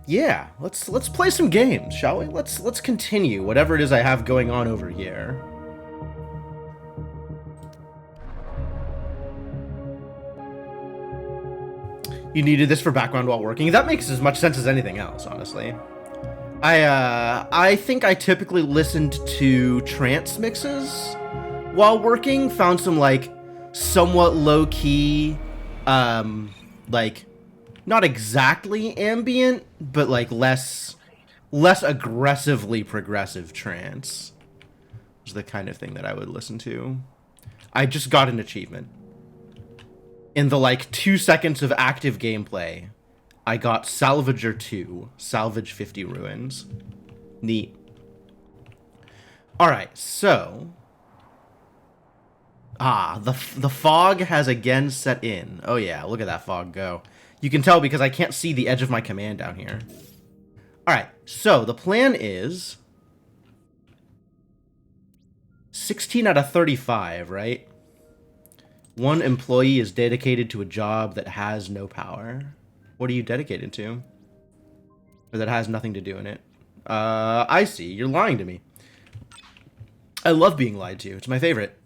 Yeah, let's play some games, shall we? Let's continue whatever it is I have going on over here. You needed this for background while working. That makes as much sense as anything else, honestly. I think I typically listened to trance mixes while working. Found some like somewhat low key, like not exactly ambient, but like less aggressively progressive trance. Is the kind of thing that I would listen to. I just got an achievement. In the like 2 seconds of active gameplay, I got Salvager 2, Salvage 50 Ruins. Neat. Alright, so... the fog has again set in. Oh yeah, look at that fog go. You can tell because I can't see the edge of my command down here. Alright, so the plan is... 16 out of 35, right? One employee is dedicated to a job that has no power. What are you dedicated to? Or that has nothing to do in it? I see. You're lying to me. I love being lied to. It's my favorite.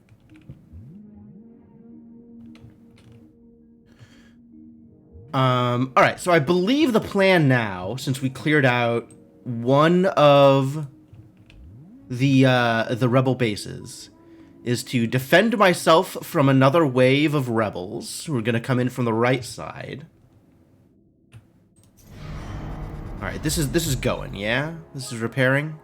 Alright, so I believe the plan now, since we cleared out one of the rebel bases, is to defend myself from another wave of rebels who are going to come in from the right side. All right, this is going, yeah? This is repairing.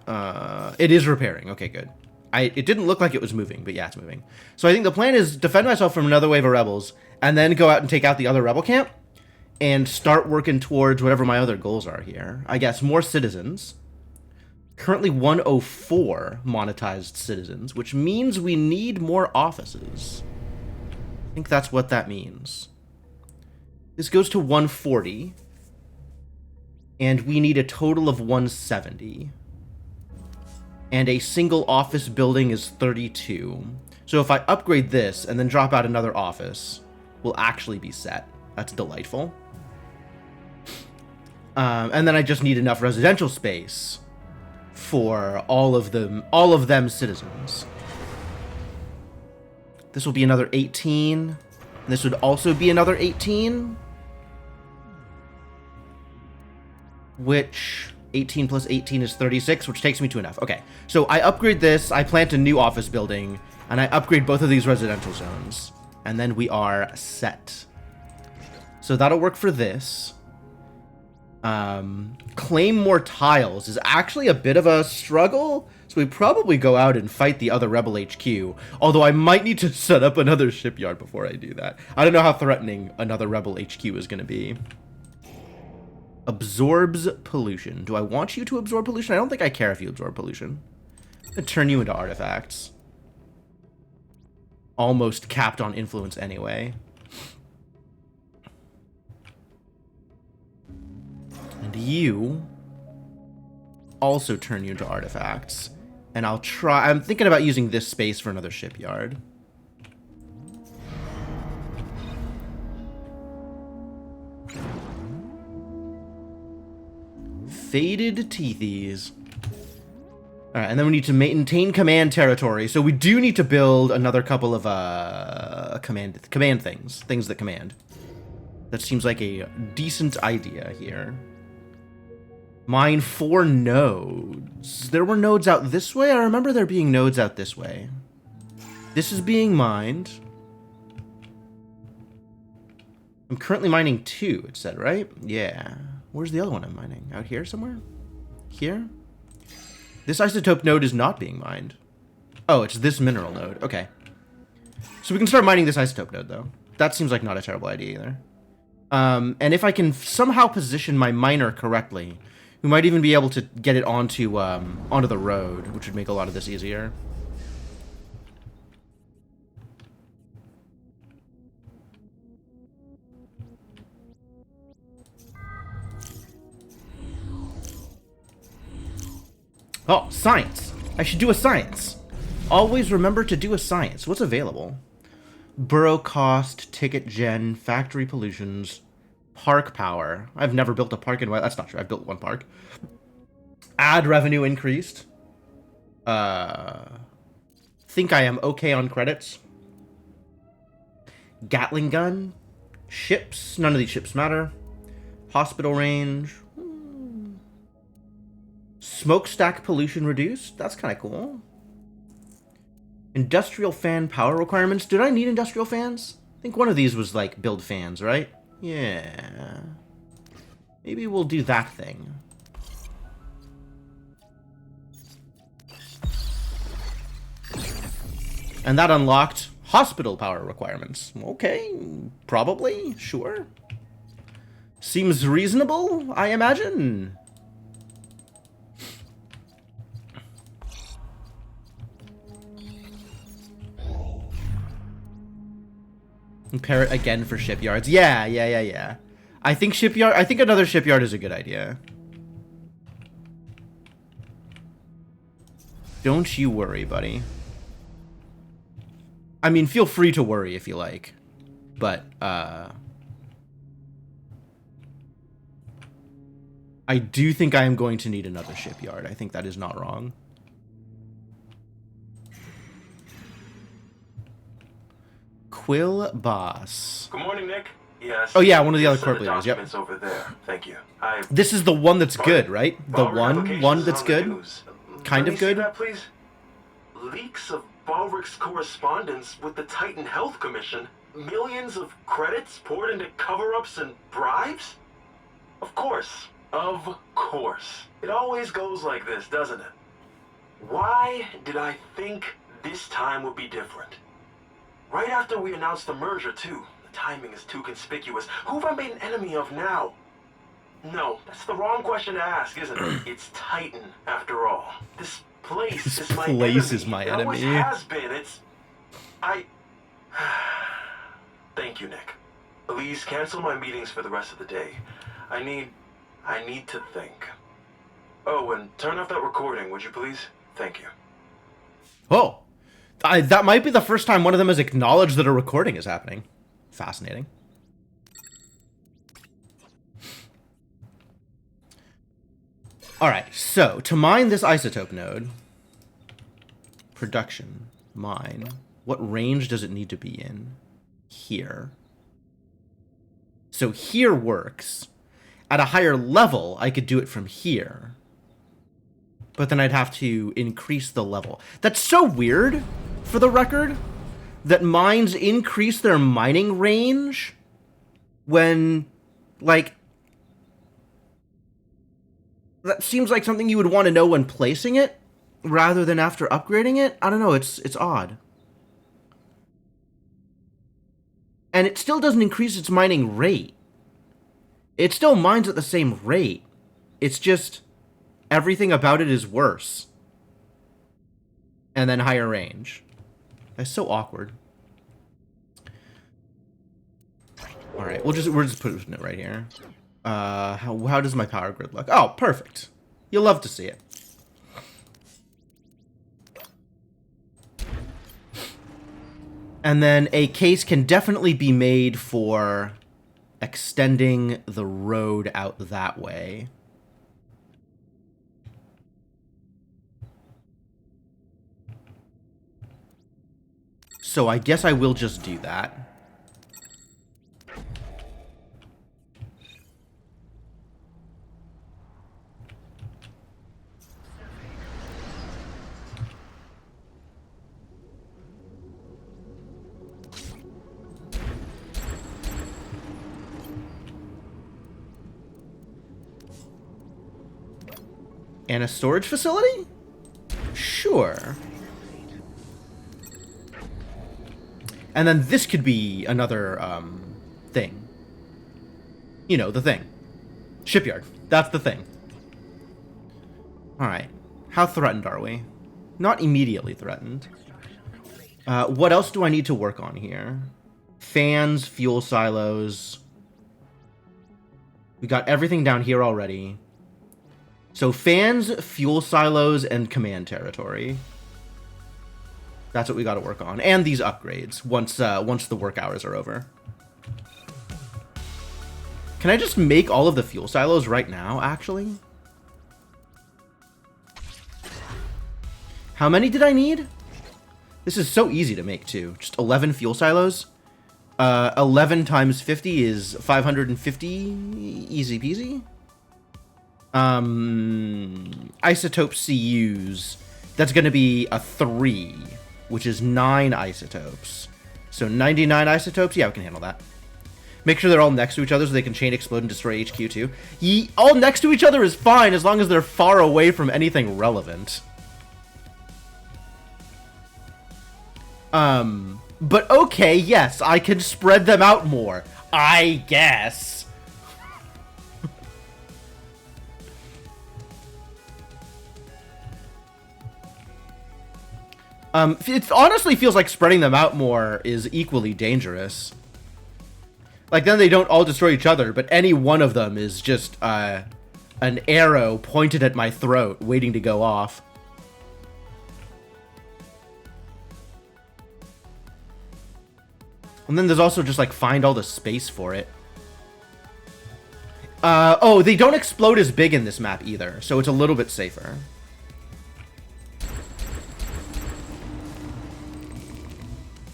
It is repairing. Okay, good. It didn't look like it was moving, but yeah, it's moving. So I think the plan is defend myself from another wave of rebels and then go out and take out the other rebel camp. And start working towards whatever my other goals are here. I guess more citizens. Currently 104 monetized citizens, which means we need more offices. I think that's what that means. This goes to 140. And we need a total of 170. And a single office building is 32. So if I upgrade this and then drop out another office, we'll actually be set. That's delightful. And then I just need enough residential space for all of them citizens. This will be another 18. This would also be another 18. Which 18 plus 18 is 36, which takes me to enough. Okay, so I upgrade this, I plant a new office building, and I upgrade both of these residential zones. And then we are set. So that'll work for this. Claim more tiles is actually a bit of a struggle, so we probably go out and fight the other Rebel HQ, although I might need to set up another shipyard before I do that. I don't know how threatening another Rebel HQ is going to be. Absorbs pollution. Do I want you to absorb pollution? I don't think I care if you absorb pollution. I'm going to turn you into artifacts. Almost capped on influence anyway. And you also turn you into artifacts. And I'm thinking about using this space for another shipyard. Faded Teethies. Alright, and then we need to maintain command territory. So we do need to build another couple of command things. Things that command. That seems like a decent idea here. Mine 4 nodes. There were nodes out this way? I remember there being nodes out this way. This is being mined. I'm currently mining 2, it said, right? Yeah. Where's the other one I'm mining? Out here somewhere? Here? This isotope node is not being mined. Oh, it's this mineral node. Okay. So we can start mining this isotope node, though. That seems like not a terrible idea either. And if I can somehow position my miner correctly, we might even be able to get it onto the road, which would make a lot of this easier. Oh, science. I should do a science. Always remember to do a science. What's available? Borough cost, ticket gen, factory pollutions, park power. I've never built a park in my... That's not true. I've built one park. Ad revenue increased. Think I am okay on credits. Gatling gun. Ships. None of these ships matter. Hospital range. Smokestack pollution reduced. That's kind of cool. Industrial fan power requirements. Did I need industrial fans? I think one of these was like build fans, right? Yeah. Maybe we'll do that thing. And that unlocked hospital power requirements. Okay, probably, sure. Seems reasonable, I imagine. Compare it again for shipyards. Yeah. I think another shipyard is a good idea. Don't you worry, buddy. I mean, feel free to worry if you like. But, I do think I am going to need another shipyard. I think that is not wrong. Quill Boss. Good morning, Nick. Yes. Oh yeah, one of the other corp leaders. Yep. Over there. Thank you. This is the one that's good, right? The one that's good. Kind of good. That, please. Leaks of Balric's correspondence with the Titan Health Commission. Millions of credits poured into cover-ups and bribes. Of course. It always goes like this, doesn't it? Why did I think this time would be different? Right after we announced the merger, too. The timing is too conspicuous. Who have I made an enemy of now? No, that's the wrong question to ask, isn't it? It's Titan, after all. This place is my enemy. It always has been. Thank you, Nick. Please cancel my meetings for the rest of the day. I need to think. Oh, and turn off that recording, would you please? Thank you. Oh. That might be the first time one of them has acknowledged that a recording is happening. Fascinating. Alright, so to mine this isotope node, production, mine, what range does it need to be in? Here. So here works. At a higher level, I could do it from here. But then I'd have to increase the level. That's so weird, for the record, that mines increase their mining range when, like, that seems like something you would want to know when placing it, rather than after upgrading it. I don't know, it's odd. And it still doesn't increase its mining rate. It still mines at the same rate. It's just... everything about it is worse. And then higher range. That's so awkward. Alright, we're just putting it right here. How does my power grid look? Oh, perfect. You'll love to see it. And then a case can definitely be made for extending the road out that way. So I guess I will just do that. And a storage facility? Sure. And then this could be another, thing. You know, the thing. Shipyard. That's the thing. Alright. How threatened are we? Not immediately threatened. What else do I need to work on here? Fans, fuel silos. We got everything down here already. So fans, fuel silos, and command territory. That's what we got to work on. And these upgrades once the work hours are over. Can I just make all of the fuel silos right now, actually? How many did I need? This is so easy to make, too. Just 11 fuel silos. 11 times 50 is 550. Easy peasy. Isotope CUs. That's going to be a 3, which is 9 isotopes. So 99 isotopes? Yeah, we can handle that. Make sure they're all next to each other so they can chain explode and destroy HQ too. All next to each other is fine as long as they're far away from anything relevant. But okay, yes, I can spread them out more. I guess. It honestly feels like spreading them out more is equally dangerous. Like, then they don't all destroy each other, but any one of them is just, an arrow pointed at my throat, waiting to go off. And then there's also just, like, find all the space for it. Oh, they don't explode as big in this map either, so it's a little bit safer.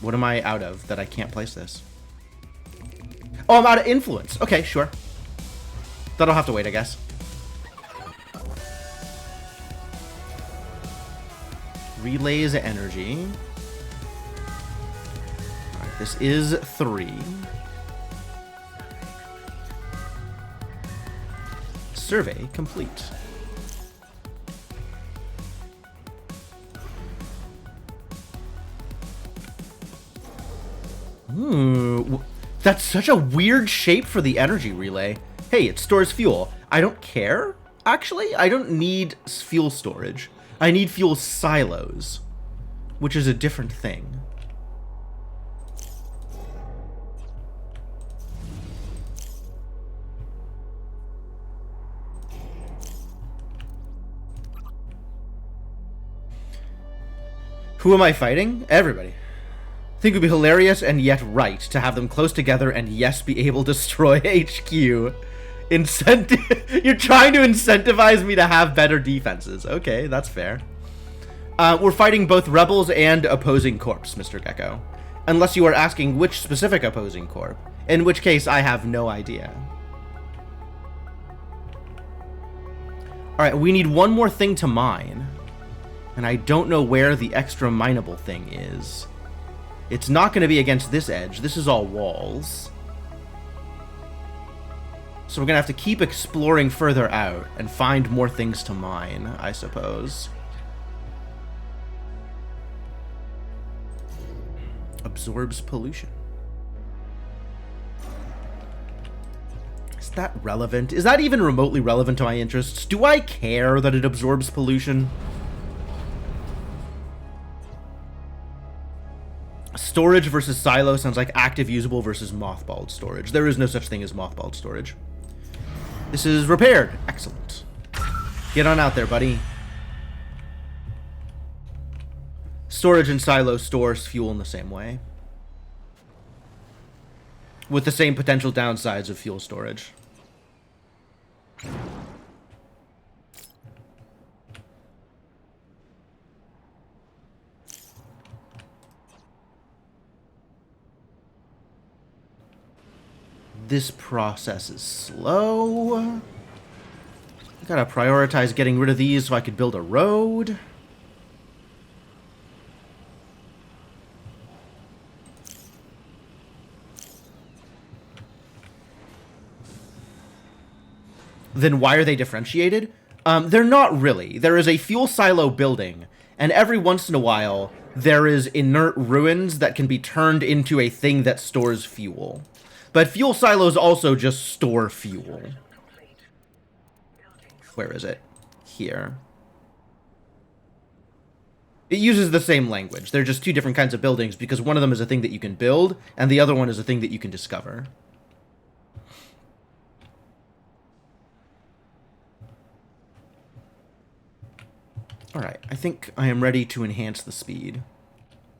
What am I out of that I can't place this? Oh, I'm out of influence. Okay, sure. That'll have to wait, I guess. Relays energy. Alright, this is 3. Survey complete. Ooh, that's such a weird shape for the energy relay. Hey, it stores fuel. I don't care, actually. I don't need fuel storage. I need fuel silos, which is a different thing. Who am I fighting? Everybody. Think it would be hilarious and yet right to have them close together and yes, be able to destroy HQ. You're trying to incentivize me to have better defenses. Okay, that's fair. We're fighting both rebels and opposing corps, Mr. Gecko. Unless you are asking which specific opposing corps, in which case I have no idea. Alright, we need one more thing to mine. And I don't know where the extra mineable thing is. It's not going to be against this edge. This is all walls. So we're going to have to keep exploring further out and find more things to mine, I suppose. Absorbs pollution. Is that relevant? Is that even remotely relevant to my interests? Do I care that it absorbs pollution? Storage versus silo sounds like active usable versus mothballed storage. There is no such thing as mothballed storage. This is repaired. Excellent. Get on out there, buddy. Storage and silo stores fuel in the same way, with the same potential downsides of fuel storage. This process is slow. I gotta prioritize getting rid of these so I could build a road. Then why are they differentiated? They're not really. There is a fuel silo building, and every once in a while, there is inert ruins that can be turned into a thing that stores fuel. But fuel silos also just store fuel. Where is it? Here. It uses the same language. They're just two different kinds of buildings because one of them is a thing that you can build, and the other one is a thing that you can discover. Alright, I think I am ready to enhance the speed.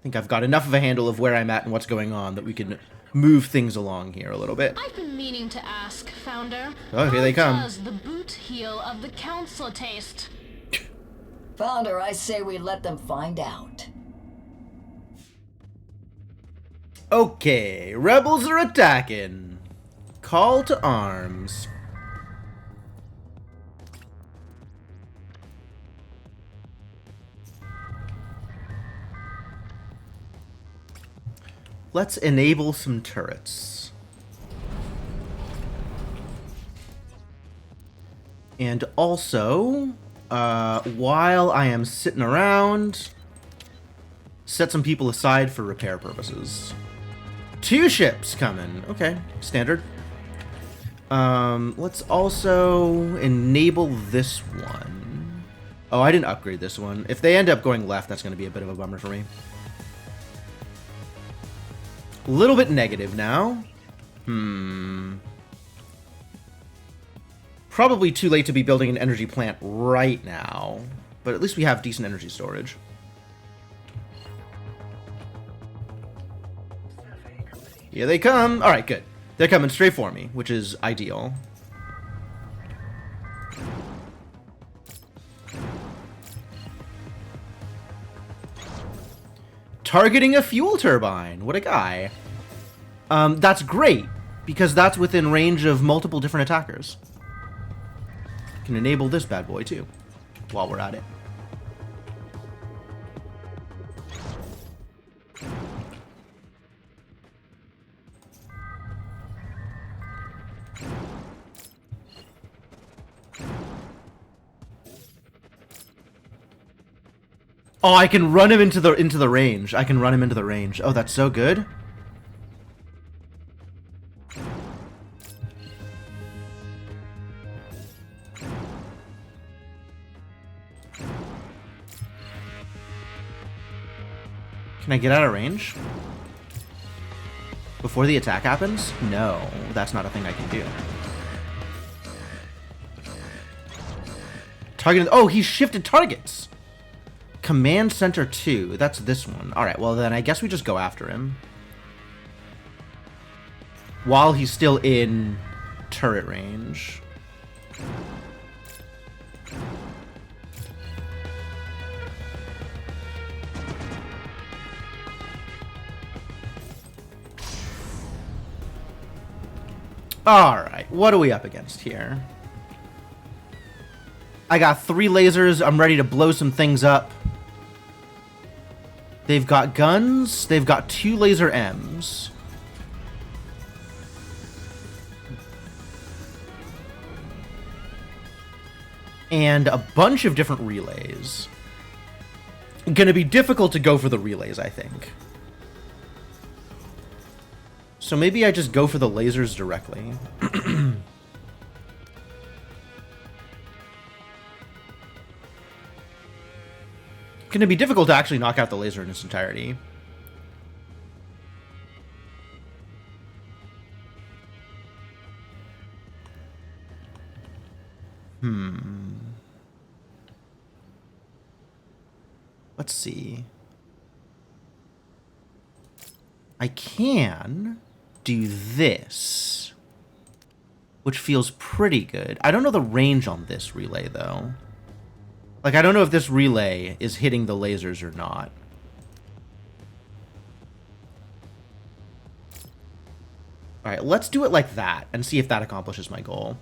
think I've got enough of a handle of where I'm at and what's going on that we can move things along here a little bit. I've been meaning to ask, Founder. Oh, here they come. How does the boot heel of the Council taste? Founder, I say we let them find out. Okay, rebels are attacking. Call to arms. Let's enable some turrets. And also, while I am sitting around, set some people aside for repair purposes. 2 ships coming. Okay, standard. Let's also enable this one. Oh, I didn't upgrade this one. If they end up going left, that's going to be a bit of a bummer for me. A little bit negative now. Probably too late to be building an energy plant right now. But at least we have decent energy storage. Here they come. Alright, good. They're coming straight for me, which is ideal. Targeting a fuel turbine. What a guy. That's great, because that's within range of multiple different attackers. Can enable this bad boy, too, while we're at it. Oh, I can run him into the range. I can run him into the range. Oh, that's so good. Can I get out of range? Before the attack happens? No, that's not a thing I can do. Target. Oh, he shifted targets. Command Center 2. That's this one. Alright, well then I guess we just go after him. While he's still in turret range. Alright, what are we up against here? I got 3 lasers. I'm ready to blow some things up. They've got guns. They've got 2 laser M's. And a bunch of different relays. Gonna be difficult to go for the relays, I think. So maybe I just go for the lasers directly. Gonna be difficult to actually knock out the laser in its entirety. Let's see. I can do this, which feels pretty good. I don't know the range on this relay, though. Like, I don't know if this relay is hitting the lasers or not. Alright, let's do it like that and see if that accomplishes my goal.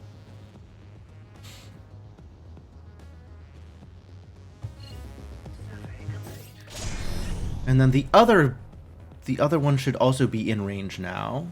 And then the other one should also be in range now.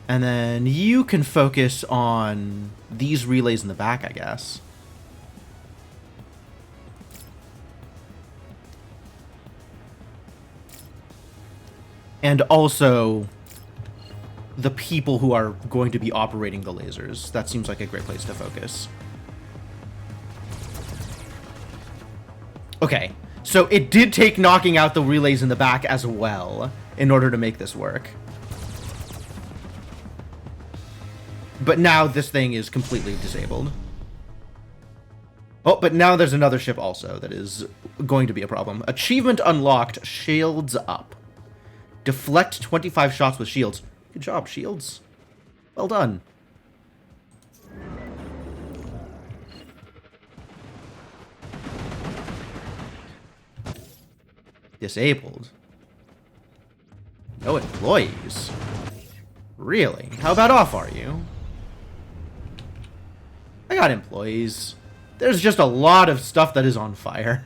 And then you can focus on these relays in the back, I guess. And also the people who are going to be operating the lasers. That seems like a great place to focus. Okay, So it did take knocking out the relays in the back as well in order to make this work. But now this thing is completely disabled. Oh, but now there's another ship also that is going to be a problem. Achievement unlocked, shields up. Deflect 25 shots with shields. Good job, shields. Well done. Disabled. No employees. Really? How bad off are you? I got employees. There's just a lot of stuff that is on fire.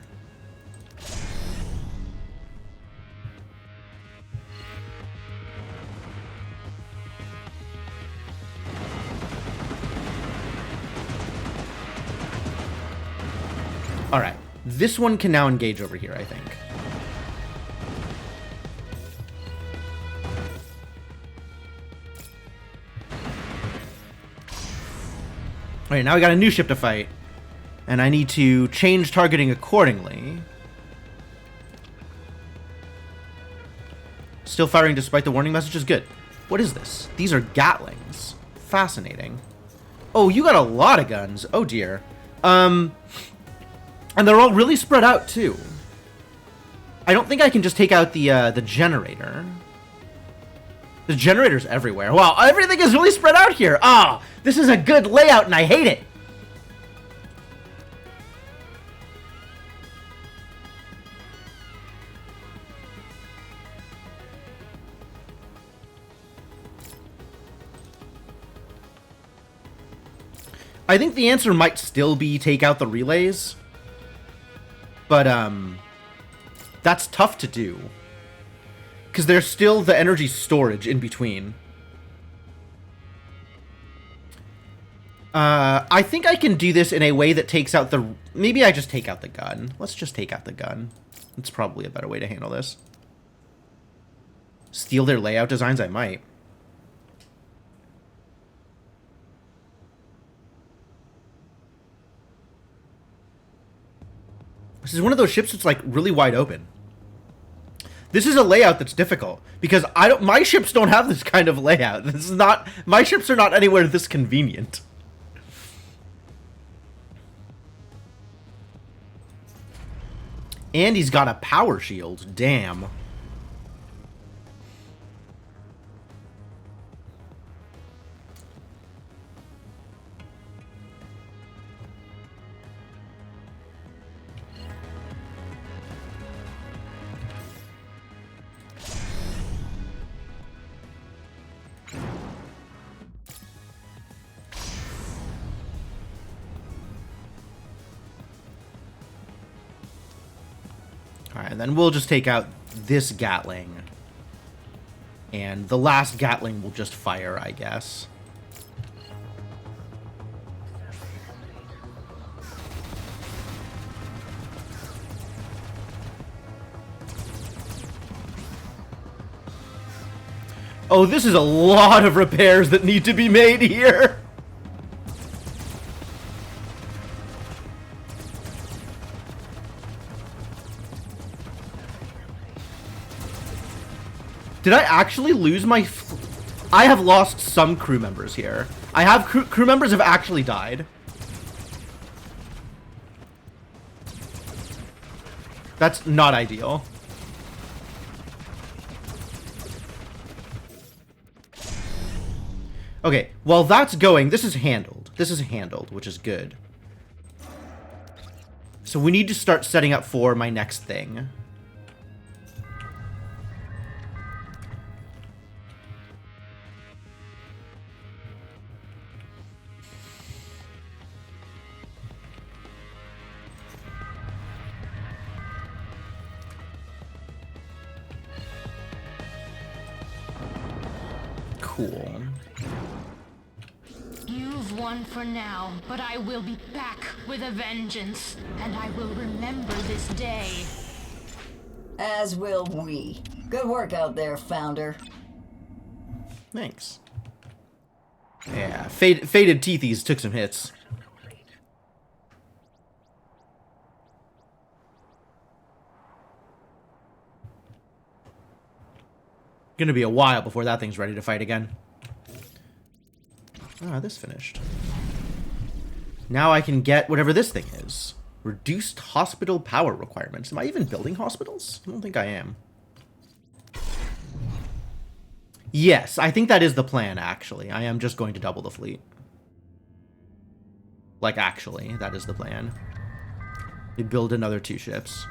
Alright. This one can now engage over here, I think. Alright, now we got a new ship to fight. And I need to change targeting accordingly. Still firing despite the warning messages? Good. What is this? These are Gatlings. Fascinating. Oh, you got a lot of guns. Oh, dear. And they're all really spread out, too. I don't think I can just take out the generator. The generator's everywhere. Wow, everything is really spread out here. Ah, this is a good layout, and I hate it. I think the answer might still be take out the relays. But, that's tough to do. Because there's still the energy storage in between. I think I can do this in a way that takes out the... Maybe I just take out the gun. Let's just take out the gun. It's probably a better way to handle this. Steal their layout designs? I might. This is one of those ships that's like really wide open. This is a layout that's difficult because my ships don't have this kind of layout. This is not, my ships are not anywhere this convenient. And he's got a power shield. Damn. Alright, and then we'll just take out this Gatling. And the last Gatling will just fire, I guess. Oh, this is a lot of repairs that need to be made here. Did I actually lose my... I have lost some crew members here. I have crew members have actually died. That's not ideal. Okay, while that's going, this is handled. This is handled, which is good. So we need to start setting up for my next thing. Cool. You've won for now, but I will be back with a vengeance, and I will remember this day. As will we. Good work out there, Founder. Thanks. Yeah, Faded Teethies took some hits. Gonna be a while before that thing's ready to fight again. Ah, this finished. Now I can get whatever this thing is. Reduced hospital power requirements. Am I even building hospitals? I don't think I am. Yes, I think that is the plan, actually. I am just going to double the fleet. Like, actually, that is the plan. We build another 2 ships.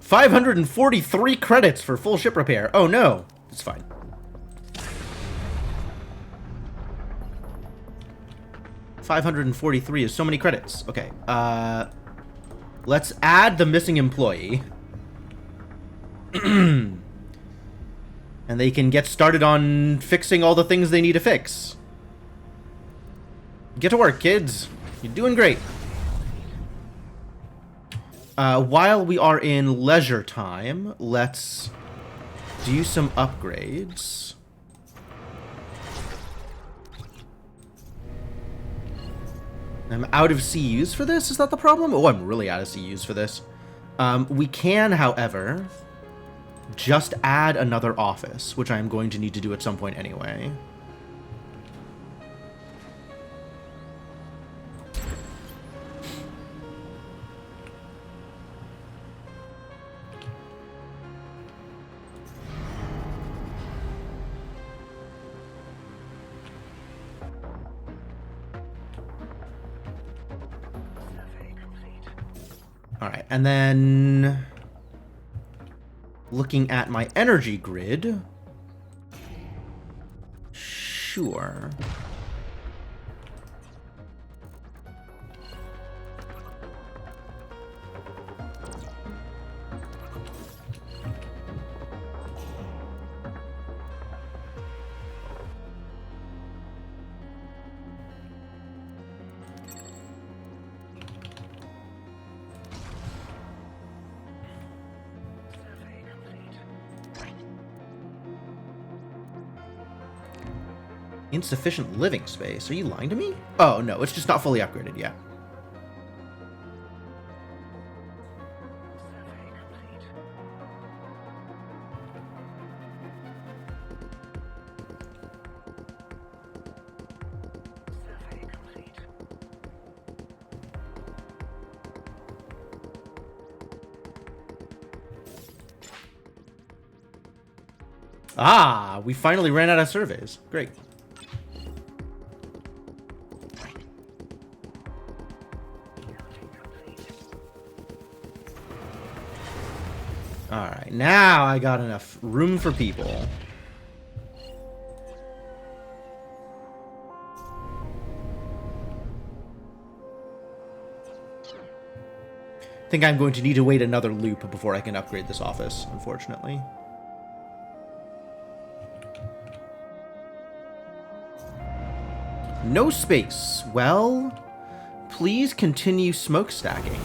$543 credits for full ship repair. Oh no, it's fine. $543 is so many credits. Okay, let's add the missing employee. And they can get started on fixing all the things they need to fix. Get to work, kids. You're doing great. While we are in leisure time, let's do some upgrades. I'm out of CUs for this? Is that the problem? Oh, I'm really out of CUs for this. We can, however, just add another office, which I'm going to need to do at some point anyway. Alright, and then looking at my energy grid. Sure. Insufficient living space. Are you lying to me? Oh, no, it's just not fully upgraded yet. Ah, we finally ran out of surveys. Great. Alright, now I got enough room for people. I think I'm going to need to wait another loop before I can upgrade this office, unfortunately. No space. Well, please continue smokestacking.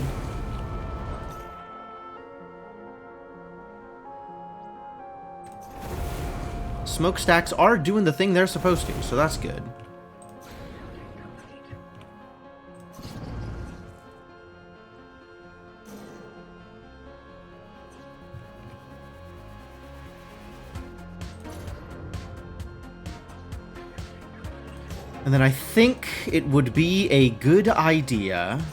Smokestacks are doing the thing they're supposed to, so that's good. And then I think it would be a good idea...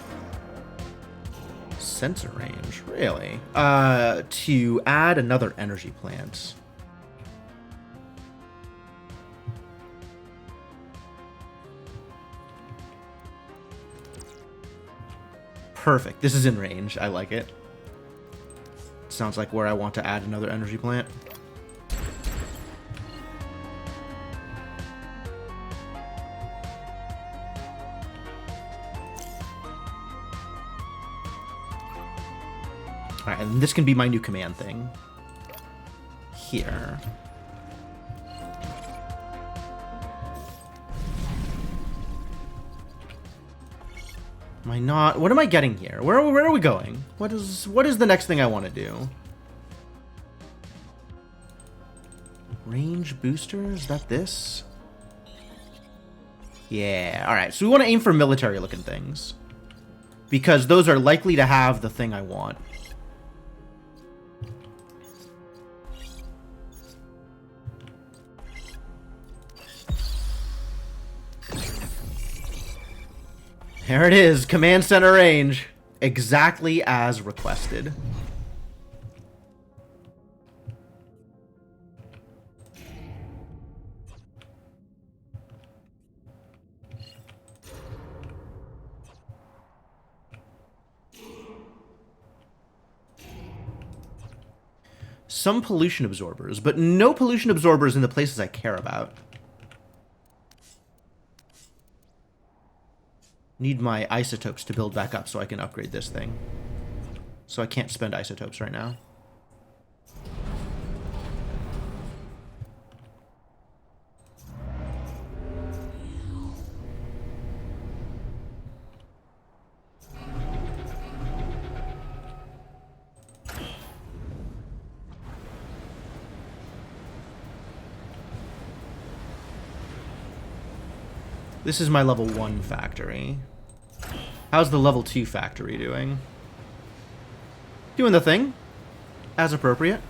Sensor range, really? To add another energy plant. Perfect. This is in range. I like it. Sounds like where I want to add another energy plant. Alright, and this can be my new command thing. Here. Am I not? What am I getting here? Where are we going? What is the next thing I want to do? Range booster? Is that this? Yeah, alright. So we want to aim for military-looking things. Because those are likely to have the thing I want. There it is, command center range. Exactly as requested. Some pollution absorbers, but no pollution absorbers in the places I care about. Need my isotopes to build back up so I can upgrade this thing. So I can't spend isotopes right now. This is my level 1 factory. How's the level 2 factory doing? Doing the thing. As appropriate.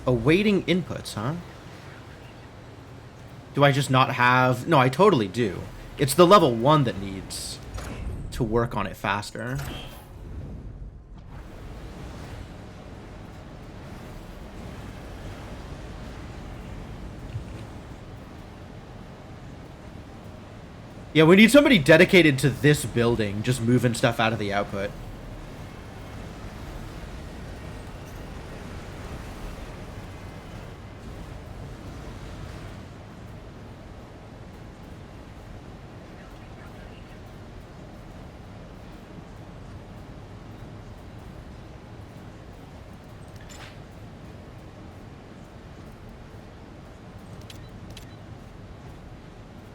Awaiting inputs, huh? Do I just not have... No, I totally do. It's the level 1 that needs to work on it faster. Yeah, we need somebody dedicated to this building, just moving stuff out of the output.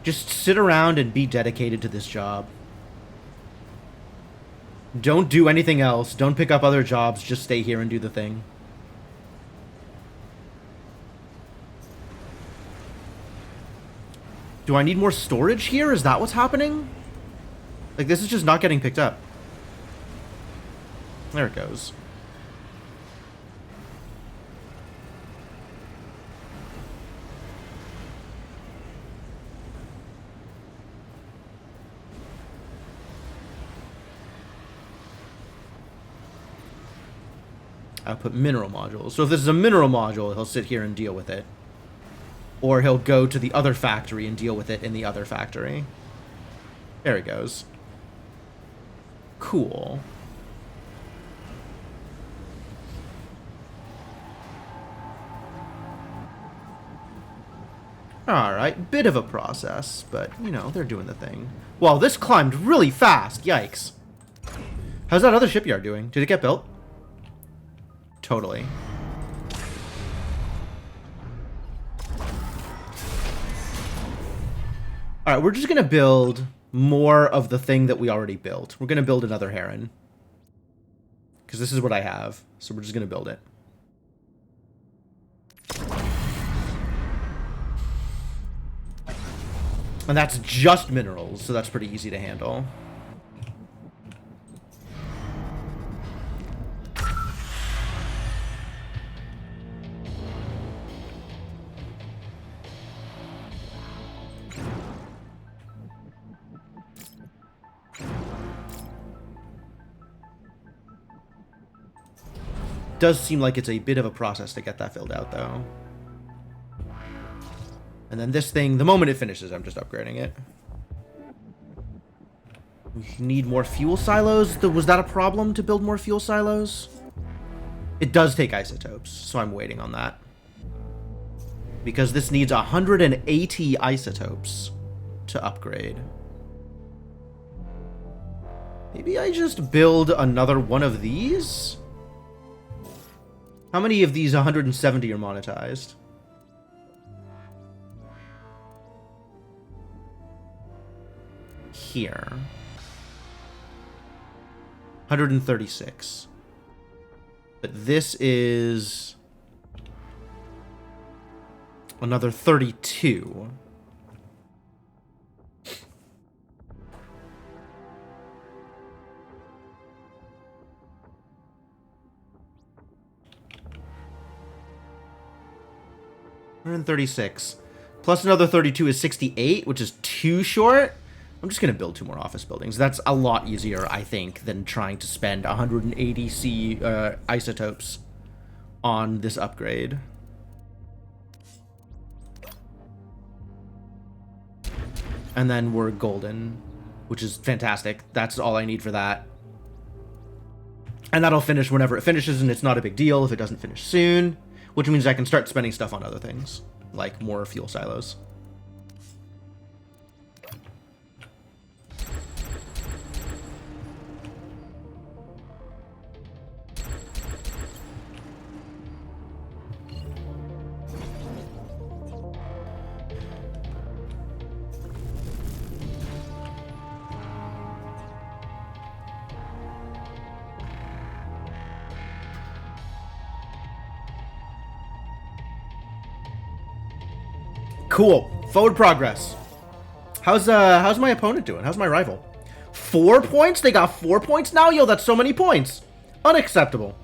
Just sit around and be dedicated to this job. Don't do anything else. Don't pick up other jobs. Just stay here and do the thing. Do I need more storage here? Is that what's happening? Like, this is just not getting picked up. There it goes. Output mineral modules. So if this is a mineral module, he'll sit here and deal with it. Or he'll go to the other factory and deal with it in the other factory. There he goes. Cool. Alright, bit of a process, but, you know, they're doing the thing. Wow, this climbed really fast. Yikes. How's that other shipyard doing? Did it get built? Totally. Alright, we're just gonna build more of the thing that we already built. We're gonna build another heron. Because this is what I have. So we're just gonna build it. And that's just minerals, so that's pretty easy to handle. Does seem like it's a bit of a process to get that filled out, though. And then this thing, the moment it finishes, I'm just upgrading it. We need more fuel silos. Was that a problem to build more fuel silos? It does take isotopes, so I'm waiting on that. Because this needs 180 isotopes to upgrade. Maybe I just build another one of these? How many of these 170 are monetized? Here. 136. But this is another 32. $136. Plus another 32 is 68, which is too short. I'm just going to build 2 more office buildings. That's a lot easier, I think, than trying to spend 180 C isotopes on this upgrade. And then we're golden, which is fantastic. That's all I need for that. And that'll finish whenever it finishes, and it's not a big deal if it doesn't finish soon, which means I can start spending stuff on other things, like more fuel silos. Cool. Forward progress. How's my opponent doing? How's my rival? 4 points? They got 4 points now? Yo, that's so many points. Unacceptable.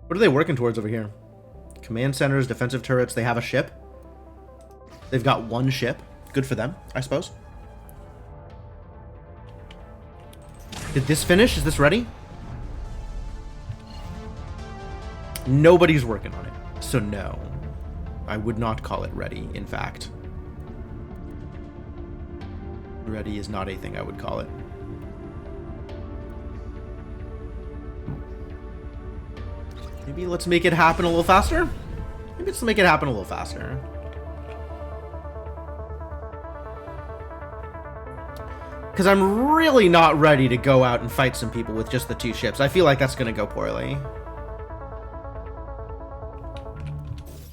What are they working towards over here? Command centers, defensive turrets. They have a ship. They've got 1 ship. Good for them, I suppose. Did this finish? Is this ready? Nobody's working on it, so no. I would not call it ready, in fact. Ready is not a thing I would call it. Maybe let's make it happen a little faster? Maybe let's make it happen a little faster. Because I'm really not ready to go out and fight some people with just the 2 ships. I feel like that's going to go poorly.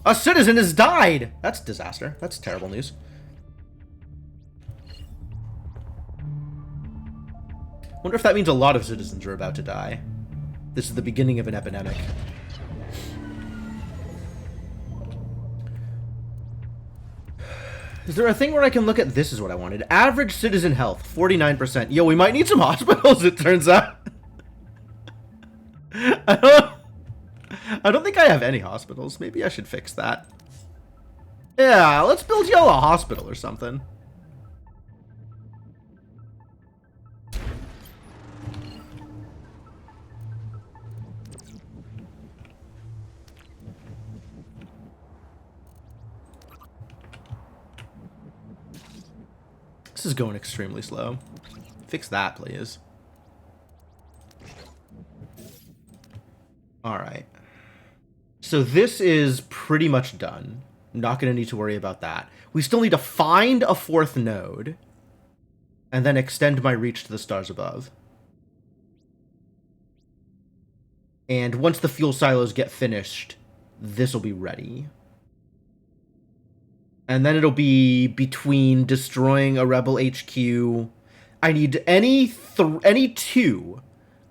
A citizen has died! That's a disaster. That's terrible news. Wonder if that means a lot of citizens are about to die. This is the beginning of an epidemic. Is there a thing where I can look at... This is what I wanted. Average citizen health, 49%. Yo, we might need some hospitals, it turns out. I don't think I have any hospitals. Maybe I should fix that. Yeah, let's build y'all a hospital or something. This is going extremely slow. Fix that, please. Alright. So this is pretty much done. Not going to need to worry about that. We still need to find a 4th node. And then extend my reach to the stars above. And once the fuel silos get finished, this will be ready. And then it'll be between destroying a rebel HQ. I need any 2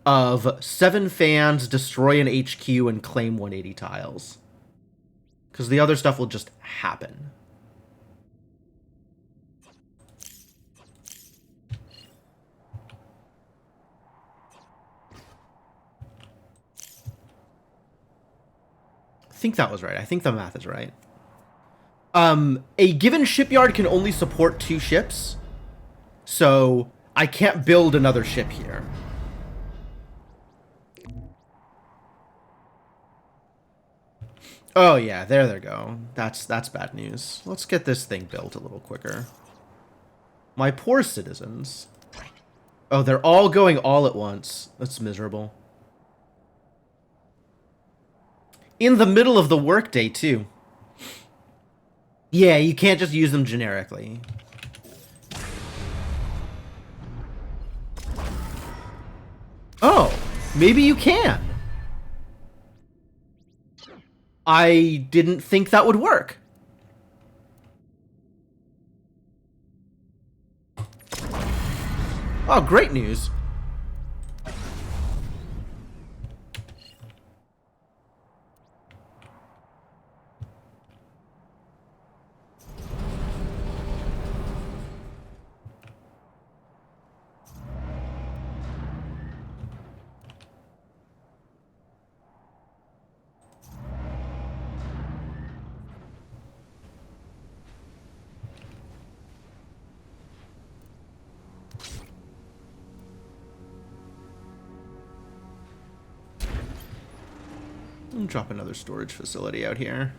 of 7 fans, destroy an HQ, and claim 180 tiles. Because the other stuff will just happen. I think that was right. I think the math is right. A given shipyard can only support 2 ships. So I can't build another ship here. Oh yeah, there they go. That's bad news. Let's get this thing built a little quicker. My poor citizens. Oh, they're all going all at once. That's miserable. In the middle of the workday, too. Yeah, you can't just use them generically. Oh, maybe you can. I didn't think that would work. Oh, great news. Drop another storage facility out here.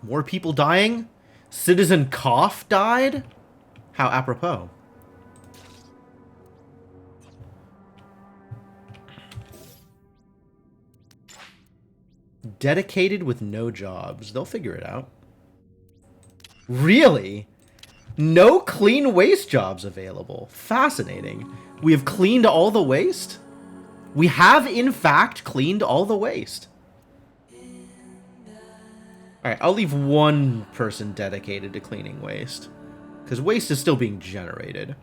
More people dying? Citizen Cough died? How apropos. Dedicated with no jobs. They'll figure it out. Really? No clean waste jobs available. Fascinating. We have cleaned all the waste? We have, in fact, cleaned all the waste. Alright, I'll leave one person dedicated to cleaning waste. Because waste is still being generated.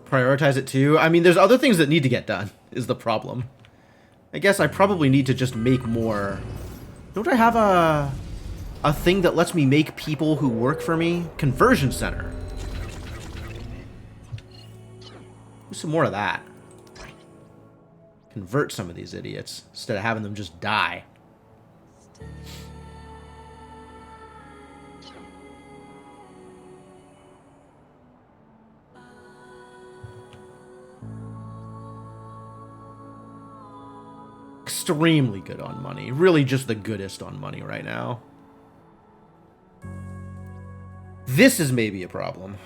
Prioritize it too. I mean, there's other things that need to get done, is the problem. I guess I probably need to just make more. Don't I have a thing that lets me make people who work for me? Conversion center. Do some more of that. Convert some of these idiots instead of having them just die. Extremely good on money. Really just the goodest on money right now. This is maybe a problem.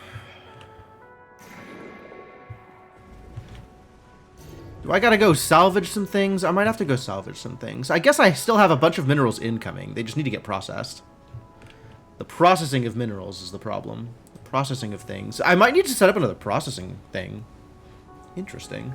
Do I gotta go salvage some things? I might have to go salvage some things. I guess I still have a bunch of minerals incoming. They just need to get processed. The processing of minerals is the problem. The processing of things. I might need to set up another processing thing. Interesting.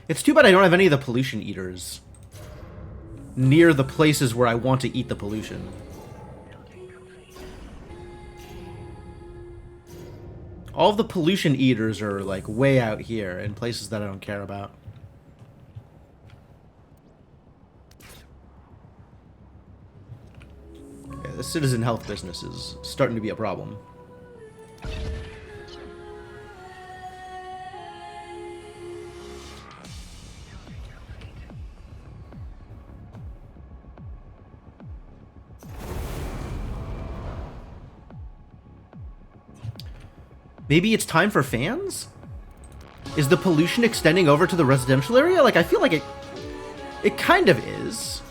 It's too bad I don't have any of the pollution eaters near the places where I want to eat the pollution. All of the pollution eaters are like way out here in places that I don't care about. Yeah, the citizen health business is starting to be a problem. Maybe it's time for fans? Is the pollution extending over to the residential area? Like, I feel like it kind of is.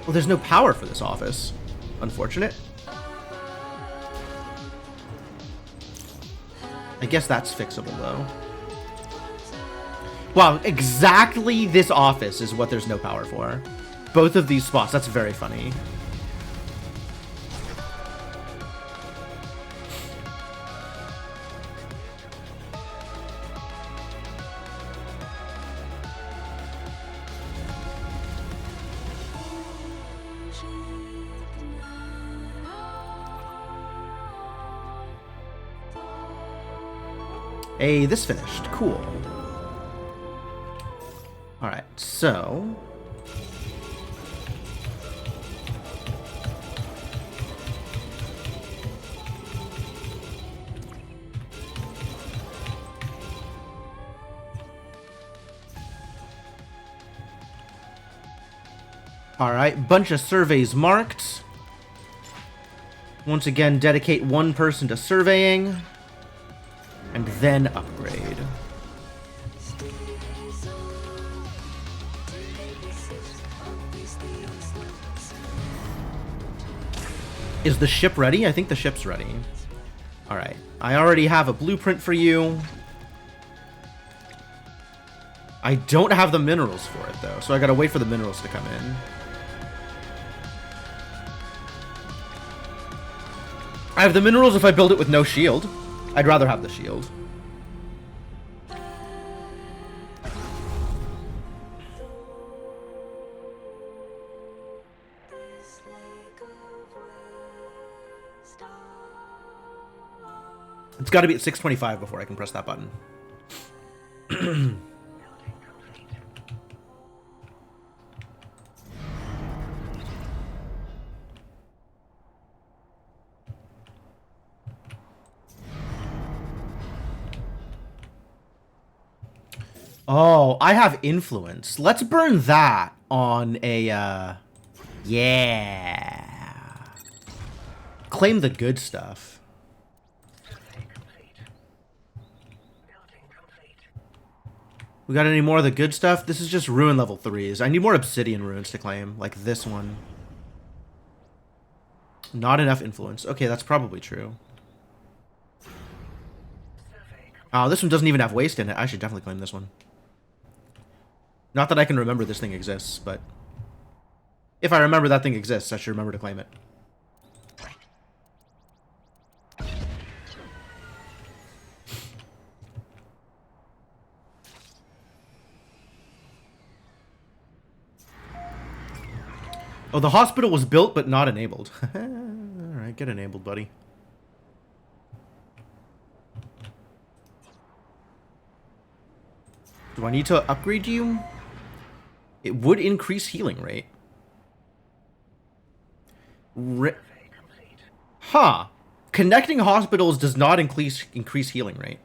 Well, there's no power for this office. Unfortunate. I guess that's fixable, though. Wow, exactly this office is what there's no power for. Both of these spots. That's very funny. Hey, this finished. Cool. Alright, so... Alright, bunch of surveys marked. Once again, dedicate one person to surveying. And then upgrade. Is the ship ready? I think the ship's ready. Alright. I already have a blueprint for you. I don't have the minerals for it, though, so I gotta wait for the minerals to come in. I have the minerals if I build it with no shield. I'd rather have the shield. It's got to be at 625 before I can press that button. Oh, I have influence. Let's burn that on a, yeah. Claim the good stuff. We got any more of the good stuff? This is just ruin level 3s. I need more obsidian ruins to claim, like this one. Not enough influence. Okay, that's probably true. Oh, this one doesn't even have waste in it. I should definitely claim this one. Not that I can remember this thing exists, but if I remember that thing exists, I should remember to claim it. Oh, the hospital was built but not enabled. Alright, get enabled, buddy. Do I need to upgrade you? It would increase healing rate. Huh. Connecting hospitals does not increase healing rate.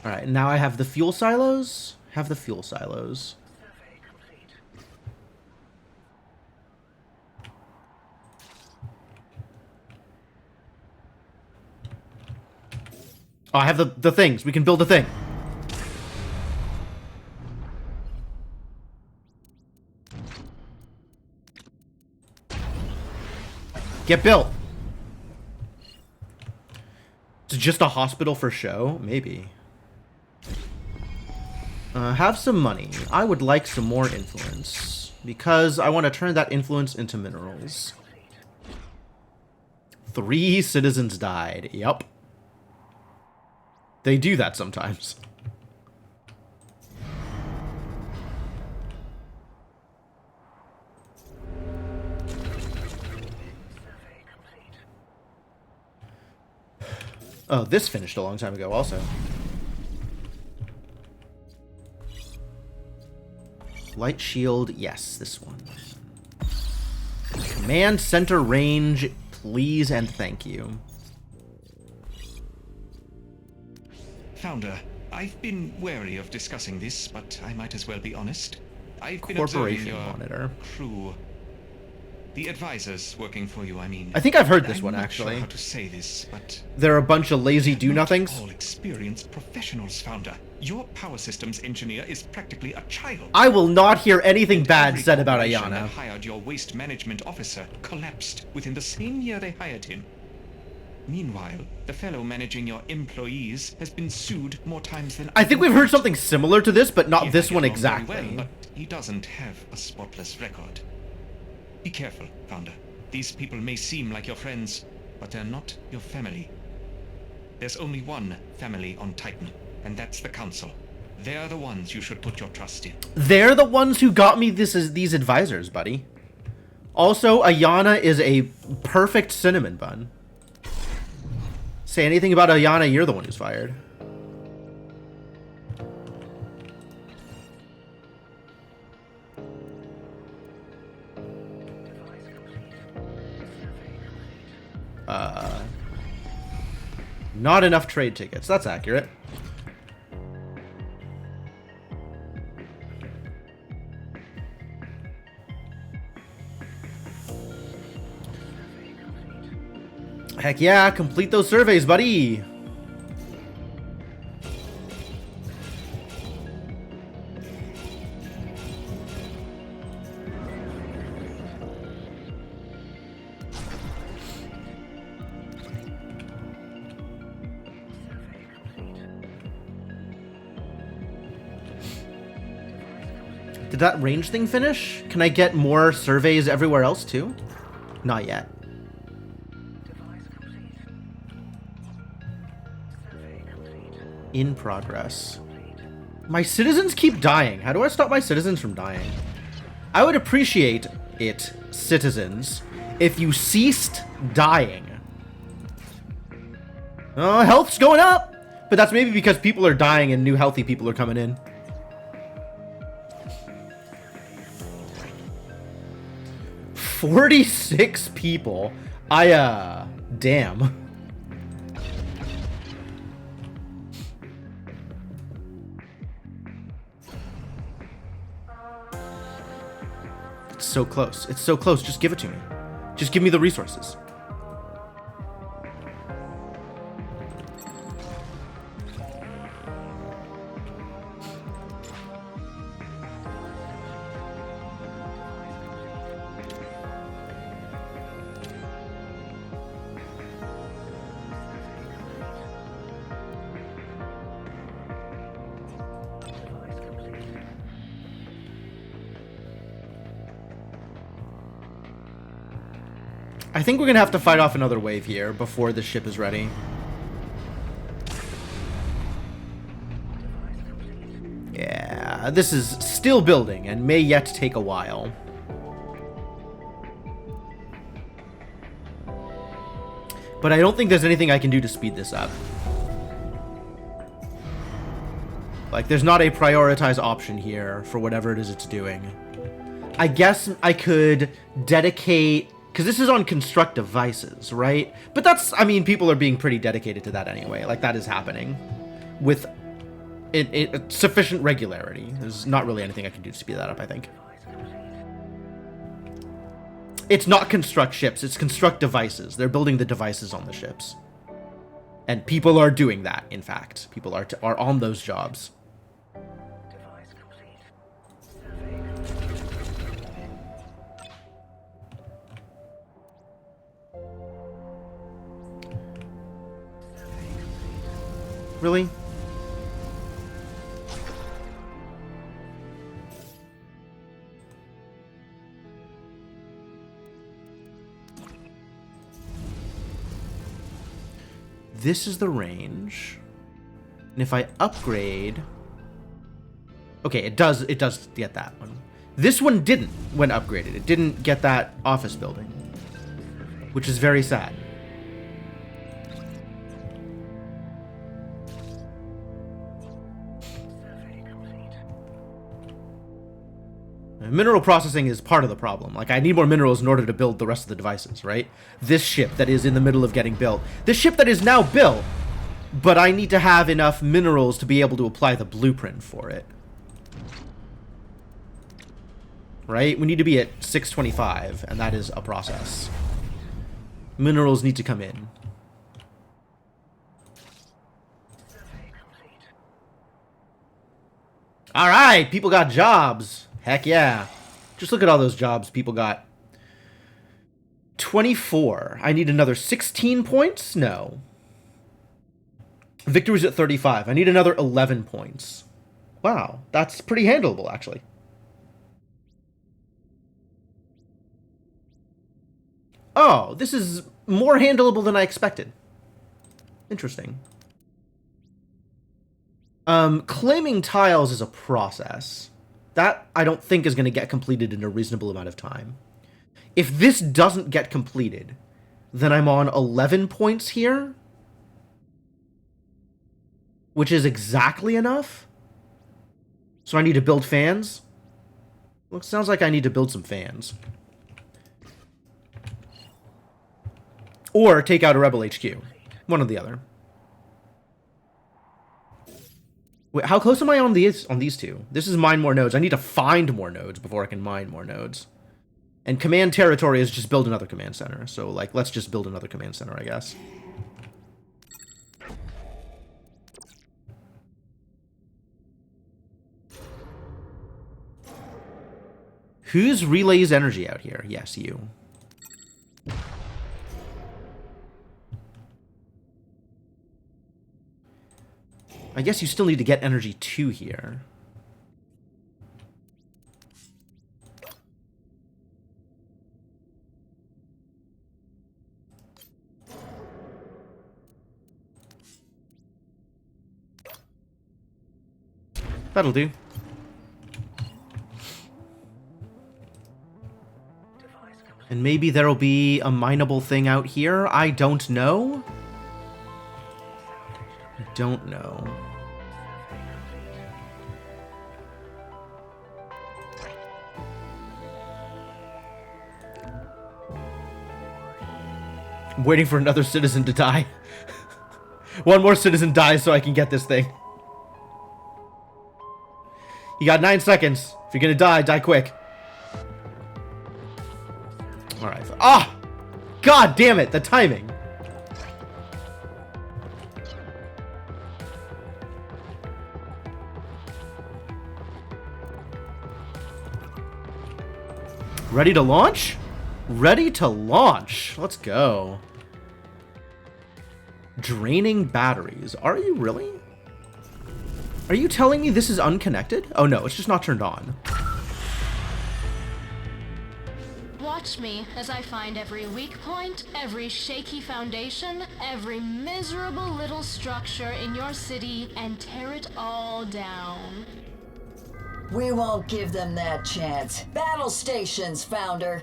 Alright, now I have the fuel silos. Have the fuel silos. Oh, I have the things. We can build the thing. Get built. It's just a hospital for show? Maybe. Have some money. I would like some more influence. Because I want to turn that influence into minerals. 3 citizens died. Yup. They do that sometimes. Oh, this finished a long time ago also. Light shield, yes, this one. Command center range, please and thank you. Founder, I've been wary of discussing this, but I might as well be honest. I've been Corporation observing your monitor. crew. The advisors working for you, I mean. I think I've heard this I'm one, not actually. Sure how to say this, but They're a bunch of lazy do-nothings. all experienced professionals, Founder. Your power systems engineer is practically a child. I will not hear anything bad Every said about corporation Ayana. that hired your waste management officer collapsed within the same year they hired him. Meanwhile, the fellow managing your employees has been sued more times than I think we've heard something similar to this, but not He this might one get along very exactly. well, but he doesn't have a spotless record. Be careful, Founder. These people may seem like your friends, but they're not your family. There's only one family on Titan, and that's the Council. They're the ones you should put your trust in. They're the ones who got me these advisors, buddy. Also, Ayana is a perfect cinnamon bun. Say anything about Ayana, you're the one who's fired. Not enough trade tickets. That's accurate. Heck yeah, complete those surveys, buddy. Did that range thing finish? Can I get more surveys everywhere else too? Not yet. In progress. My citizens keep dying. How do I stop my citizens from dying? I would appreciate it, citizens, if you ceased dying. Oh, health's going up! But that's maybe because people are dying and new healthy people are coming in. "46 people. Damn. It's so close. It's so close. Just give it to me. Just give me the resources. I think we're gonna have to fight off another wave here before the ship is ready. Yeah, this is still building and may yet take a while. But I don't think there's anything I can do to speed this up. Like, there's not a prioritize option here for whatever it is it's doing. I guess I could dedicate... Because this is on construct devices, right? But that's, I mean, people are being pretty dedicated to that anyway. Like, that is happening with sufficient regularity. There's not really anything I can do to speed that up, I think. It's not construct ships, it's construct devices. They're building the devices on the ships. And people are doing that, in fact. People are on those jobs. Really? This is the range. And if I upgrade... Okay, it does get that one. This one didn't when upgraded. It didn't get that office building. Which is very sad. Mineral processing is part of the problem. Like, I need more minerals in order to build the rest of the devices, right? This ship that is in the middle of getting built. This ship that is now built, but I need to have enough minerals to be able to apply the blueprint for it. Right? We need to be at 625, and that is a process. Minerals need to come in. Alright, people got jobs. Heck yeah. Just look at all those jobs people got. 24. I need another 16 points? No. Victory's at 35. I need another 11 points. Wow, that's pretty handleable, actually. Oh, this is more handleable than I expected. Interesting. Claiming tiles is a process. That, I don't think, is going to get completed in a reasonable amount of time. If this doesn't get completed, then I'm on 11 points here. Which is exactly enough. So I need to build fans. Well, it sounds like I need to build some fans. Or take out a Rebel HQ. One or the other. Wait, how close am I on these two? This is mine more nodes. I need to find more nodes before I can mine more nodes. And command territory is just build another command center. So, like, let's just build another command center, I guess. Who's relays energy out here? Yes, you. I guess you still need to get energy 2 here. That'll do. And maybe there'll be a mineable thing out here? I don't know. I don't know. I'm waiting for another citizen to die. One more citizen dies so I can get this thing. You got 9 seconds. If you're gonna die, die quick. Alright. Ah! God damn it, the timing. Ready to launch? Ready to launch. Let's go. Draining batteries. Are you really? Are you telling me this is unconnected? Oh no, it's just not turned on. Watch me as I find every weak point, every shaky foundation, every miserable little structure in your city, and tear it all down. We won't give them that chance. Battle stations, Founder.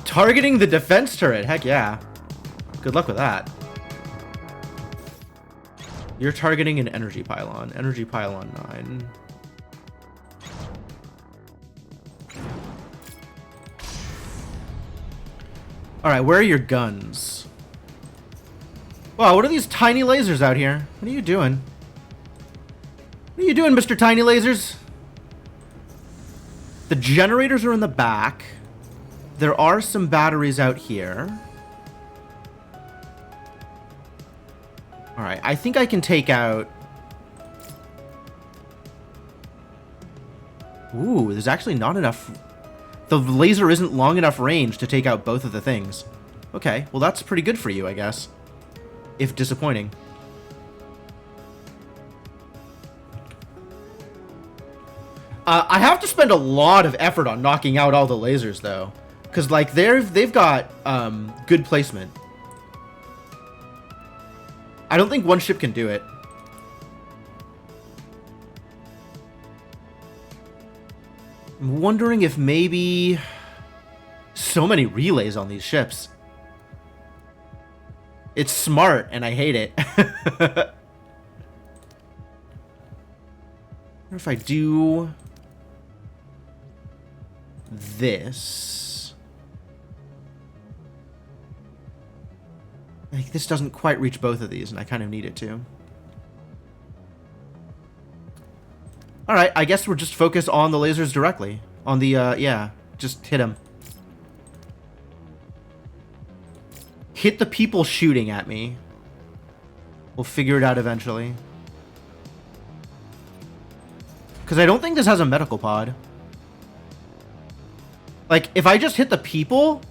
Targeting the defense turret. Heck yeah. Good luck with that. You're targeting an energy pylon. Energy pylon 9. Alright, where are your guns? Wow, what are these tiny lasers out here? What are you doing? What are you doing, Mr. Tiny Lasers? The generators are in the back. There are some batteries out here. Alright, I think I can take out... Ooh, there's actually not enough... The laser isn't long enough range to take out both of the things. Okay, well that's pretty good for you, I guess. If disappointing. I have to spend a lot of effort on knocking out all the lasers, though. Because, like, they've got good placement. I don't think one ship can do it. I'm wondering if maybe... So many relays on these ships. It's smart, and I hate it. What if I do... this? Like, this doesn't quite reach both of these, and I kind of need it to. Alright, I guess we're just focused on the lasers directly. On the, yeah, just hit them. Hit the people shooting at me. We'll figure it out eventually. Because I don't think this has a medical pod. Like, if I just hit the people...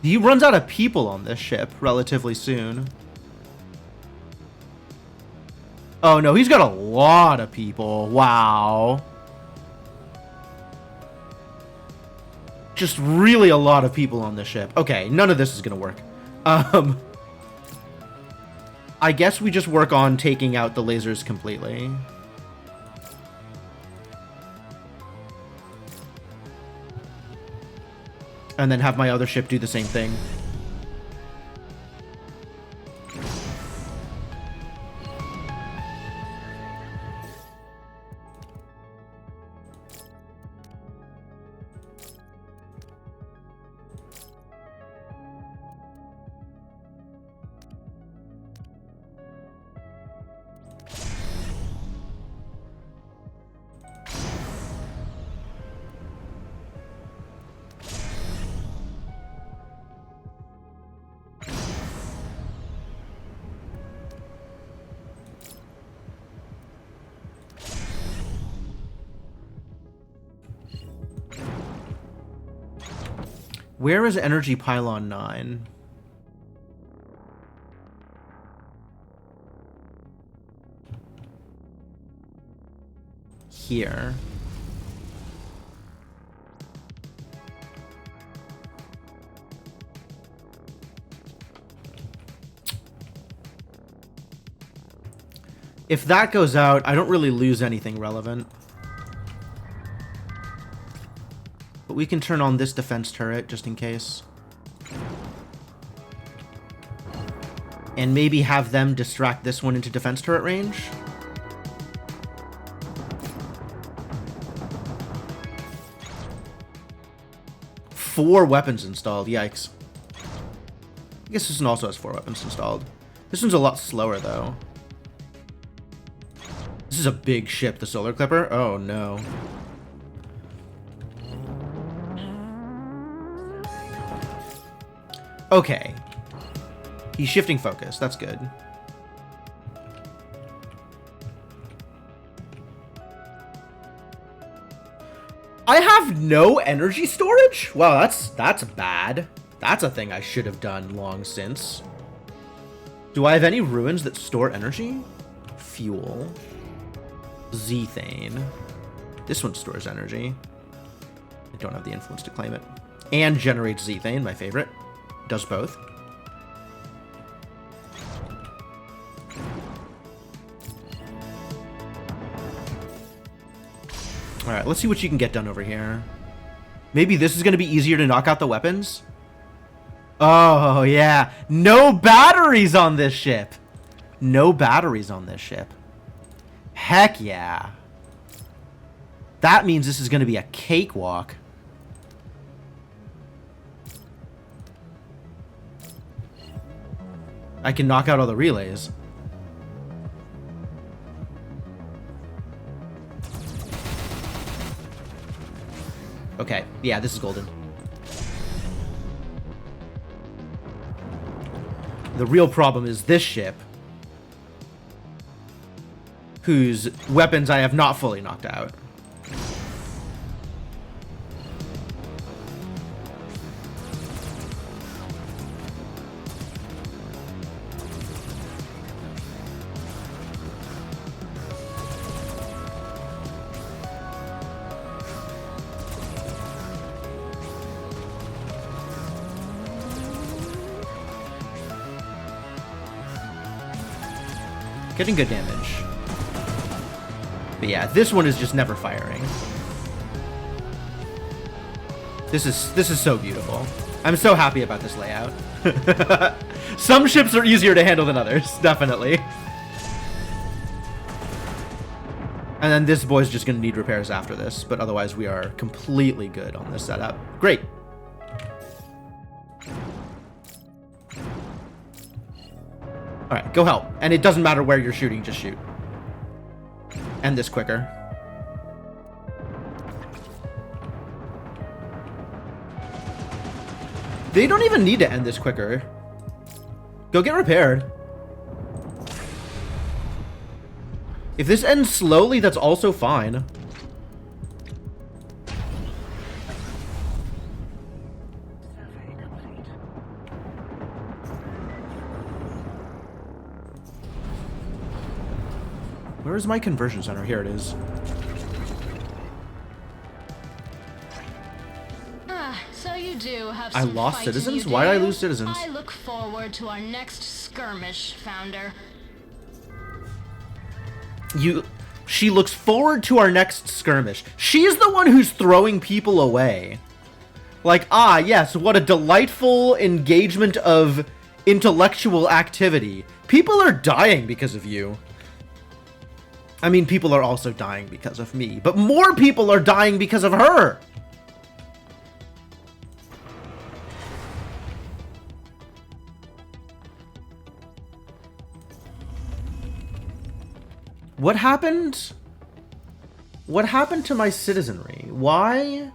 He runs out of people on this ship relatively soon. Oh no, he's got a lot of people. Wow. Just really a lot of people on this ship. Okay, none of this is gonna work. I guess we just work on taking out the lasers completely. And then have my other ship do the same thing. Where is Energy Pylon 9? Here. If that goes out, I don't really lose anything relevant. But we can turn on this defense turret just in case. And maybe have them distract this one into defense turret range. Four weapons installed, yikes. I guess this one also has 4 weapons installed. This one's a lot slower though. This is a big ship, the Solar Clipper. Oh no. Okay. He's shifting focus. That's good. I have no energy storage? Wow, that's bad. That's a thing I should have done long since. Do I have any ruins that store energy? Fuel. Zethane. This one stores energy. I don't have the influence to claim it. And generates Zethane, my favorite. Does both. Alright, let's see what you can get done over here. Maybe this is going to be easier to knock out the weapons? Oh, yeah. No batteries on this ship. No batteries on this ship. Heck yeah. That means this is going to be a cakewalk. I can knock out all the relays. Okay, yeah, this is golden. The real problem is this ship, whose weapons I have not fully knocked out. Getting good damage. But yeah, this one is just never firing. This is so beautiful. I'm so happy about this layout. Some ships are easier to handle than others, definitely. And then this boy's just gonna need repairs after this, but otherwise we are completely good on this setup. Great. Alright, go help. And it doesn't matter where you're shooting, just shoot. End this quicker. They don't even need to end this quicker. Go get repaired. If this ends slowly, that's also fine. Where's my conversion center? Here it is. So you do have I some lost fight in citizens? you, Why did I do you? lose citizens? I look forward to our next skirmish, Founder. She looks forward to our next skirmish. She's the one who's throwing people away. Like, ah, yes, what a delightful engagement of intellectual activity. People are dying because of you. I mean, people are also dying because of me, but more people are dying because of her. What happened? What happened to my citizenry? Why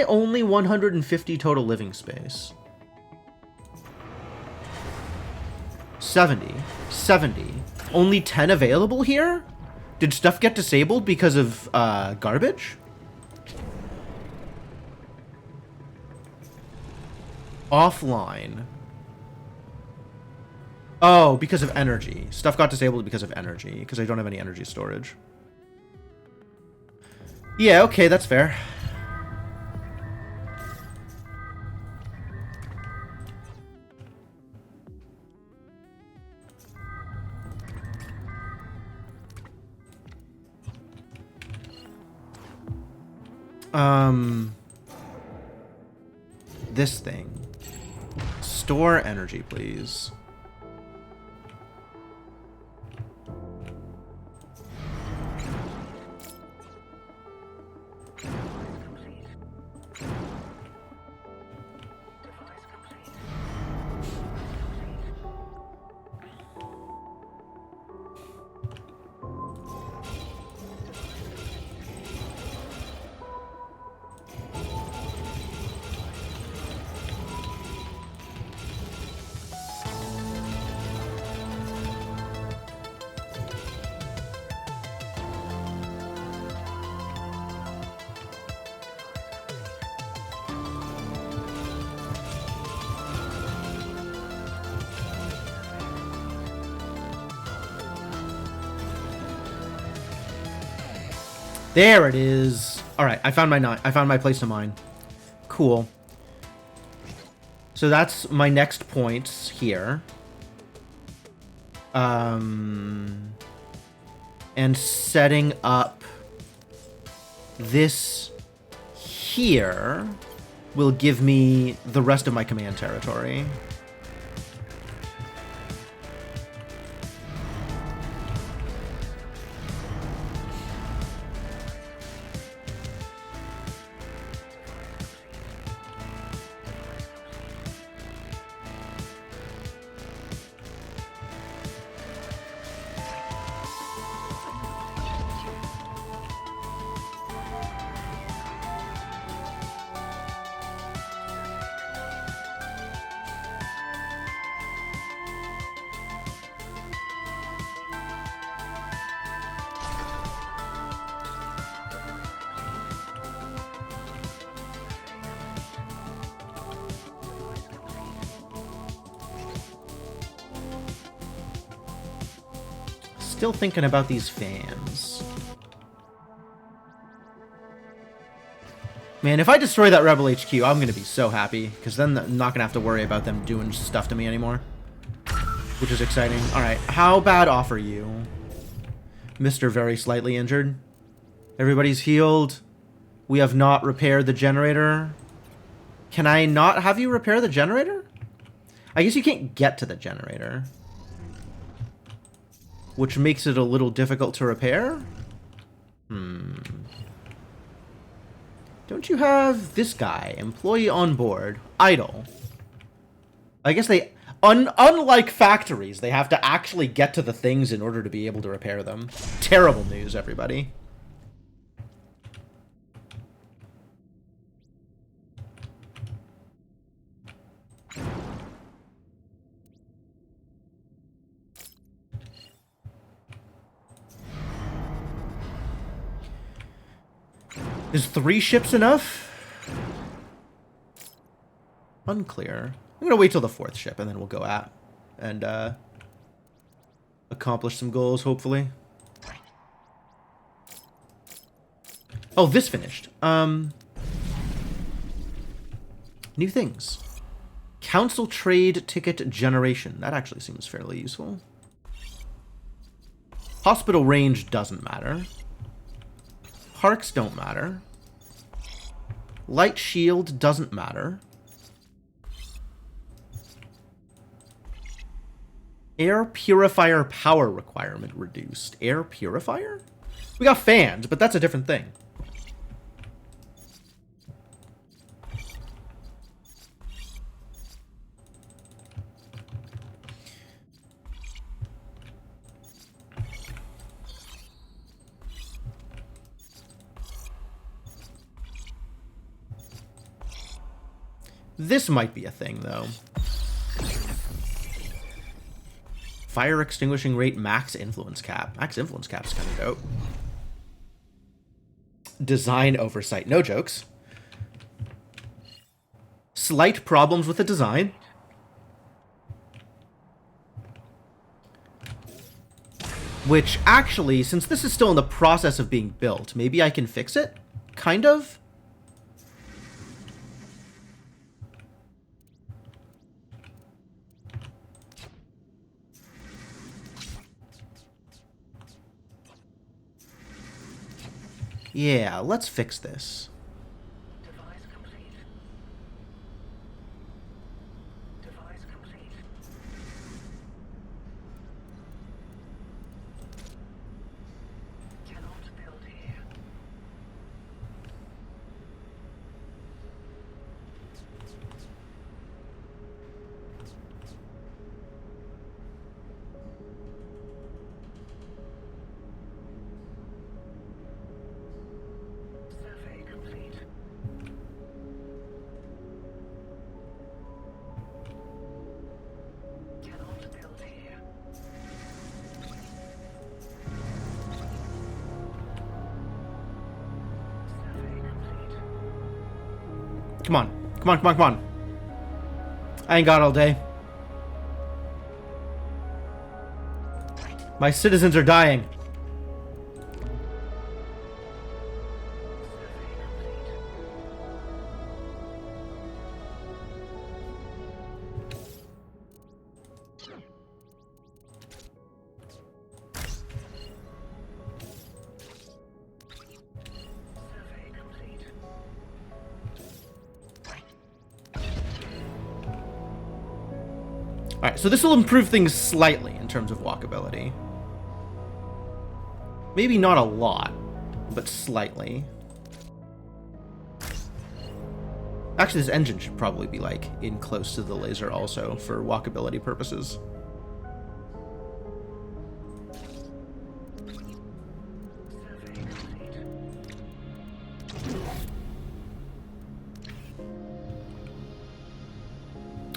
only 150 total living space? 70. Only 10 available here? Did stuff get disabled because of garbage? Offline. Oh, because of energy. Stuff got disabled because of energy, because I don't have any energy storage. Yeah, okay, that's fair. This thing. Store energy, please. There it is. All right, I found my place to mine. Cool. So that's my next points here. And setting up this here will give me the rest of my command territory. Still thinking about these fans. Man, if I destroy that Rebel HQ, I'm going to be so happy, because then I'm not going to have to worry about them doing stuff to me anymore. Which is exciting. Alright, how bad off are you? Mr. Very Slightly Injured. Everybody's healed. We have not repaired the generator. Can I not have you repair the generator? I guess you can't get to the generator. Which makes it a little difficult to repair? Don't you have this guy? Employee on board. Idle. I guess they... unlike factories, they have to actually get to the things in order to be able to repair them. Terrible news, everybody. Is 3 ships enough? Unclear. I'm gonna wait till the 4th ship and then we'll go at and accomplish some goals, hopefully. Oh, this finished. New things. Council trade ticket generation. That actually seems fairly useful. Hospital range doesn't matter. Parks don't matter. Light shield doesn't matter. Air purifier power requirement reduced. Air purifier? We got fans, but that's a different thing. This might be a thing, though. Fire extinguishing rate max influence cap. Max influence cap is kind of dope. Design oversight. No jokes. slight problems with the design. Which, actually, since this is still in the process of being built, maybe I can fix it? Kind of? Yeah, let's fix this. Device complete. Device complete. Cannot build here. Survey complete. Cannot build here. Survey complete. Come on. Come on, come on, come on. I ain't got all day. My citizens are dying. Survey complete. Alright, so this will improve things slightly in terms of walkability. Maybe not a lot, but slightly. Actually, this engine should probably be, like, in close to the laser also for walkability purposes. Survey complete.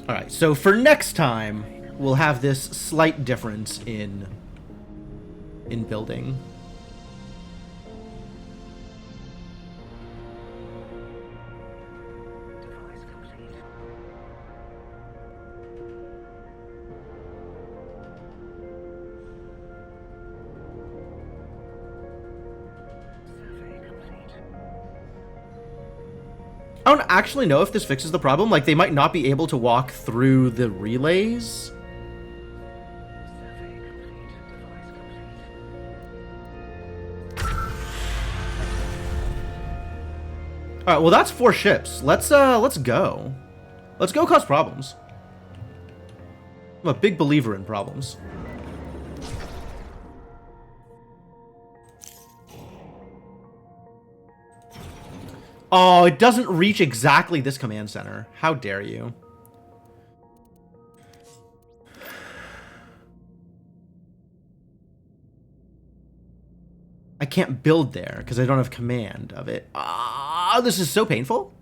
Alright, so for next time, we'll have this slight difference in building. Device complete. Survey complete. I don't actually know if this fixes the problem. Like, they might not be able to walk through the relays. Survey complete. Device complete. Alright, well that's 4 ships. Let's go. Let's go cause problems. I'm a big believer in problems. Oh, it doesn't reach exactly this command center. How dare you? I can't build there because I don't have command of it. Ah, this is so painful.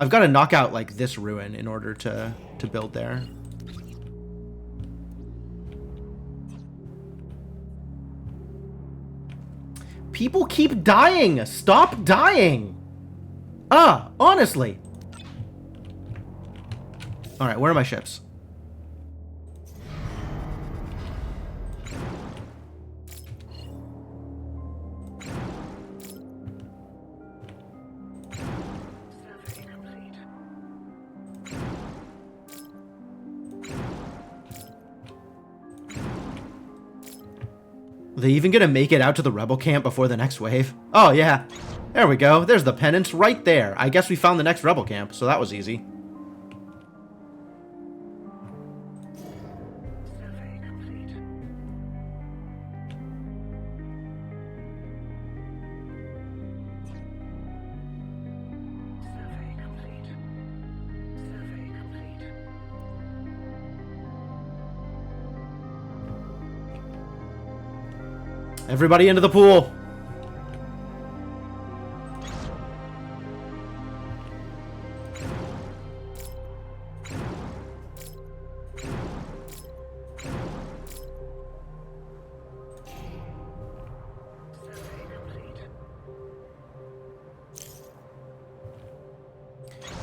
I've got to knock out like this ruin in order to build there. People keep dying. Stop dying. Ah, honestly. All right, where are my ships? Survey complete. Are they even gonna make it out to the rebel camp before the next wave? Oh yeah, there we go. There's the penance right there. I guess we found the next rebel camp, so that was easy. Survey complete. Survey complete. Survey complete. Everybody into the pool. Survey complete.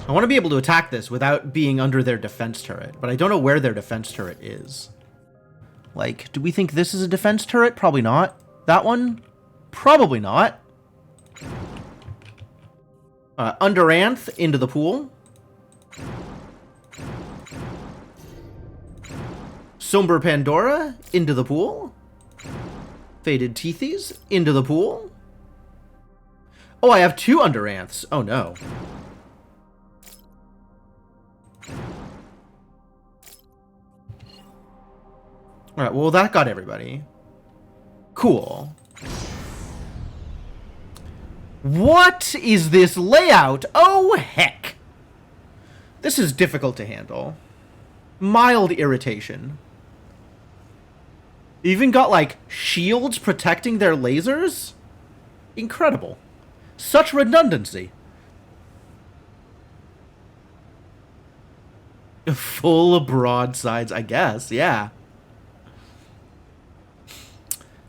I want to be able to attack this without being under their defense turret, but I don't know where their defense turret is. Like, do we think this is a defense turret? Probably not. That one? Probably not. Underanth into the pool. Somber Pandora into the pool. Faded Teethies into the pool. Oh, I have 2 Underanths. Oh no. Alright, well that got everybody. Cool. What is this layout? Oh heck! This is difficult to handle. Mild irritation. Even got, like, shields protecting their lasers? Incredible. Such redundancy. Full broadsides, I guess, yeah.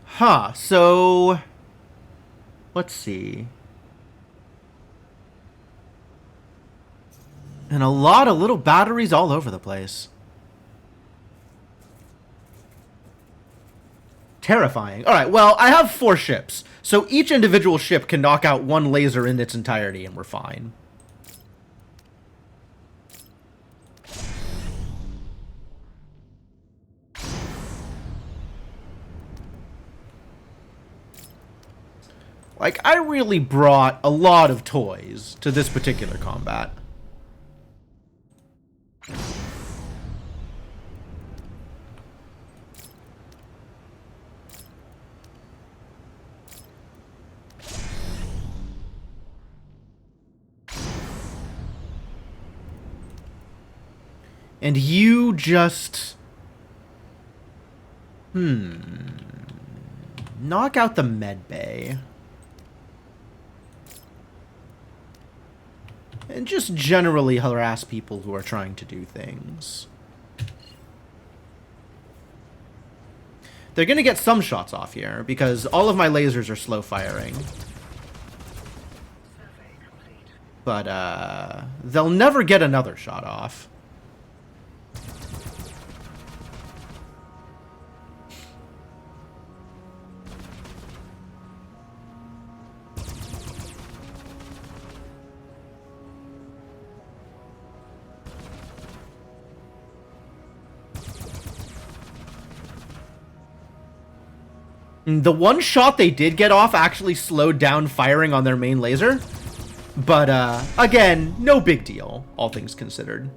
Huh, so... let's see. And a lot of little batteries all over the place. Terrifying. Alright, well, I have 4 ships. So each individual ship can knock out 1 laser in its entirety, and we're fine. Like, I really brought a lot of toys to this particular combat. And you just... knock out the med bay. And just generally harass people who are trying to do things. They're gonna get some shots off here, because all of my lasers are slow firing. But, they'll never get another shot off. The one shot they did get off actually slowed down firing on their main laser. But, again, no big deal, all things considered.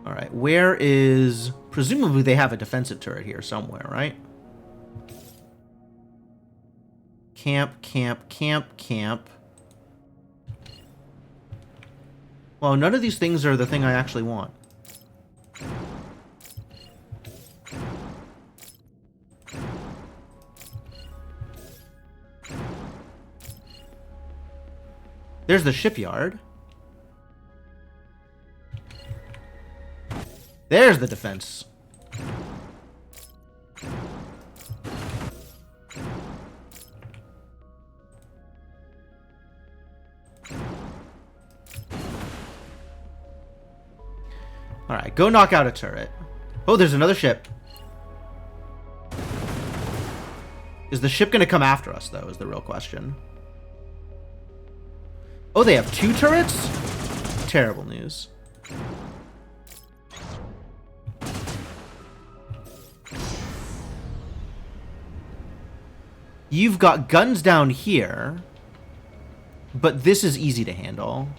Alright, where is... presumably they have a defensive turret here somewhere, right? Camp, camp, camp, camp. Well, none of these things are the thing I actually want. There's the shipyard. There's the defense. Alright, go knock out a turret. Oh, there's another ship. Is the ship gonna come after us, though, is the real question. Oh, they have 2 turrets? Terrible news. You've got guns down here, but this is easy to handle.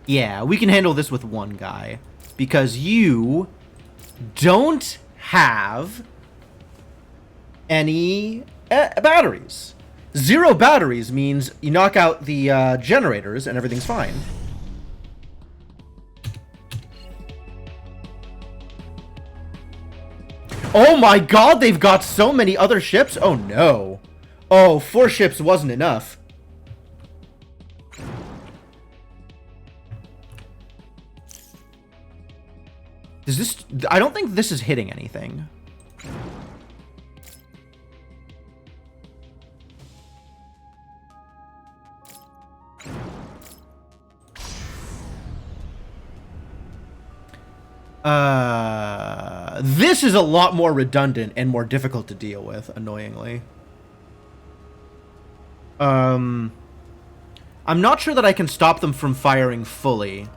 Yeah, we can handle this with one guy, because you don't have any batteries. 0 batteries means you knock out the generators and everything's fine. Oh my god, they've got so many other ships? Oh no. Oh, 4 ships wasn't enough. Does this... I don't think this is hitting anything. This is a lot more redundant and more difficult to deal with, annoyingly. I'm not sure that I can stop them from firing fully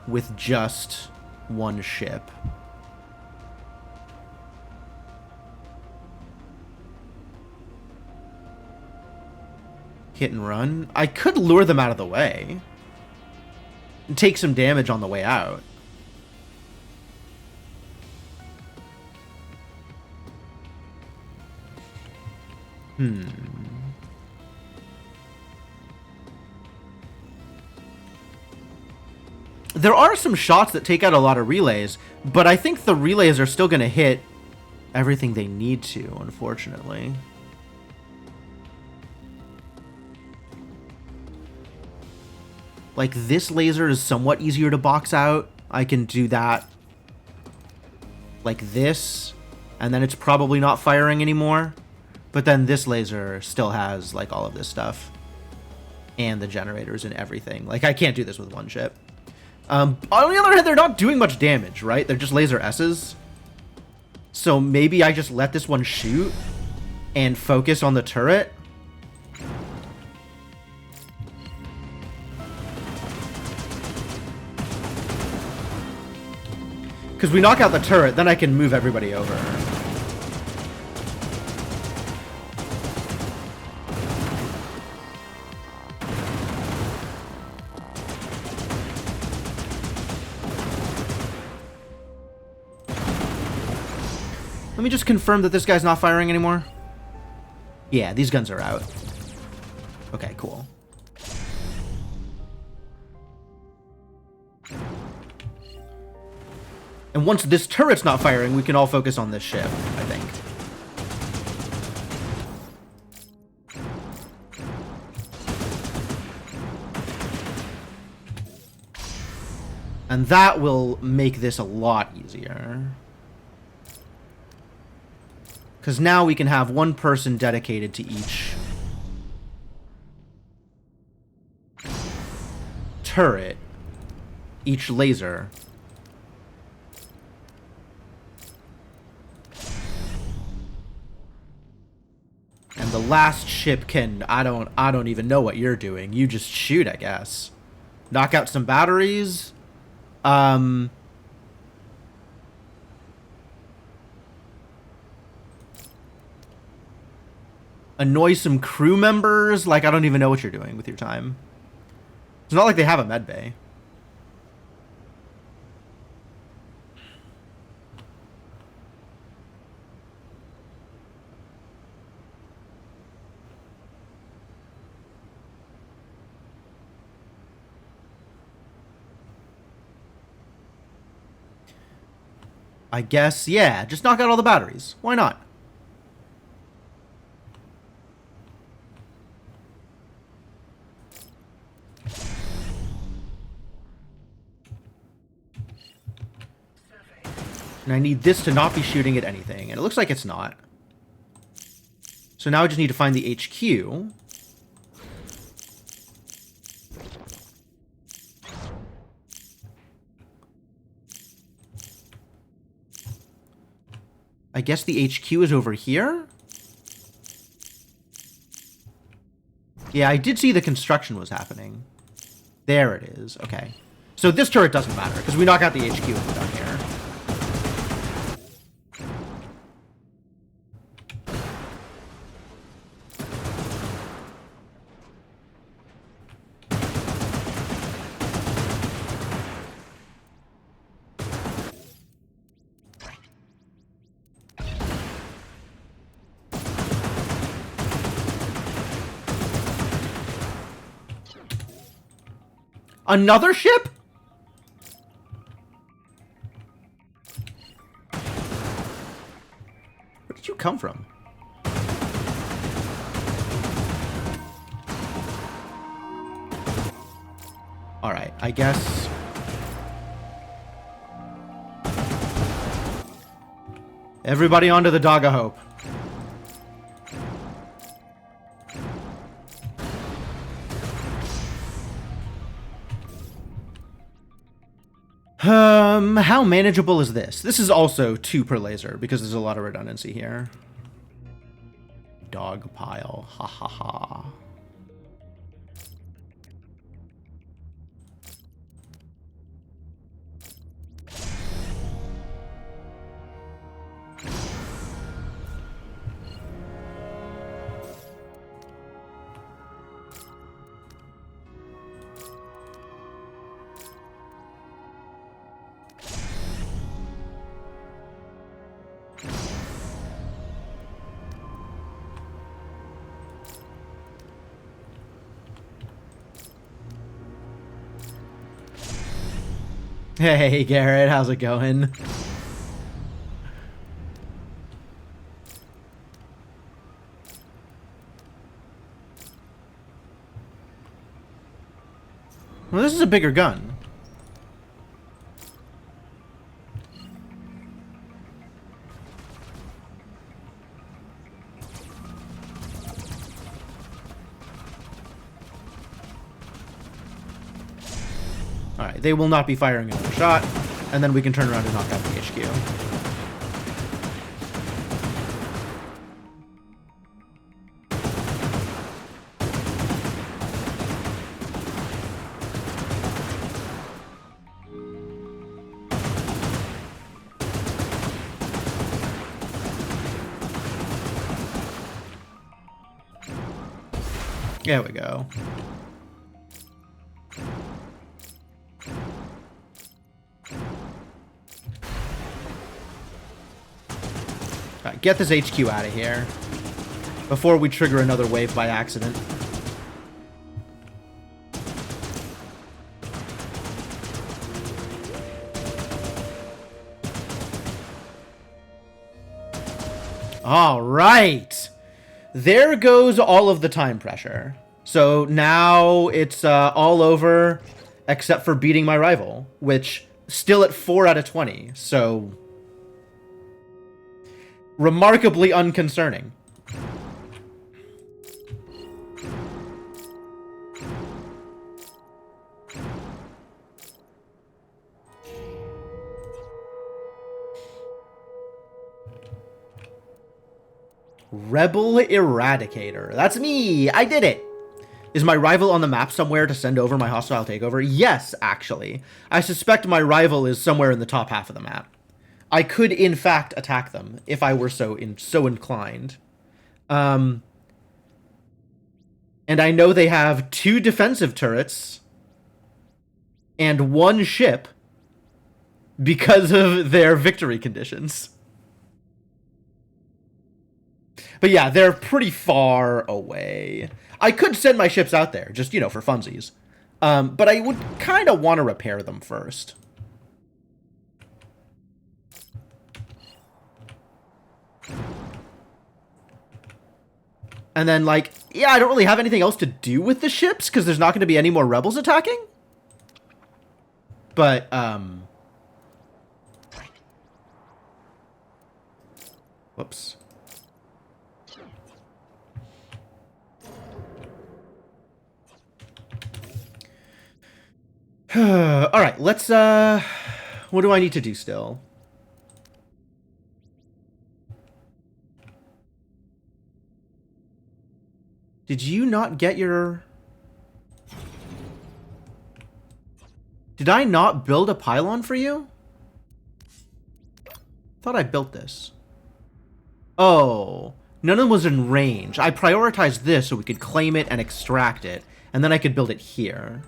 with just one ship. Hit and run. I could lure them out of the way and take some damage on the way out. There are some shots that take out a lot of relays, but I think the relays are still going to hit everything they need to, unfortunately. Like, this laser is somewhat easier to box out. I can do that like this, and then it's probably not firing anymore. But then this laser still has, like, all of this stuff. And the generators and everything. Like, I can't do this with one ship. On the other hand, they're not doing much damage, right? They're just laser S's. So maybe I just let this one shoot and focus on the turret. Because we knock out the turret, then I can move everybody over. Let me just confirm that this guy's not firing anymore. Yeah, these guns are out. Okay, cool. And once this turret's not firing, we can all focus on this ship, I think. And that will make this a lot easier. Because now we can have one person dedicated to each turret, each laser. And the last ship can, I don't even know what you're doing. You just shoot, I guess. Knock out some batteries. Annoy some crew members. Like, I don't even know what you're doing with your time. It's not like they have a med bay. I guess, yeah, just knock out all the batteries. Why not? And I need this to not be shooting at anything. And it looks like it's not. So now I just need to find the HQ. I guess the HQ is over here? Yeah, I did see the construction was happening. There it is. Okay. So this turret doesn't matter, because we knock out the HQ if we're done here. Another ship? Where did you come from? Alright, I guess... Everybody onto the Dog of Hope. How manageable is this? This is also 2 per laser, because there's a lot of redundancy here. Dog pile. Ha ha ha. Hey, Garrett, how's it going? Well, this is a bigger gun. Alright, they will not be firing another shot, and then we can turn around and knock out the HQ. There we go. Alright, get this HQ out of here before we trigger another wave by accident. All right. There goes all of the time pressure. So now it's all over except for beating my rival, which still at 4 out of 20. So remarkably unconcerning. Rebel Eradicator. That's me! I did it! Is my rival on the map somewhere to send over my hostile takeover? Yes, actually. I suspect my rival is somewhere in the top half of the map. I could, in fact, attack them if I were so inclined. And I know they have 2 defensive turrets and 1 ship because of their victory conditions. But yeah, they're pretty far away. I could send my ships out there, just, you know, for funsies. But I would kind of want to repair them first. And then, like, yeah, I don't really have anything else to do with the ships, because there's not going to be any more rebels attacking. But, whoops. Alright, let's, what do I need to do still? Did you not get your... Did I not build a pylon for you? Thought I built this. Oh, none of them was in range. I prioritized this so we could claim it and extract it, and then I could build it here.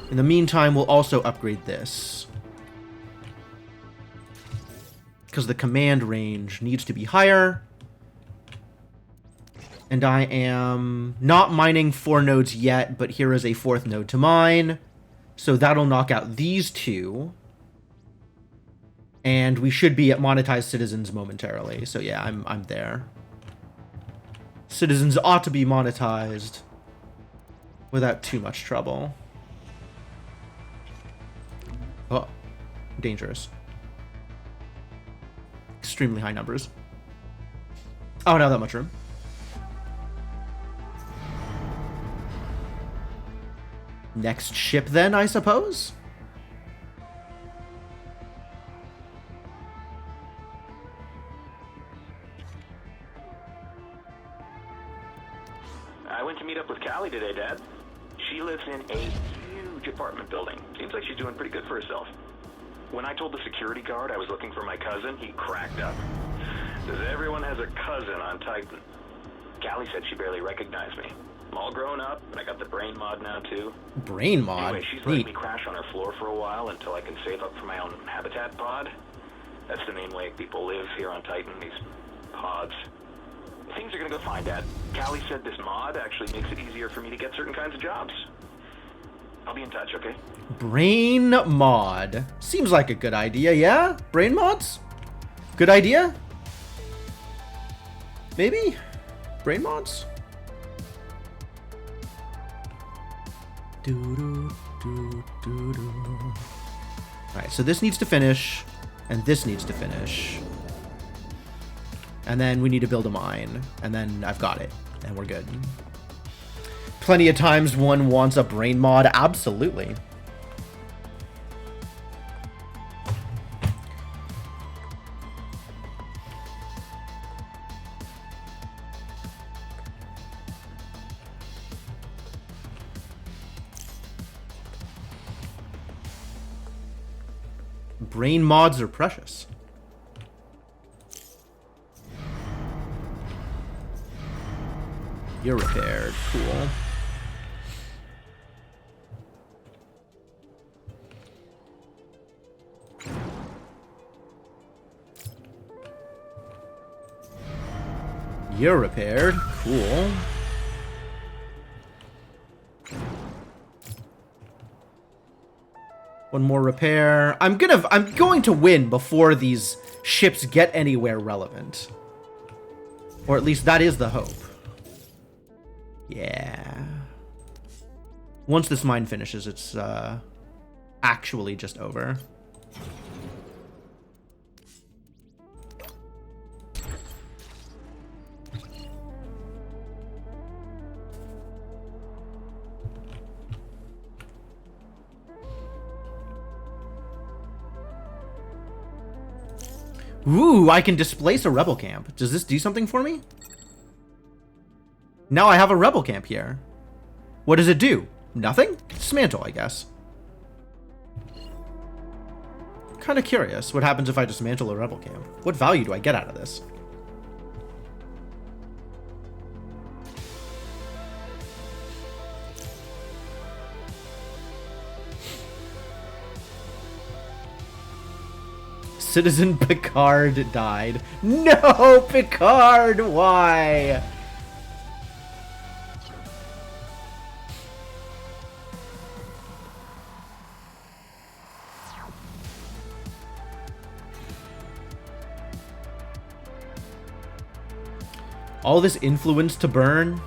In the meantime, we'll also upgrade this, because the command range needs to be higher. And I am not mining 4 nodes yet, but here is a 4th node to mine. So that'll knock out these 2. And we should be at monetized citizens momentarily. So yeah, I'm there. Citizens ought to be monetized without too much trouble. Oh, dangerous. Extremely high numbers. Oh, not that much room. Next ship then, I suppose? I went to meet up with Callie today, Dad. She lives in a huge apartment building. Seems like she's doing pretty good for herself. When I told the security guard I was looking for my cousin, he cracked up. Says everyone has a cousin on Titan. Callie said she barely recognized me. I'm all grown up, and I got the brain mod now, too. Brain mod? Anyway, she's letting me crash on her floor for a while until I can save up for my own habitat pod. That's the main way people live here on Titan, these pods. Things are gonna go fine, Dad. Callie said this mod actually makes it easier for me to get certain kinds of jobs. I'll be in touch, okay? Brain mod. Seems like a good idea, yeah? Brain mods? Good idea? Maybe? Brain mods? Alright, so this needs to finish, and this needs to finish. And then we need to build a mine, and then I've got it, and we're good. Plenty of times one wants a brain mod, absolutely. Brain mods are precious. You're repaired. Cool. You're repaired. Cool. One more repair. I'm going to win before these ships get anywhere relevant. Or at least that is the hope. Yeah. Once this mine finishes, it's actually just over. Ooh, I can displace a rebel camp. Does this do something for me? Now I have a rebel camp here. What does it do? Nothing? Dismantle, I guess. Kind of curious what happens if I dismantle a rebel camp. What value do I get out of this? Citizen Picard died. No, Picard, why? All this influence to burn.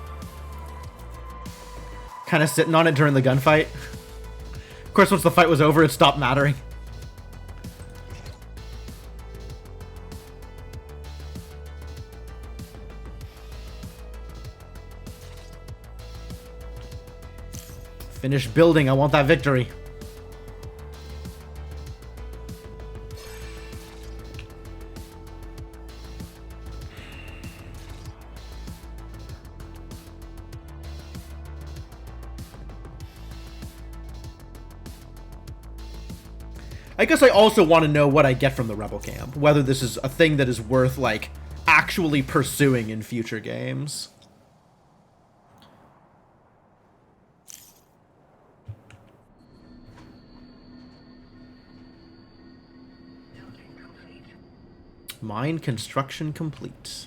Kind of sitting on it during the gunfight. Of course, once the fight was over, it stopped mattering. Finish building. I want that victory. I guess I also want to know what I get from the rebel camp. Whether this is a thing that is worth, like, actually pursuing in future games. Mine construction complete.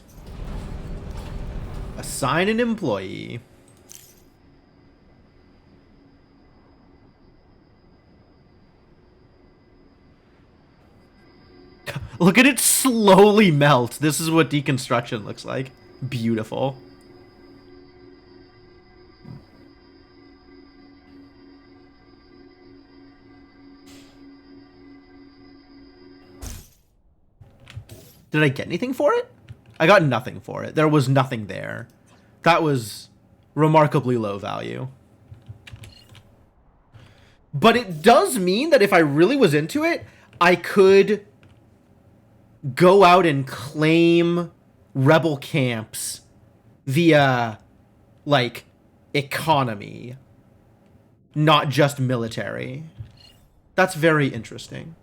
Assign an employee. Look at it slowly melt. This is what deconstruction looks like. Beautiful. Did I get anything for it? I got nothing for it. There was nothing there. That was remarkably low value. But it does mean that if I really was into it, I could go out and claim rebel camps via, like, economy, not just military. That's very interesting.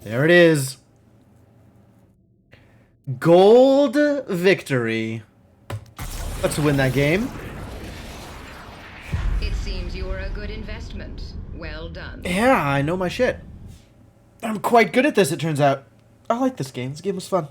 There it is. Gold victory. Let's win that game. It seems you were a good investment. Well done. Yeah, I know my shit. I'm quite good at this, it turns out. I like this game. This game was fun.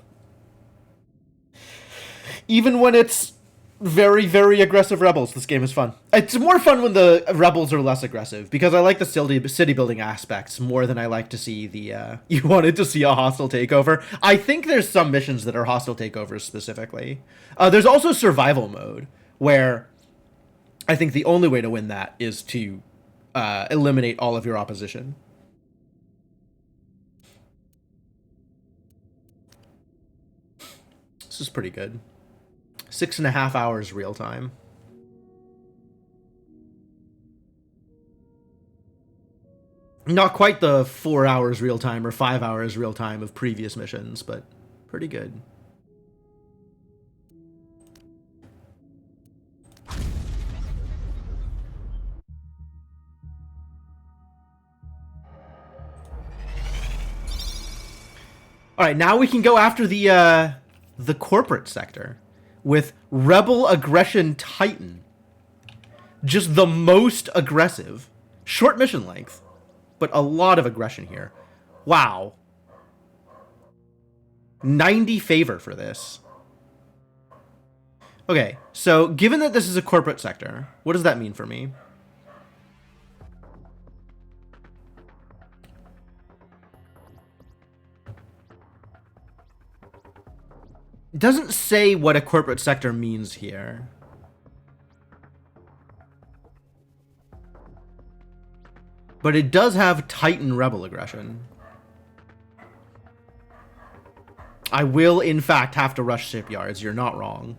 Even when it's very, very aggressive rebels, this game is fun. It's more fun when the rebels are less aggressive, because I like the city building aspects more than I like to see the, you wanted to see a hostile takeover. I think there's some missions that are hostile takeovers specifically. There's also survival mode, where I think the only way to win that is to eliminate all of your opposition. This is pretty good. 6.5 hours real time. Not quite the 4 hours real time or 5 hours real time of previous missions, but pretty good. All right, now we can go after the corporate sector with Rebel Aggression Titan. Just the most aggressive. Short mission length, but a lot of aggression here. Wow. 90 favor for this. Okay, so given that this is a corporate sector, what does that mean for me? It doesn't say what a corporate sector means here. But it does have Titan rebel aggression. I will, in fact, have to rush shipyards. You're not wrong.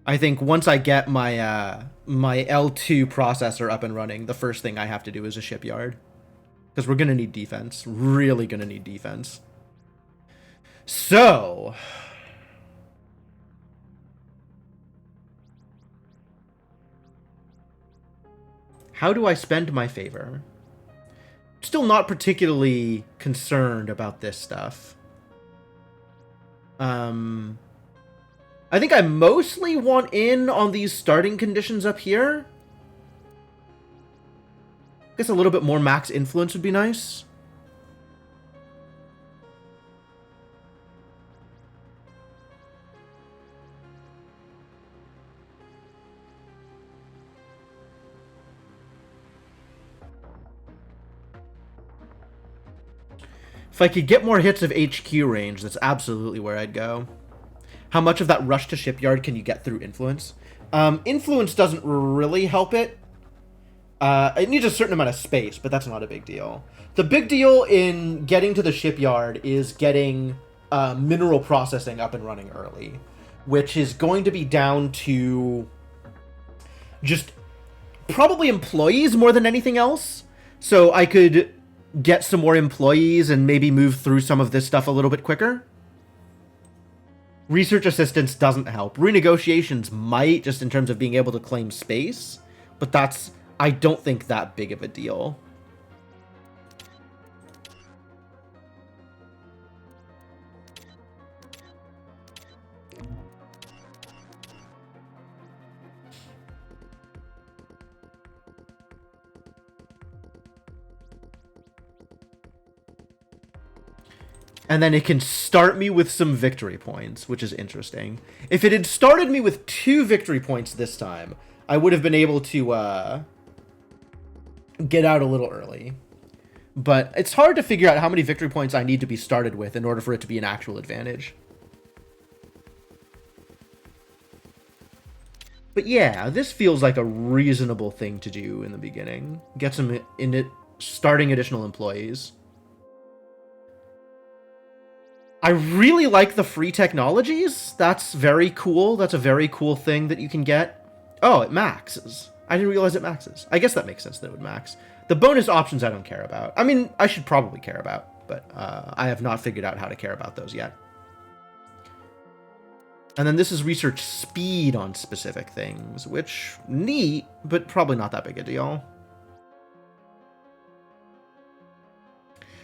I think once I get my my L2 processor up and running, the first thing I have to do is a shipyard. Because we're going to need defense. Really going to need defense. So, how do I spend my favor? Still not particularly concerned about this stuff. I think I mostly want in on these starting conditions up here. I guess a little bit more max influence would be nice. If I could get more hits of HQ range, that's absolutely where I'd go. How much of that rush to shipyard can you get through influence? Influence doesn't really help it. It needs a certain amount of space, but that's not a big deal. The big deal in getting to the shipyard is getting mineral processing up and running early, which is going to be down to just probably employees more than anything else. So I could get some more employees and maybe move through some of this stuff a little bit quicker. Research assistance doesn't help. Renegotiations might, just in terms of being able to claim space, but that's, I don't think, that big of a deal. And then it can start me with some victory points, which is interesting. If it had started me with 2 victory points this time, I would have been able to get out a little early. But it's hard to figure out how many victory points I need to be started with in order for it to be an actual advantage. But yeah, this feels like a reasonable thing to do in the beginning. Get some in it, starting additional employees. I really like the free technologies. That's very cool. That's a very cool thing that you can get. Oh, it maxes. I didn't realize it maxes. I guess that makes sense that it would max. The bonus options I don't care about. I mean, I should probably care about, but I have not figured out how to care about those yet. And then this is research speed on specific things, which, neat, but probably not that big a deal.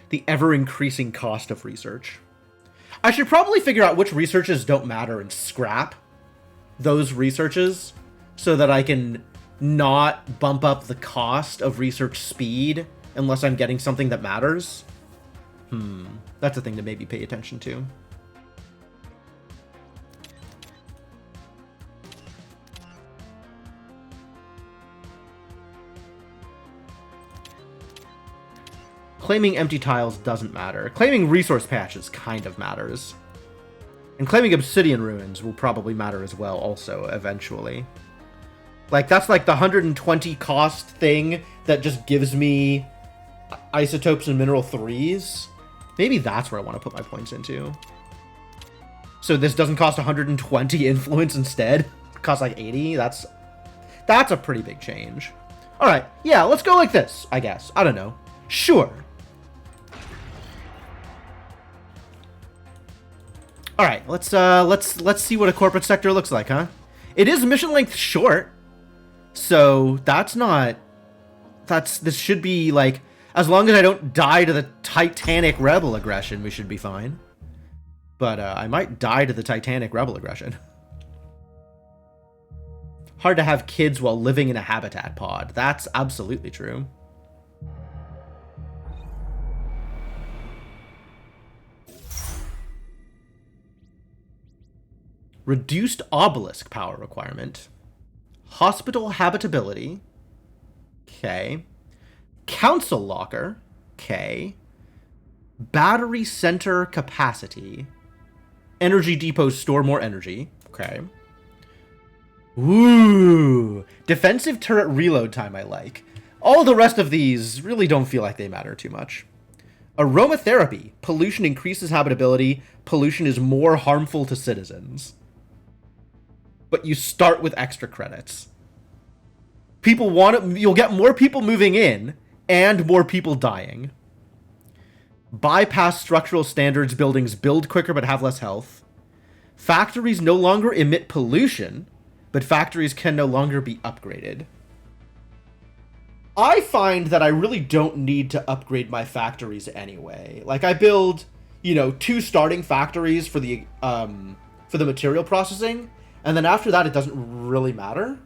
The ever-increasing cost of research. I should probably figure out which researches don't matter and scrap those researches so that I can not bump up the cost of research speed unless I'm getting something that matters. That's a thing to maybe pay attention to. Claiming empty tiles doesn't matter. Claiming resource patches kind of matters. And claiming obsidian ruins will probably matter as well also, eventually. Like, that's like the 120 cost thing that just gives me isotopes and mineral 3s. Maybe that's where I want to put my points into. So this doesn't cost 120 influence instead. It costs like 80. That's a pretty big change. Alright, yeah, let's go like this, I guess. I don't know. Sure. All right, let's see what a corporate sector looks like, huh? It is mission length short, so this should be like, as long as I don't die to the Titanic rebel aggression, we should be fine. But I might die to the Titanic rebel aggression. Hard to have kids while living in a habitat pod. That's absolutely true. Reduced obelisk power requirement. Hospital habitability. Okay. Council locker. Okay. Battery center capacity. Energy depots store more energy. Okay. Ooh. Defensive turret reload time I like. All the rest of these really don't feel like they matter too much. Aromatherapy. Pollution increases habitability. Pollution is more harmful to citizens. But you start with extra credits. People want it, you'll get more people moving in and more people dying. Bypass structural standards, buildings build quicker but have less health. Factories no longer emit pollution, but factories can no longer be upgraded. I find that I really don't need to upgrade my factories anyway. Like, I build, 2 starting factories for the material processing, and then after that, it doesn't really matter.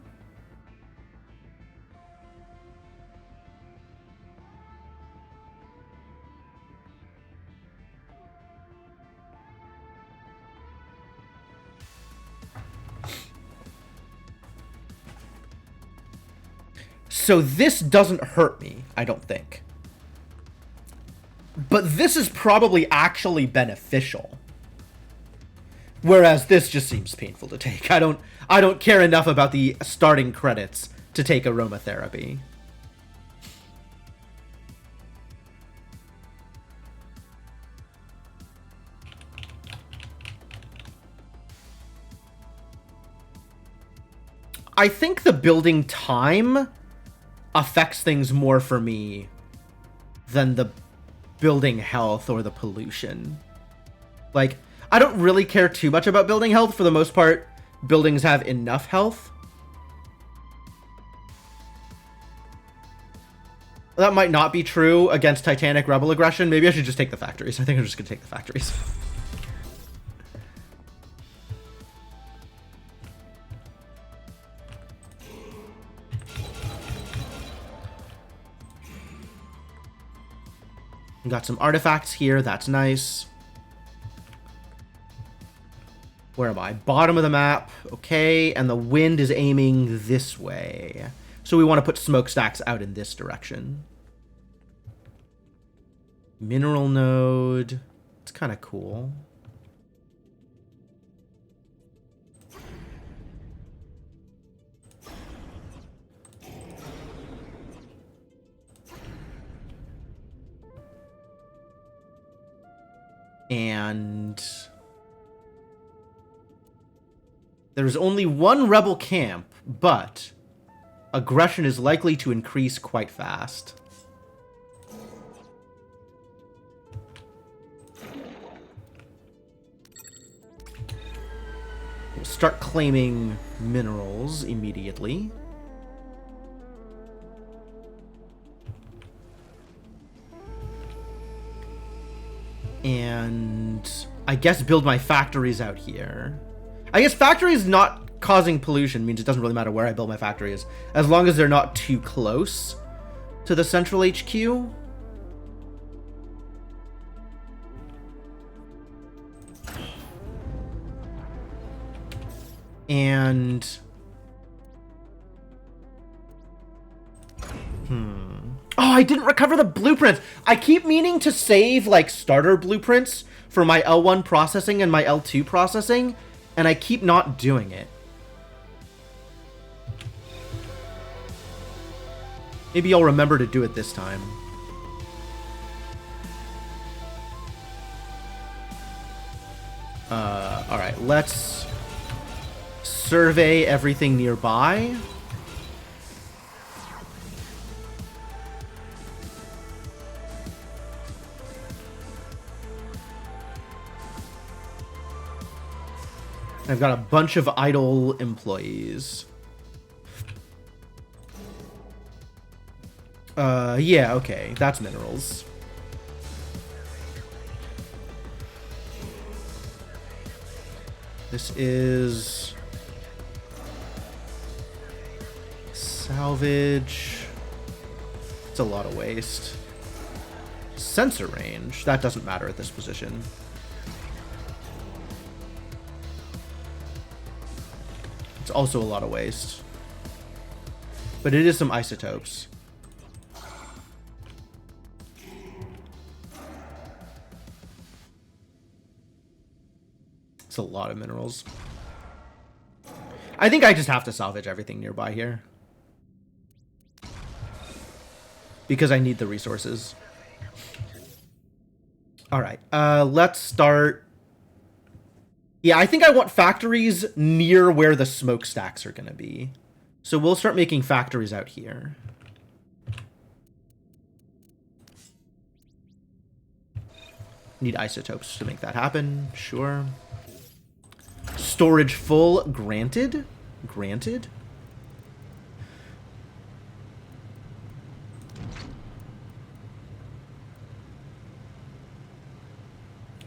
So this doesn't hurt me, I don't think. But this is probably actually beneficial. Whereas this just seems painful to take. I don't care enough about the starting credits to take aromatherapy. I think the building time affects things more for me than the building health or the pollution. Like, I don't really care too much about building health. For the most part, buildings have enough health. That might not be true against Titanic rebel aggression. Maybe I should just take the factories. I think I'm just gonna take the factories. Got some artifacts here. That's nice. Where am I? Bottom of the map. Okay, and the wind is aiming this way. So we want to put smokestacks out in this direction. Mineral node. It's kind of cool. And there's only one rebel camp, but aggression is likely to increase quite fast. We'll start claiming minerals immediately. And I guess build my factories out here. I guess factories not causing pollution means it doesn't really matter where I build my factories, as long as they're not too close to the central HQ. And oh, I didn't recover the blueprints. I keep meaning to save like starter blueprints for my L1 processing and my L2 processing, and I keep not doing it. Maybe I'll remember to do it this time. All right, let's survey everything nearby. I've got a bunch of idle employees. Yeah, okay. That's minerals. This is salvage. It's a lot of waste. Sensor range. That doesn't matter at this position. It's also a lot of waste. But it is some isotopes. It's a lot of minerals. I think I just have to salvage everything nearby here. Because I need the resources. Alright, let's start. Yeah, I think I want factories near where the smokestacks are going to be. So we'll start making factories out here. Need isotopes to make that happen. Sure. Storage full. Granted. Granted.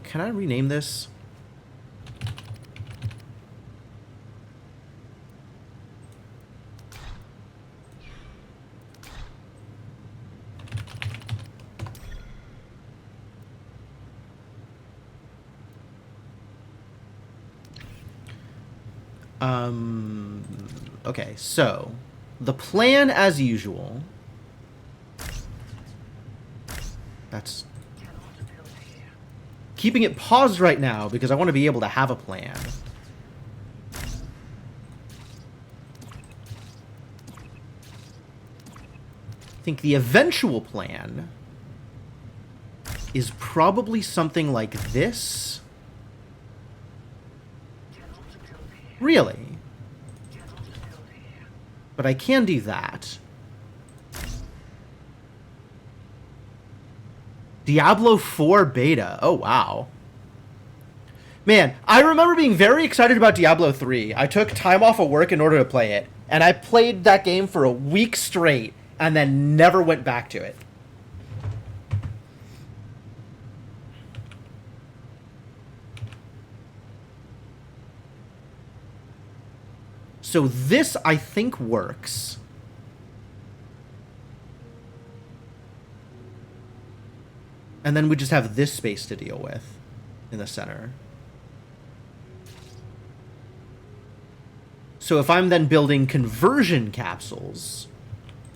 Can I rename this? Okay, so the plan as usual. That's keeping it paused right now because I want to be able to have a plan. I think the eventual plan is probably something like this. Really? But I can do that. Diablo 4 beta. Oh, wow. Man, I remember being very excited about Diablo 3. I took time off of work in order to play it, and I played that game for a week straight, and then never went back to it. So this, I think, works. And then we just have this space to deal with in the center. So if I'm then building conversion capsules,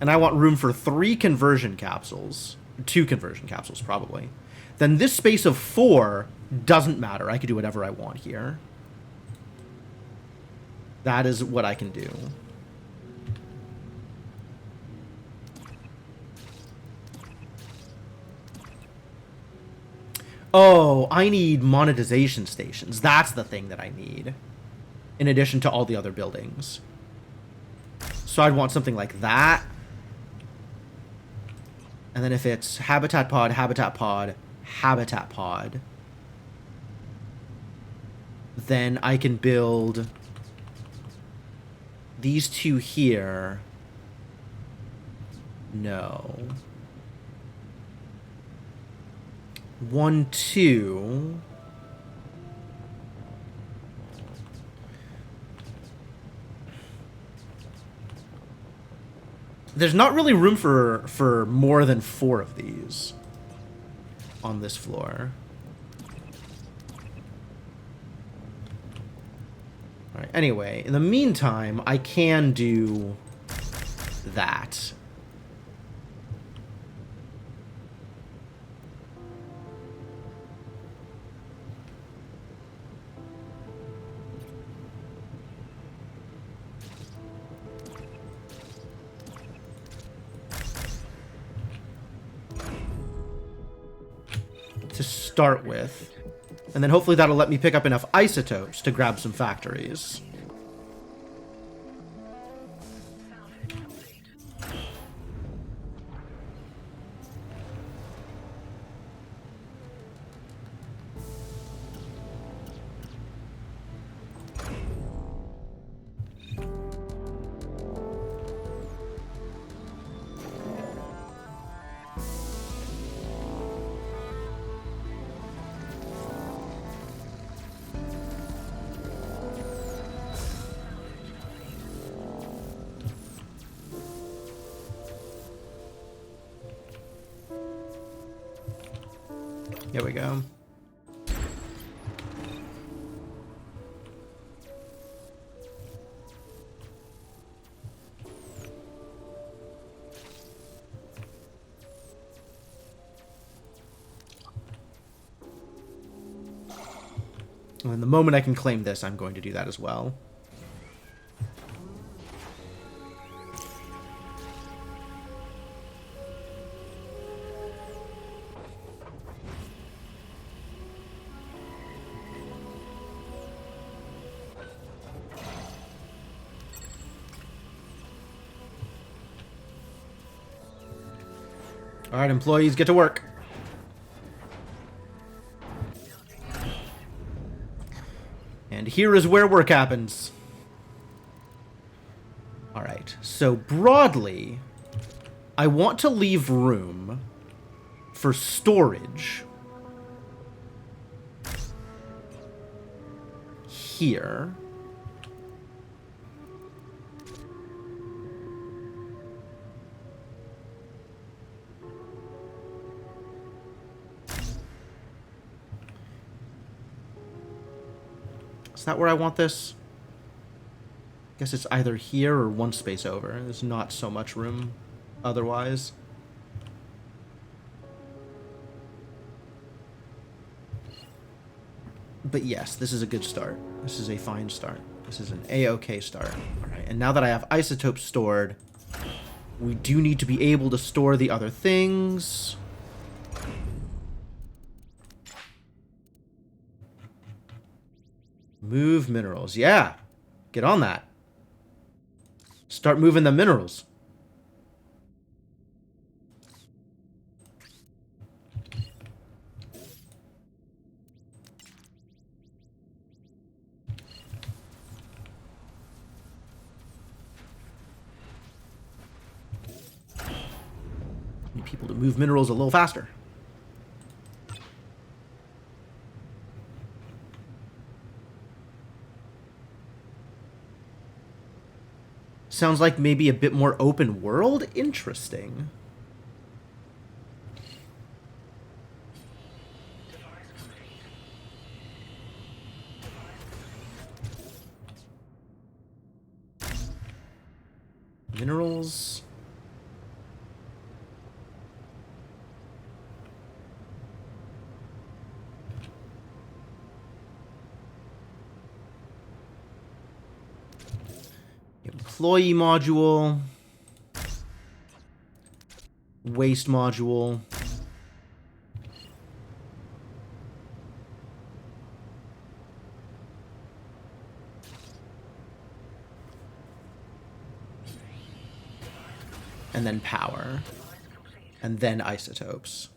and I want room for 3 conversion capsules, 2 conversion capsules probably, then this space of 4 doesn't matter. I can do whatever I want here. That is what I can do. Oh, I need monetization stations. That's the thing that I need. In addition to all the other buildings. So I'd want something like that. And then if it's habitat pod, habitat pod, habitat pod, then I can build these two here. No. 1, 2. There's not really room for more than 4 of these on this floor. All right, anyway, in the meantime, I can do that. To start with. And then hopefully that'll let me pick up enough isotopes to grab some factories. Here we go. And the moment I can claim this, I'm going to do that as well. All right, employees, get to work. And here is where work happens. All right, so broadly, I want to leave room for storage here. Is that where I want this? I guess it's either here or one space over. There's not so much room otherwise. But yes, this is a good start. This is a fine start. This is an A-OK start. All right, and now that I have isotopes stored, we do need to be able to store the other things. Move minerals. Yeah. Get on that. Start moving the minerals. Need people to move minerals a little faster. Sounds like maybe a bit more open world? Interesting. Minerals. Employee module. Waste module. and then power, and then isotopes.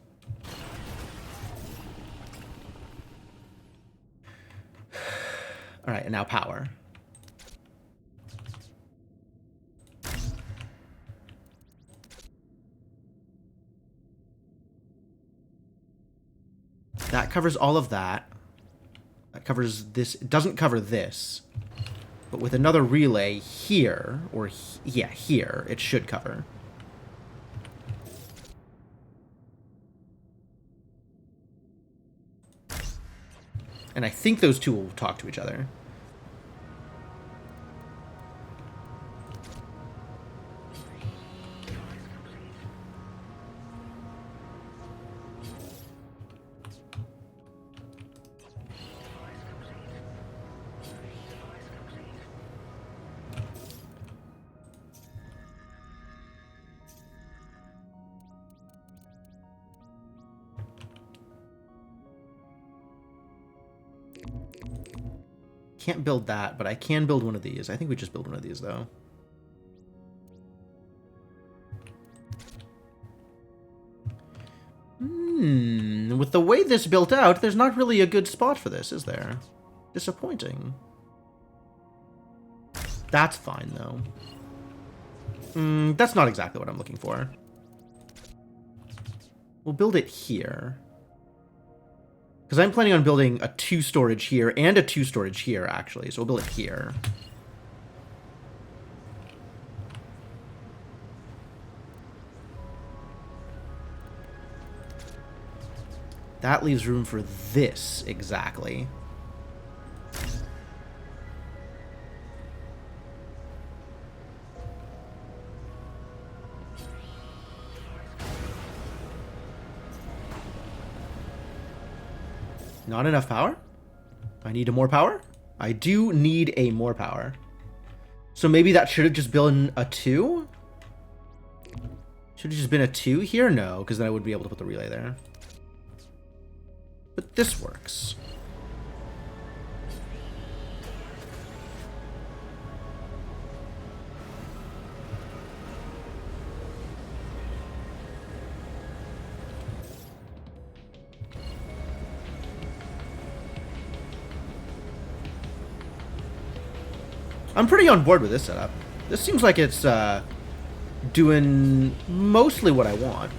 All right, and now power. That covers all of that. That covers this. It doesn't cover this. But with another relay here, or yeah, here, it should cover. And I think those two will talk to each other. Can't build that, but I can build one of these. I think we just build one of these, though. With the way this built out, there's not really a good spot for this, is there? Disappointing. That's fine, though. That's not exactly what I'm looking for. We'll build it here. Because I'm planning on building a 2 storage here and a 2 storage here, actually. So we'll build it here. That leaves room for this, exactly. Not enough power? I need more power? I do need a more power. So maybe that should have just been a 2? Should have just been a 2 here? No, because then I would be able to put the relay there. But this works. I'm pretty on board with this setup. This seems like it's doing mostly what I want.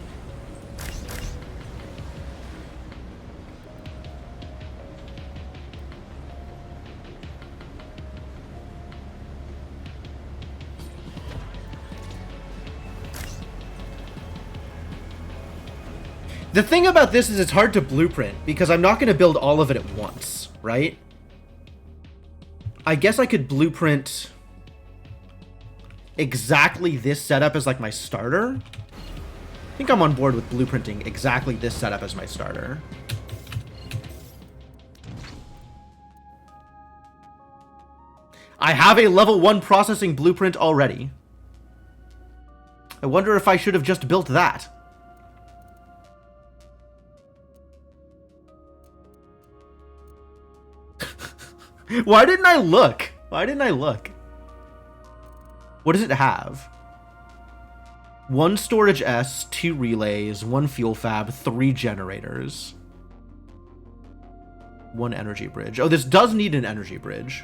The thing about this is it's hard to blueprint because I'm not going to build all of it at once, right? I guess I could blueprint exactly this setup as like my starter. I think I'm on board with blueprinting exactly this setup as my starter. I have a level 1 processing blueprint already. I wonder if I should have just built that. Why didn't I look? Why didn't I look? What does it have? 1 storage S, 2 relays, 1 fuel fab, 3 generators. 1 energy bridge. Oh, this does need an energy bridge.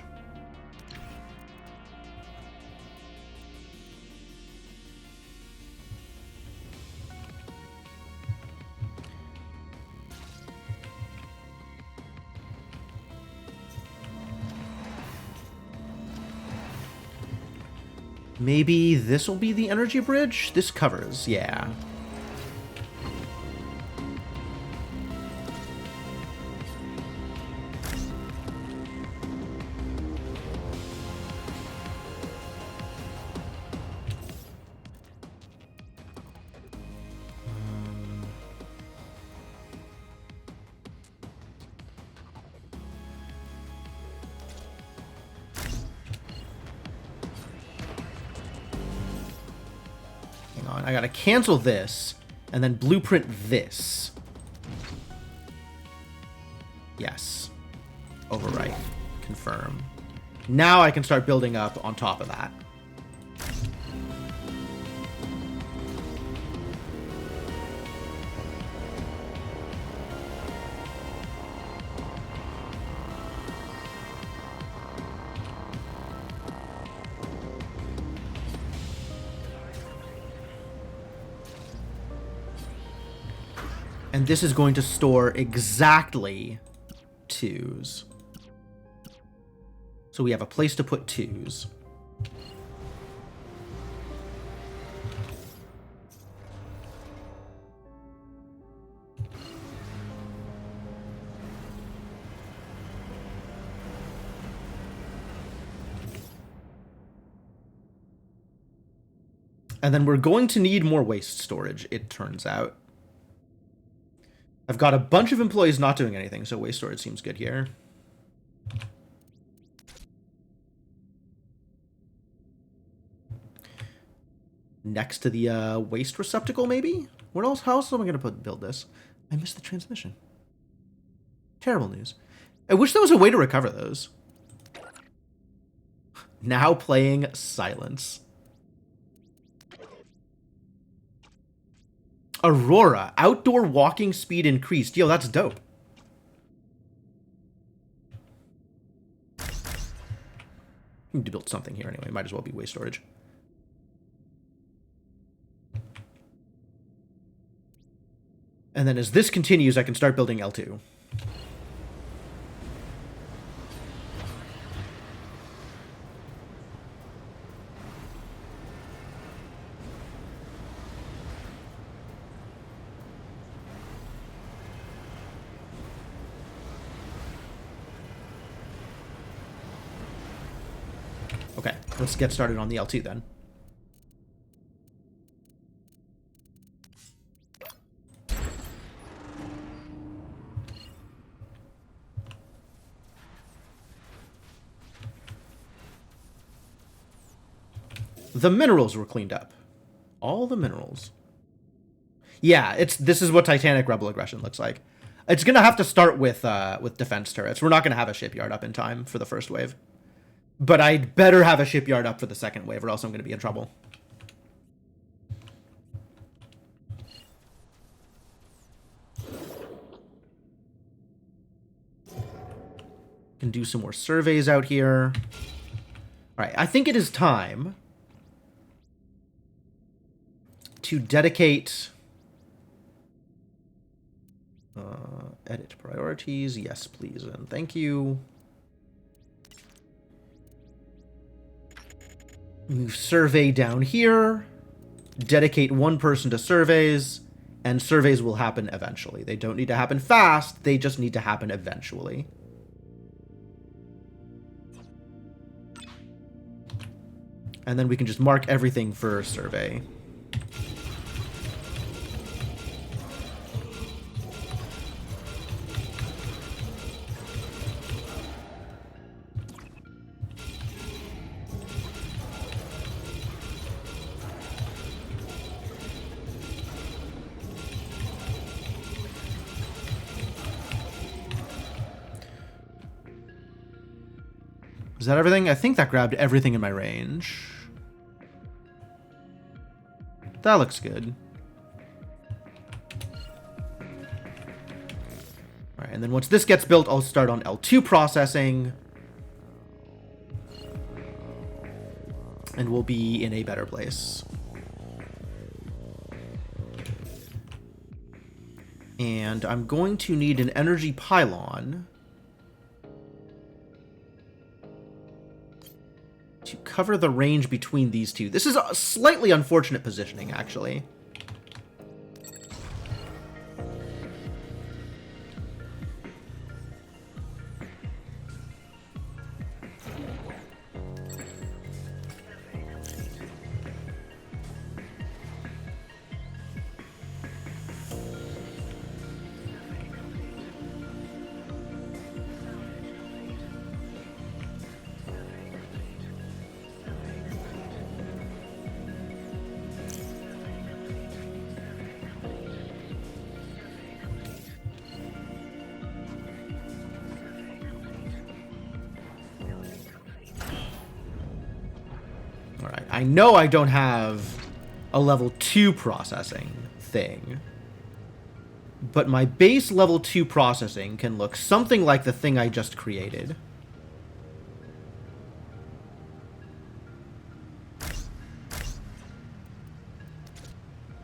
Maybe this will be the energy bridge? This covers, yeah. I gotta cancel this, and then blueprint this. Yes. Overwrite. Confirm. Now I can start building up on top of that. And this is going to store exactly 2s. So we have a place to put 2s. And then we're going to need more waste storage, it turns out. I've got a bunch of employees not doing anything, so waste storage seems good here. Next to the waste receptacle, maybe? What else? How else am I going to build this? I missed the transmission. Terrible news. I wish there was a way to recover those. Now playing Silence. Aurora, outdoor walking speed increased. Yo, that's dope. Need to build something here anyway. Might as well be waste storage. And then as this continues, I can start building L2. Okay, let's get started on the L2 then. The minerals were cleaned up. All the minerals. Yeah, this is what Titanic Rebel Aggression looks like. It's gonna have to start with defense turrets. We're not gonna have a shipyard up in time for the first wave. But I'd better have a shipyard up for the second wave, or else I'm gonna be in trouble. Can do some more surveys out here. Alright, I think it is time to dedicate edit priorities. Yes, please, and thank you. Move survey down here. Dedicate one person to surveys, and surveys will happen eventually. They don't need to happen fast, they just need to happen eventually. And then we can just mark everything for survey. Is that everything? I think that grabbed everything in my range. That looks good. Alright, and then once this gets built, I'll start on L2 processing. And we'll be in a better place. And I'm going to need an energy pylon to cover the range between these two. This is a slightly unfortunate positioning, actually. I know I don't have a level 2 processing thing, but my base level 2 processing can look something like the thing I just created.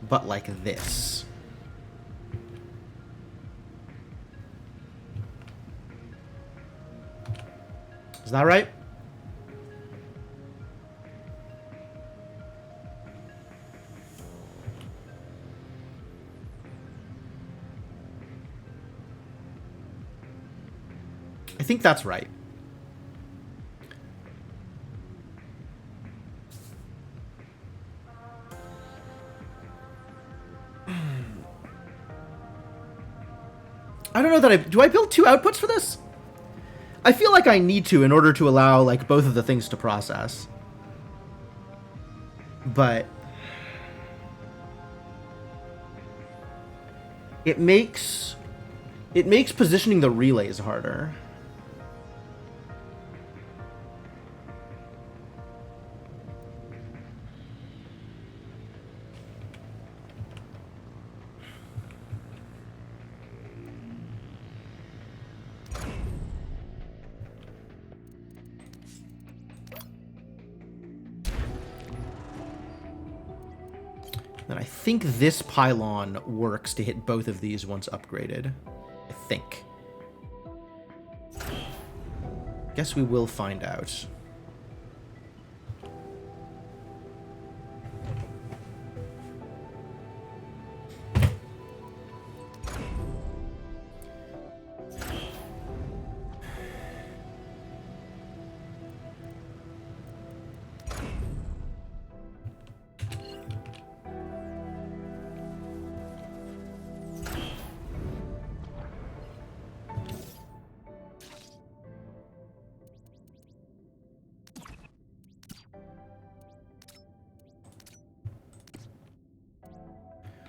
But like this. that right? I think that's right. I don't know that do I build 2 outputs for this? I feel like I need to in order to allow like both of the things to process. But it makes positioning the relays harder. And I think this pylon works to hit both of these once upgraded. I think. Guess we will find out.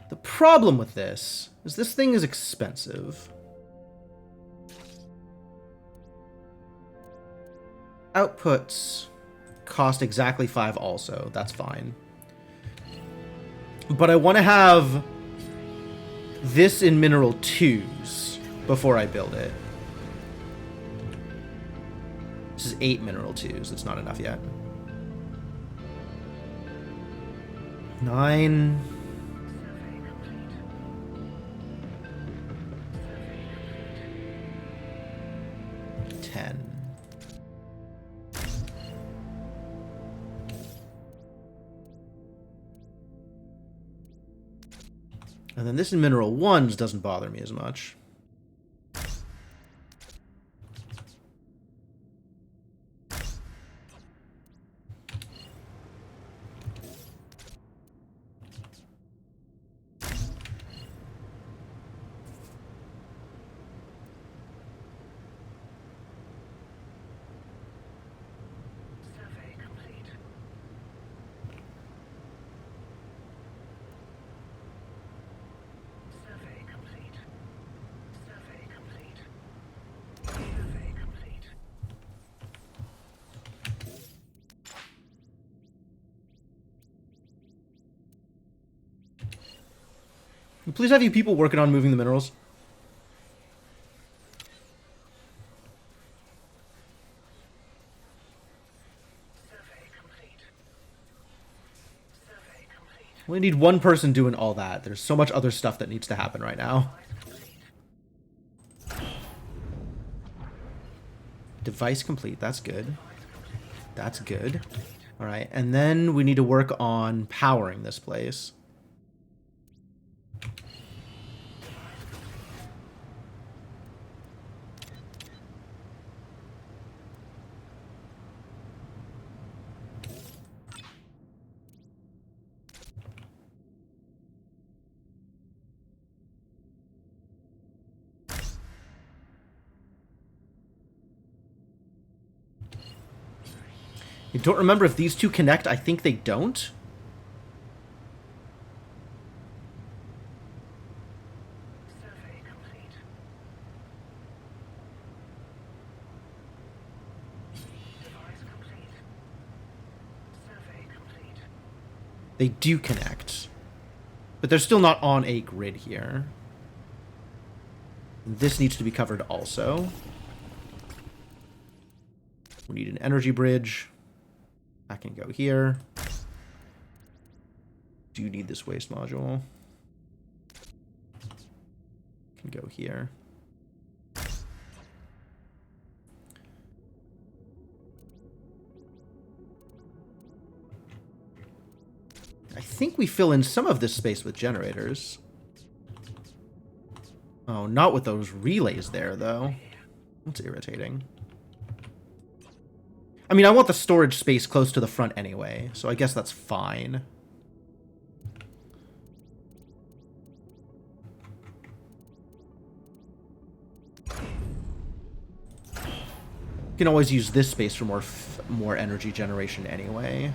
The problem with this is this thing is expensive. Outputs cost exactly 5 also. That's fine. But I want to have this in mineral 2s before I build it. This is 8 mineral 2s. It's not enough yet. 9... 10. And then this in mineral 1s doesn't bother me as much. Survey complete. Survey complete. Survey complete. Survey complete. Please have you people working on moving the minerals. Survey complete. Survey complete. We need one person doing all that. There's so much other stuff that needs to happen right now. Device complete. That's good. That's good. All right. And then we need to work on powering this place. I don't remember if these two connect. I think they don't. Survey complete. Device complete. Survey complete. They do connect. But they're still not on a grid here. This needs to be covered also. We need an energy bridge. That can go here. Do need this waste module. Can go here. think we fill in some of this space with generators. Oh, not with those relays there, though. That's irritating. I mean, I want the storage space close to the front anyway, so I guess that's fine. You can always use this space for more energy generation anyway.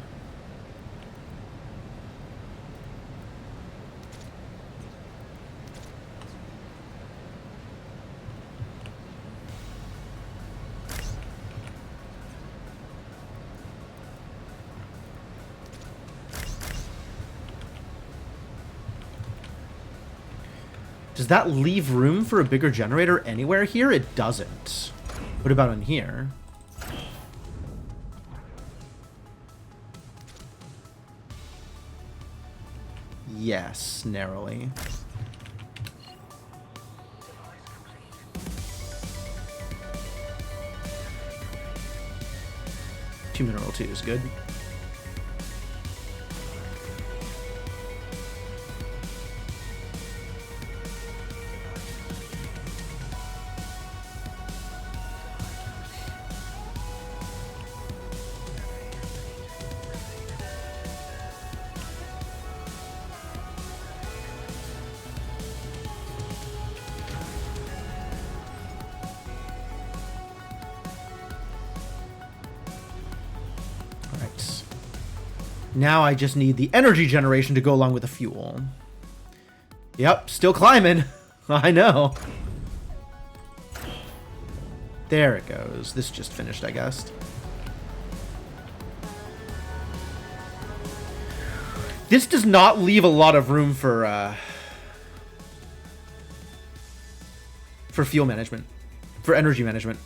Does that leave room for a bigger generator anywhere here? It doesn't. What about in here? Yes, narrowly. Two mineral 2 is good. Now I just need the energy generation to go along with the fuel. Yep, still climbing. I know. There it goes. This just finished, I guess. This does not leave a lot of room for fuel management, for energy management.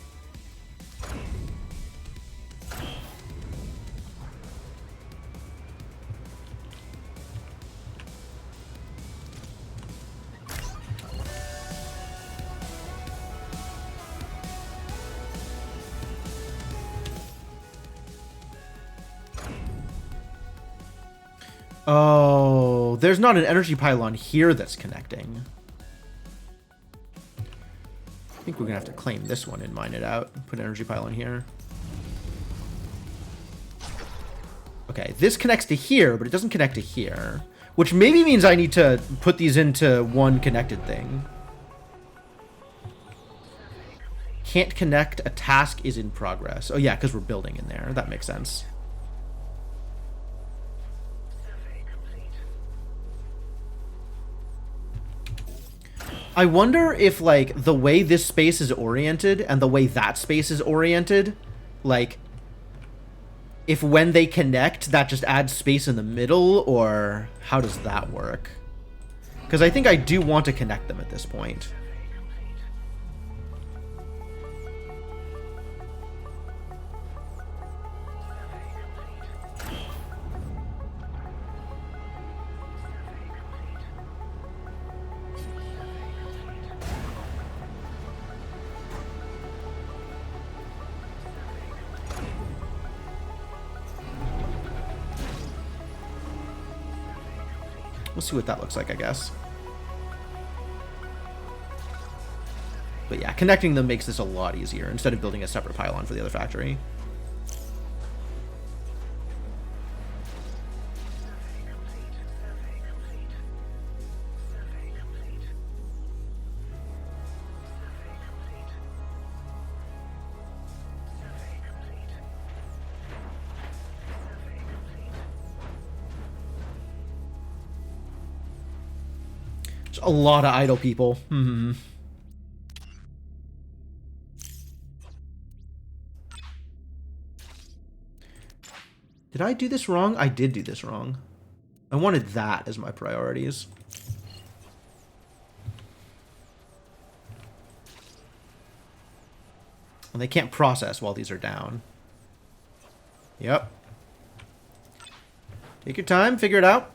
Oh, there's not an energy pylon here that's connecting. I think we're gonna have to claim this one and mine it out. Put an energy pylon here. Okay, this connects to here, but it doesn't connect to here. Which maybe means I need to put these into one connected thing. Can't connect, a task is in progress. Oh yeah, because we're building in there. That makes sense. I wonder if, like, the way this space is oriented and the way that space is oriented, like, if when they connect, that just adds space in the middle, or how does that work? Because I think I do want to connect them at this point. We'll see what that looks like, I guess. But yeah, connecting them makes this a lot easier instead of building a separate pylon for the other factory. A lot of idle people. Did I do this wrong? I did do this wrong. I wanted that as my priorities. And they can't process while these are down. Yep. Take your time, figure it out.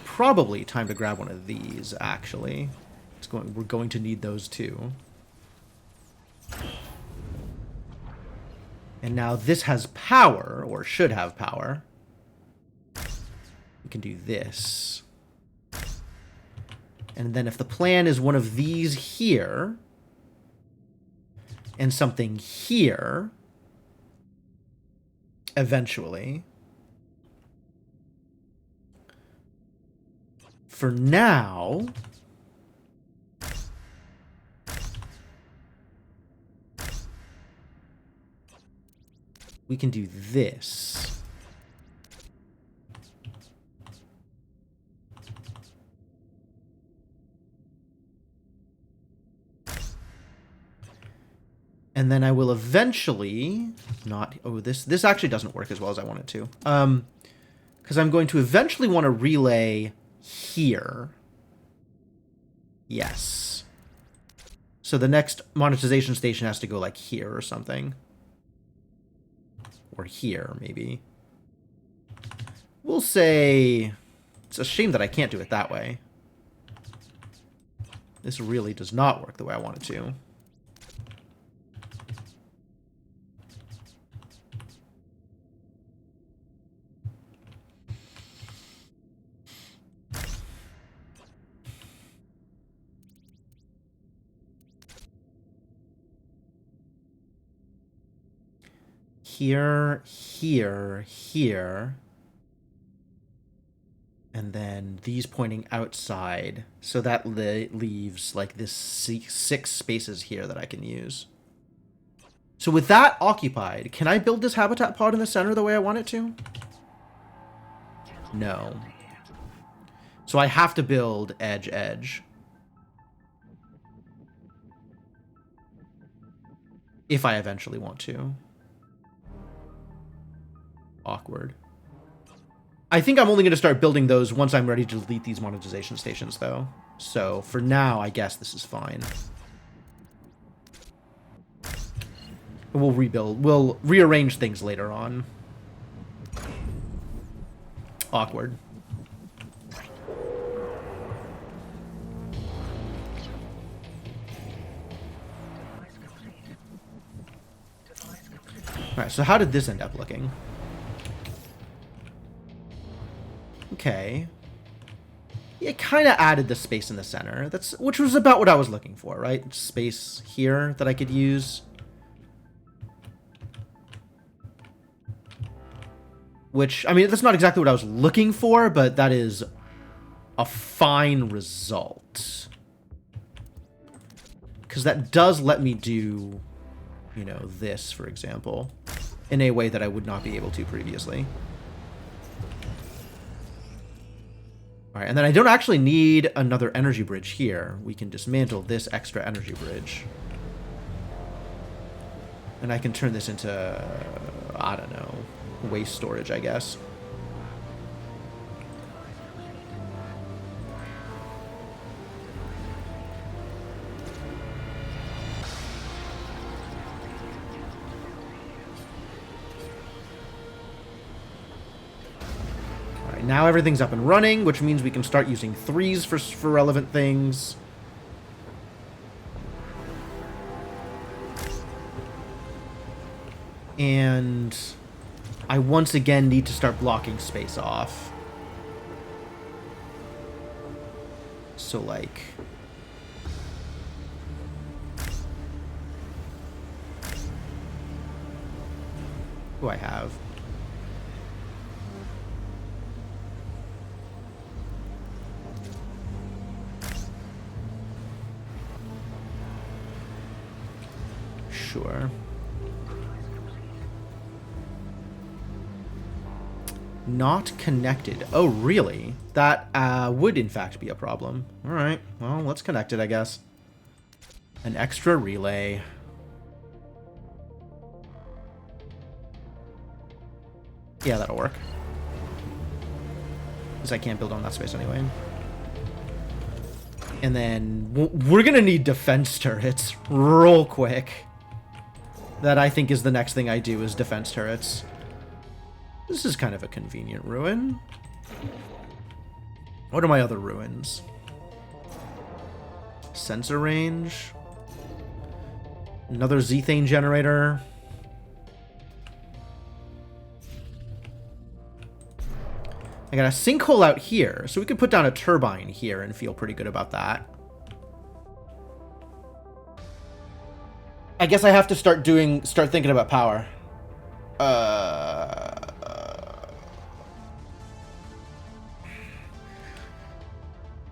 Probably time to grab one of these, actually. We're going to need those too. And now this has power, or should have power. we can do this. And then if the plan is one of these here, and something here, eventually, for now, we can do this. And then I will eventually not... Oh, this actually doesn't work as well as I want it to. Because I'm going to eventually want to relay here. Yes. So the next monetization station has to go like here or something. Or here, maybe. We'll say... It's a shame that I can't do it that way. This really does not work the way I want it to. Here, here, here. And then these pointing outside. So that leaves like this 6 spaces here that I can use. So with that occupied, can I build this habitat pod in the center the way I want it to? No. So I have to build edge, edge. If I eventually want to. Awkward. I think I'm only going to start building those once I'm ready to delete these monetization stations, though. So, for now, I guess this is fine. We'll rebuild. We'll rearrange things later on. Awkward. Alright, so how did this end up looking? Okay. It kind of added the space in the center. Which was about what I was looking for, right? Space here that I could use. Which, I mean, that's not exactly what I was looking for, but that is a fine result. Because that does let me do, you know, this, for example, in a way that I would not be able to previously. Alright, and then I don't actually need another energy bridge here. We can dismantle this extra energy bridge. And I can turn this into, I don't know, waste storage, I guess. Now everything's up and running, which means we can start using 3s for relevant things. And I once again need to start blocking space off. So, like... Who do I have? Sure. Not connected. Oh, really? That would, in fact, be a problem. Alright, well, let's connect it, I guess. An extra relay. Yeah, that'll work. Because I can't build on that space anyway. And then we're gonna need defense turrets real quick. That I think is the next thing I do, is defense turrets. This is kind of a convenient ruin. What are my other ruins? Sensor range. Another Zethane generator. I got a sinkhole out here, so we could put down a turbine here and feel pretty good about that. I guess I have to start thinking about power.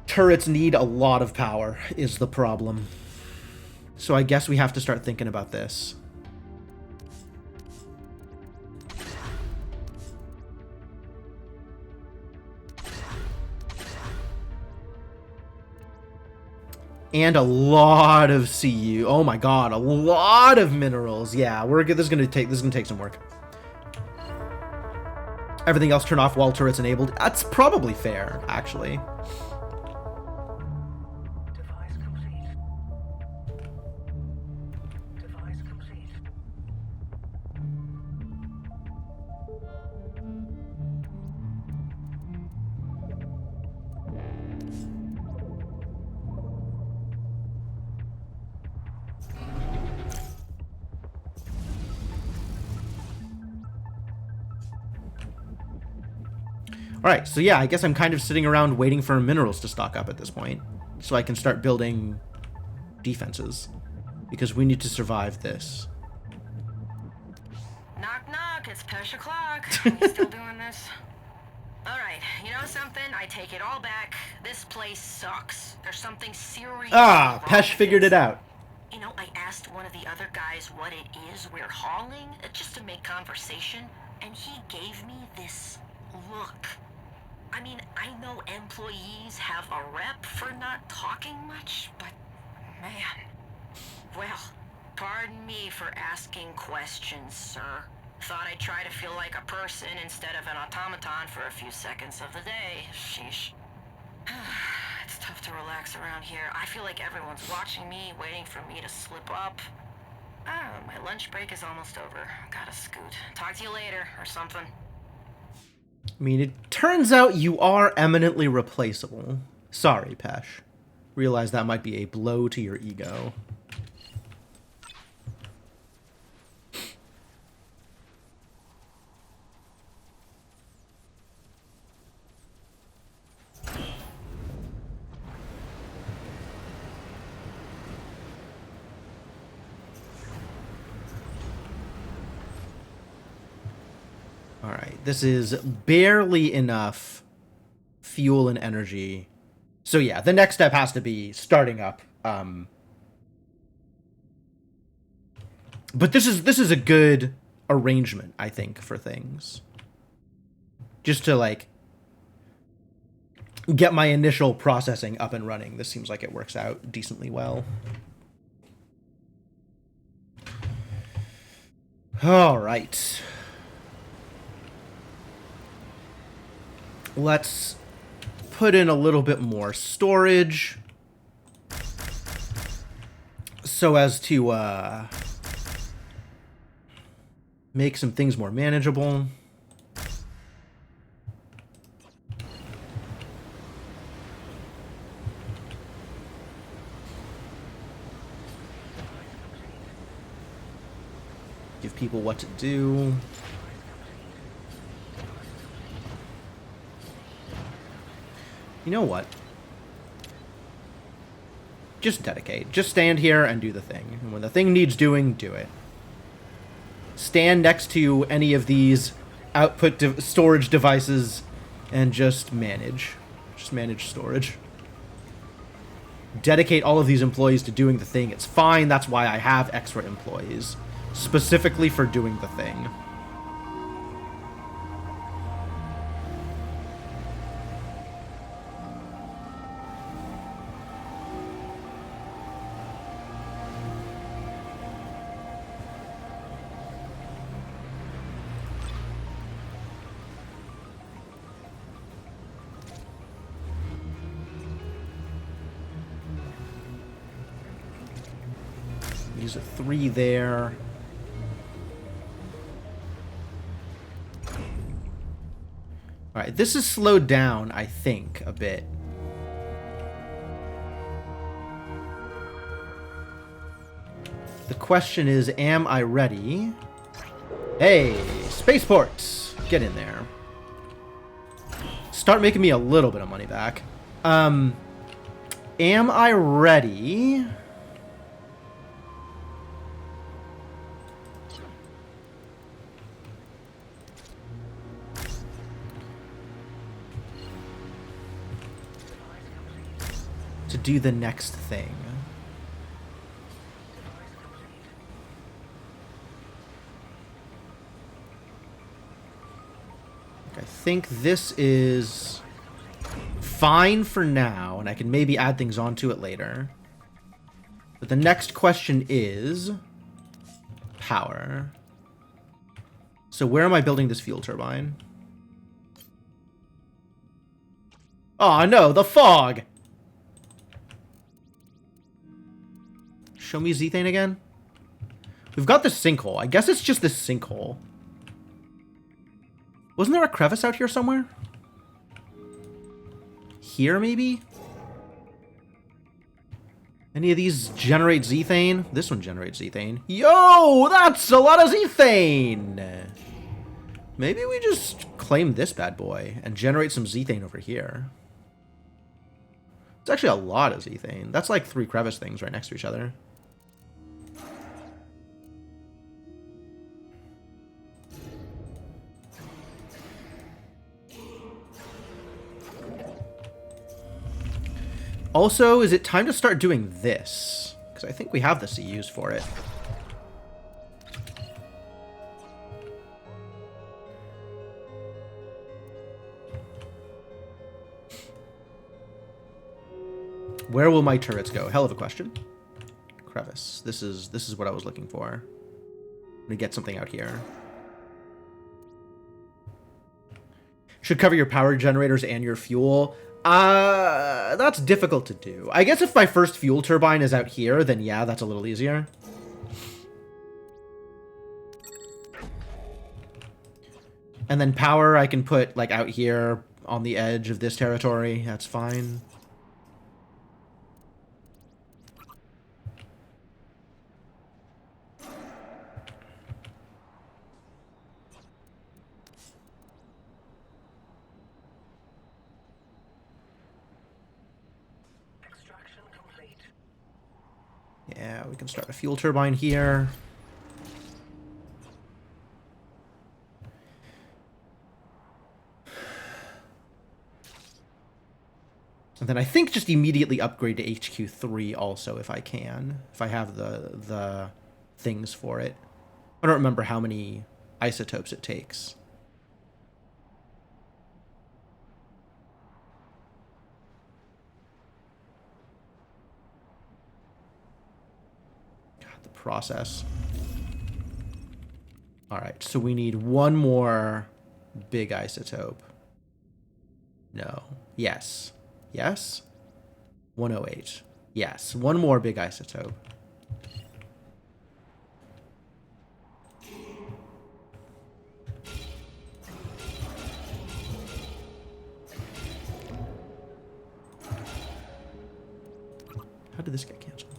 Turrets need a lot of power, is the problem. So I guess we have to start thinking about this. And a lot of CU. Oh my god, a lot of minerals. Yeah, we're good. This is gonna take some work. Everything else turn off while turrets enabled. That's probably fair, actually. Device complete. Device complete. Alright, so yeah, I guess I'm kind of sitting around waiting for minerals to stock up at this point. So I can start building defenses. Because we need to survive this. Knock knock, it's Pesh o'clock. You still doing this? Alright, you know something? I take it all back. This place sucks. There's something serious. Ah, Pesh figured it out. You know, I asked one of the other guys what it is we're hauling, just to make conversation, and he gave me this look. I mean, I know employees have a rep for not talking much, but man. Well, pardon me for asking questions, sir. Thought I'd try to feel like a person instead of an automaton for a few seconds of the day. Sheesh. It's tough to relax around here. I feel like everyone's watching me, waiting for me to slip up. Oh, my lunch break is almost over. Gotta scoot. Talk to you later, or something. I mean, it turns out you are eminently replaceable. Sorry, Pesh. Realize that might be a blow to your ego. Alright, this is barely enough fuel and energy. So yeah, the next step has to be starting up. But this is a good arrangement, I think, for things. Just to, like, get my initial processing up and running. This seems like it works out decently well. Alright. Let's put in a little bit more storage so as to make some things more manageable. Give people what to do. You know what? Just dedicate. Just stand here and do the thing. And when the thing needs doing, do it. Stand next to any of these output storage devices and just manage. Just manage storage. Dedicate all of these employees to doing the thing. It's fine. That's why I have extra employees. Specifically for doing the thing. Use a 3 there. Alright, this is slowed down, I think, a bit. The question is, am I ready? Hey, spaceports! Get in there. start making me a little bit of money back. Am I ready? To do the next thing. I think this is fine for now, and I can maybe add things onto it later. But the next question is power. So where am I building this fuel turbine? Oh no, the fog! Show me Zethane again. We've got this sinkhole. I guess it's just this sinkhole. Wasn't there a crevice out here somewhere? Here, maybe? Any of these generate Zethane? This one generates Zethane. Yo, that's a lot of Zethane! Maybe we just claim this bad boy and generate some Zethane over here. It's actually a lot of Zethane. That's like 3 crevice things right next to each other. Also, is it time to start doing this? Because I think we have the CUs for it. Where will my turrets go? Hell of a question. Crevice. This is what I was looking for. I'm gonna get something out here. Should cover your power generators and your fuel. That's difficult to do. I guess if my first fuel turbine is out here, then yeah, that's a little easier. And then power I can put, like, out here on the edge of this territory. That's fine. Yeah, we can start a fuel turbine here. And then I think just immediately upgrade to HQ3 also if I can. If I have the things for it. I don't remember how many isotopes it takes. Process. All right, so we need one more big isotope. No. Yes. Yes? 108. Yes, one more big isotope. How did this get canceled?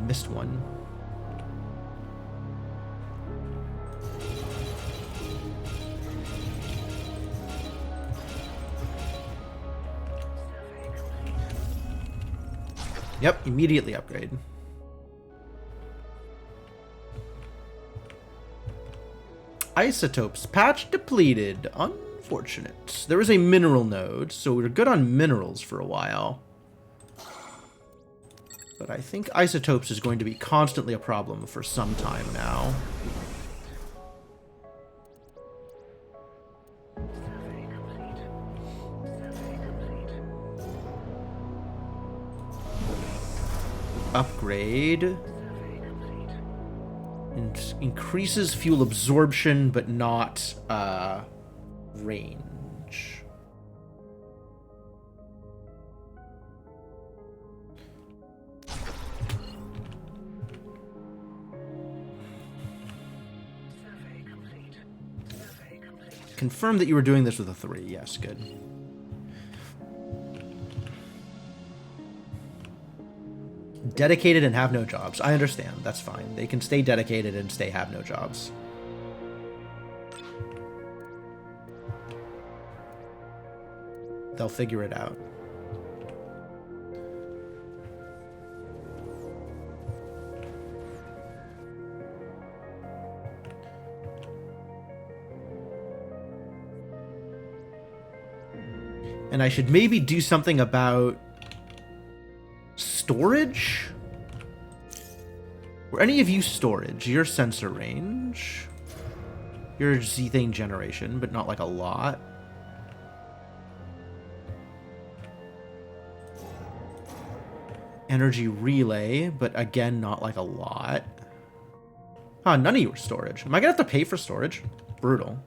Missed one. Yep, immediately upgrade. Isotopes. Patch depleted. Unfortunate. There is a mineral node, so we're good on minerals for a while. But I think isotopes is going to be constantly a problem for some time now. Upgrade. Increases fuel absorption, but not range. Confirm that you were doing this with a 3. Yes, good. Dedicated and have no jobs. I understand. That's fine. They can stay dedicated and stay have no jobs. They'll figure it out. And I should maybe do something about storage? Were any of you storage? Your sensor range. Your Zethane generation, but not like a lot. Energy relay, but again, not like a lot. Huh, none of you are storage. Am I gonna have to pay for storage? Brutal.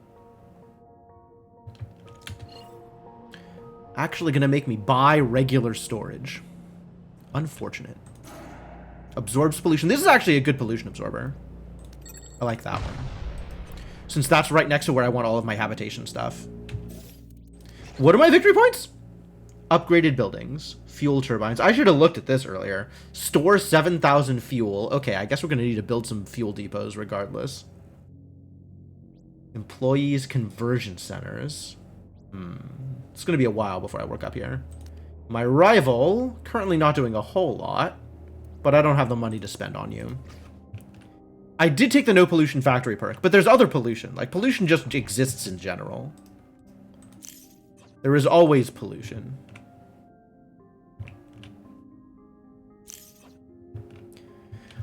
Actually gonna make me buy regular storage. Unfortunate. Absorbs pollution. This is actually a good pollution absorber. I like that one. Since that's right next to where I want all of my habitation stuff. What are my victory points? Upgraded buildings. Fuel turbines. I should have looked at this earlier. Store 7,000 fuel. Okay, I guess we're going to need to build some fuel depots regardless. Employees conversion centers. It's going to be a while before I work up here. My rival, currently not doing a whole lot, but I don't have the money to spend on you. I did take the no pollution factory perk, but there's other pollution. Like, pollution just exists in general. There is always pollution.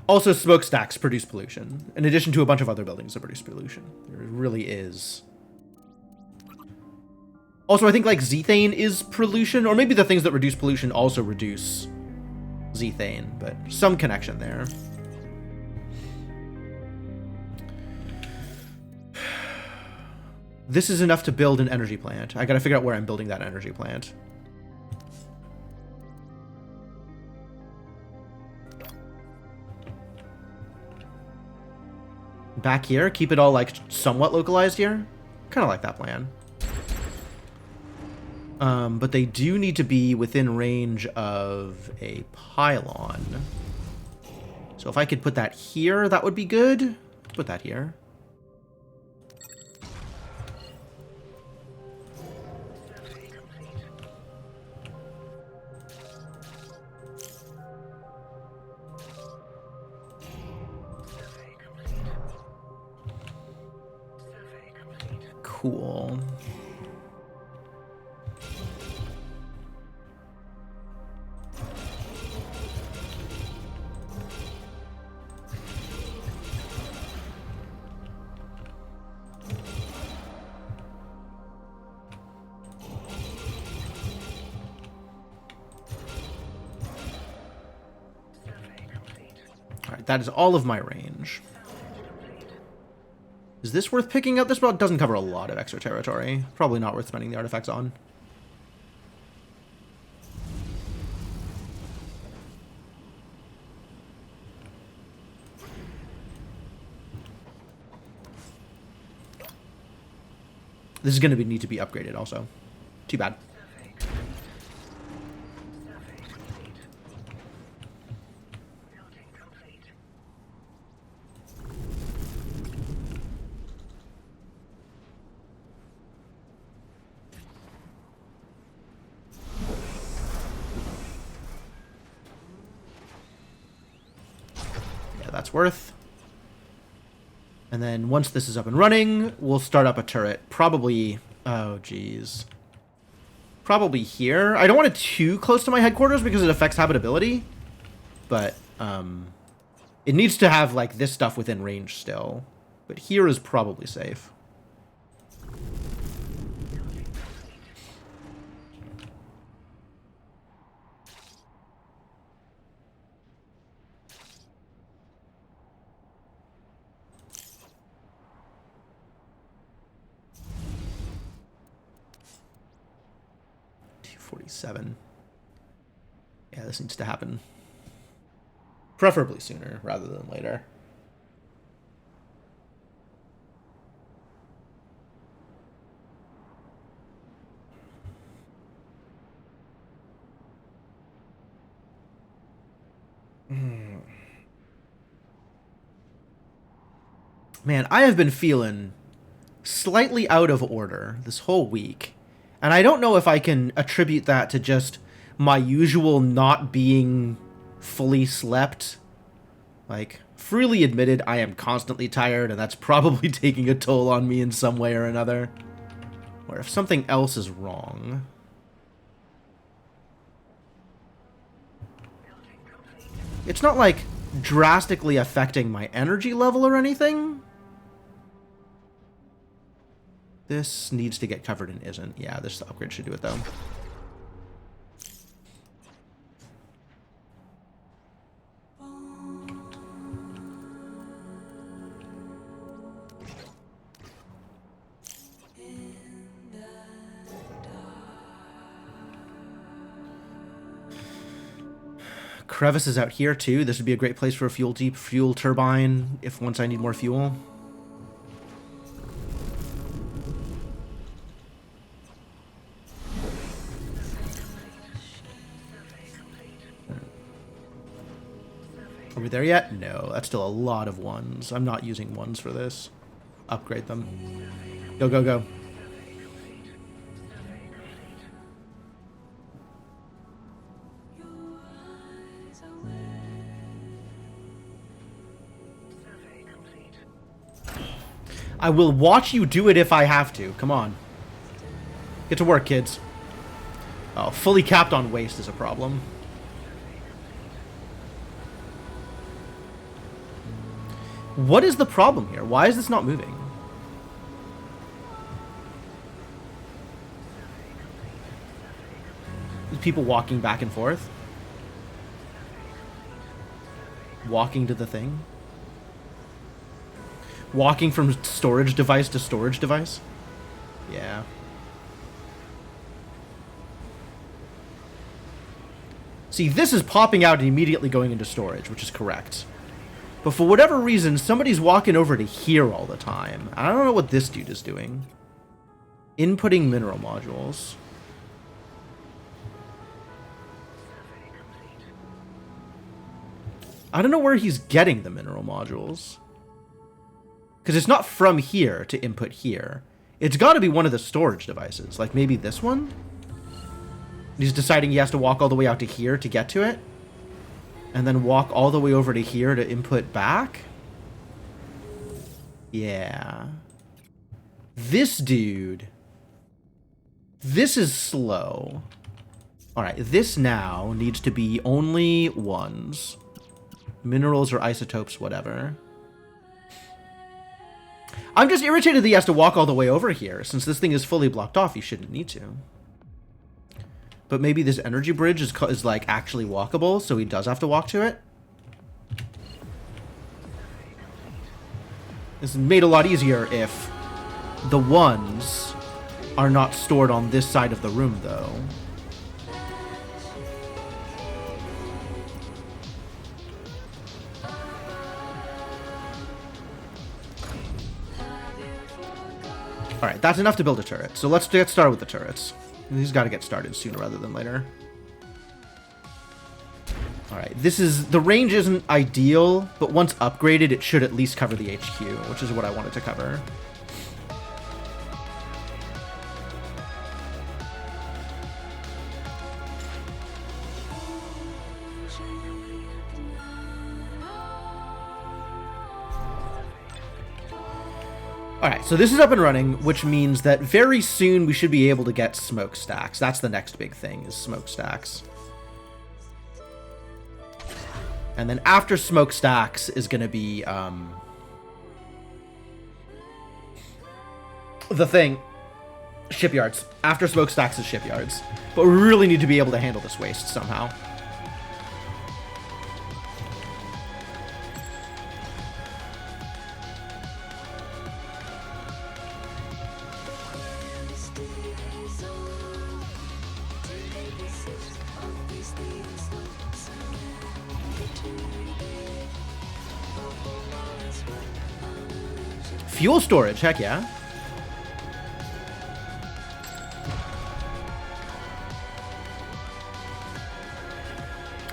Also, smokestacks produce pollution, in addition to a bunch of other buildings that produce pollution. There really is. Also, I think, like, Zethane is pollution, or maybe the things that reduce pollution also reduce Zethane, but some connection there. This is enough to build an energy plant. I gotta figure out where I'm building that energy plant. Back here, keep it all, like, somewhat localized here. Kind of like that plan. But they do need to be within range of a pylon. So if I could put that here, that would be good. Put that here. Cool. Alright, that is all of my range. Is this worth picking up? This doesn't cover a lot of extra territory. Probably not worth spending the artifacts on. This is going to need to be upgraded also. Too bad. That's worth. And then once this is up and running, we'll start up a turret. Probably, oh geez. Probably here. I don't want it too close to my headquarters because it affects habitability. But it needs to have like this stuff within range still. But here is probably safe. Yeah, this needs to happen. Preferably sooner rather than later. Man, I have been feeling slightly out of order this whole week. And I don't know if I can attribute that to just my usual not being fully slept. Like, freely admitted, I am constantly tired, and that's probably taking a toll on me in some way or another. Or if something else is wrong. It's not like drastically affecting my energy level or anything. This needs to get covered and isn't. Yeah, this upgrade should do it though. Crevice is out here too. This would be a great place for a fuel turbine if once I need more fuel. Are we there yet? No, that's still a lot of ones. I'm not using ones for this. Upgrade them. Go, go, go. I will watch you do it if I have to. Come on. Get to work, kids. Oh, fully capped on waste is a problem. What is the problem here? Why is this not moving? People walking back and forth? Walking to the thing? Walking from storage device to storage device? Yeah. See, this is popping out and immediately going into storage, which is correct. But for whatever reason, somebody's walking over to here all the time. I don't know what this dude is doing. Inputting mineral modules. I don't know where he's getting the mineral modules. Because it's not from here to input here. It's got to be one of the storage devices. Like maybe this one? He's deciding he has to walk all the way out to here to get to it. And then walk all the way over to here to input back? Yeah. This dude. This is slow. Alright, this now needs to be only ones. Minerals or isotopes, whatever. I'm just irritated that he has to walk all the way over here. Since this thing is fully blocked off, he shouldn't need to. But maybe this energy bridge is like actually walkable, so he does have to walk to it. This is made a lot easier if the ones are not stored on this side of the room, though. Alright, that's enough to build a turret. So let's get started with the turrets. He's got to get started sooner rather than later. Alright, this is... The range isn't ideal, but once upgraded, it should at least cover the HQ, which is what I wanted to cover. Alright, so this is up and running, which means that very soon we should be able to get smokestacks. That's the next big thing, is smokestacks. And then after smokestacks is going to be, the thing. Shipyards. After smokestacks is shipyards. But we really need to be able to handle this waste somehow. Fuel storage, heck yeah.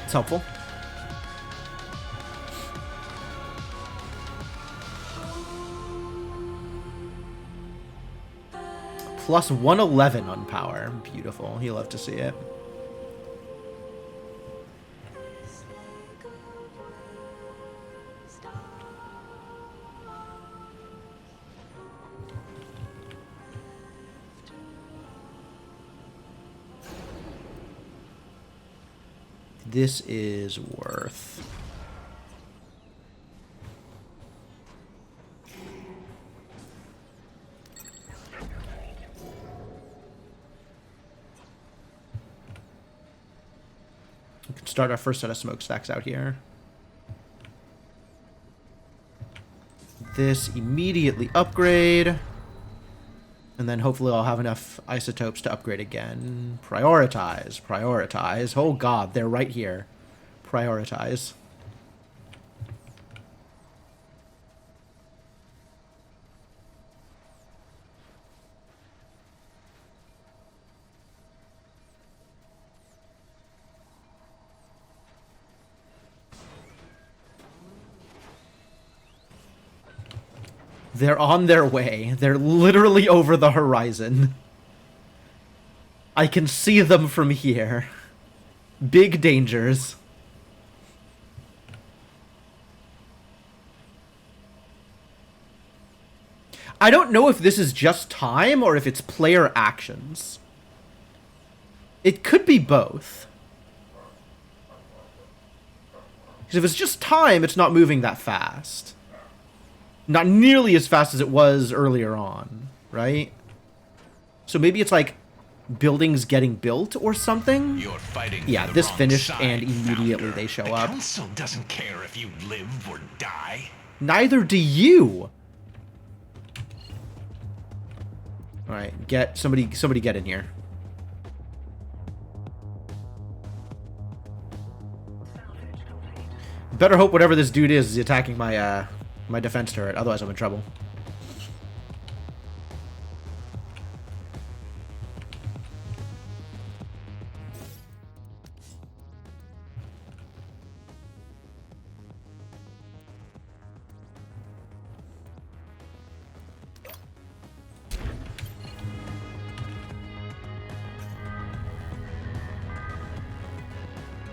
It's helpful. Plus 111 on power. Beautiful. You love to see it. This is worth. We can start our first set of smokestacks out here. This immediately upgrade. And then hopefully I'll have enough isotopes to upgrade again. Prioritize. Prioritize. Oh god, they're right here. Prioritize. They're on their way. They're literally over the horizon. I can see them from here. Big dangers. I don't know if this is just time or if it's player actions. It could be both. Because if it's just time, it's not moving that fast. Not nearly as fast as it was earlier on, right? So maybe it's like buildings getting built or something? You're fighting yeah, for the this wrong finished side, and immediately Founder. they show the up. Council doesn't care if you live or die. Neither do you. All right, get somebody get in here. Better hope whatever this dude is attacking my my defense turret, otherwise I'm in trouble.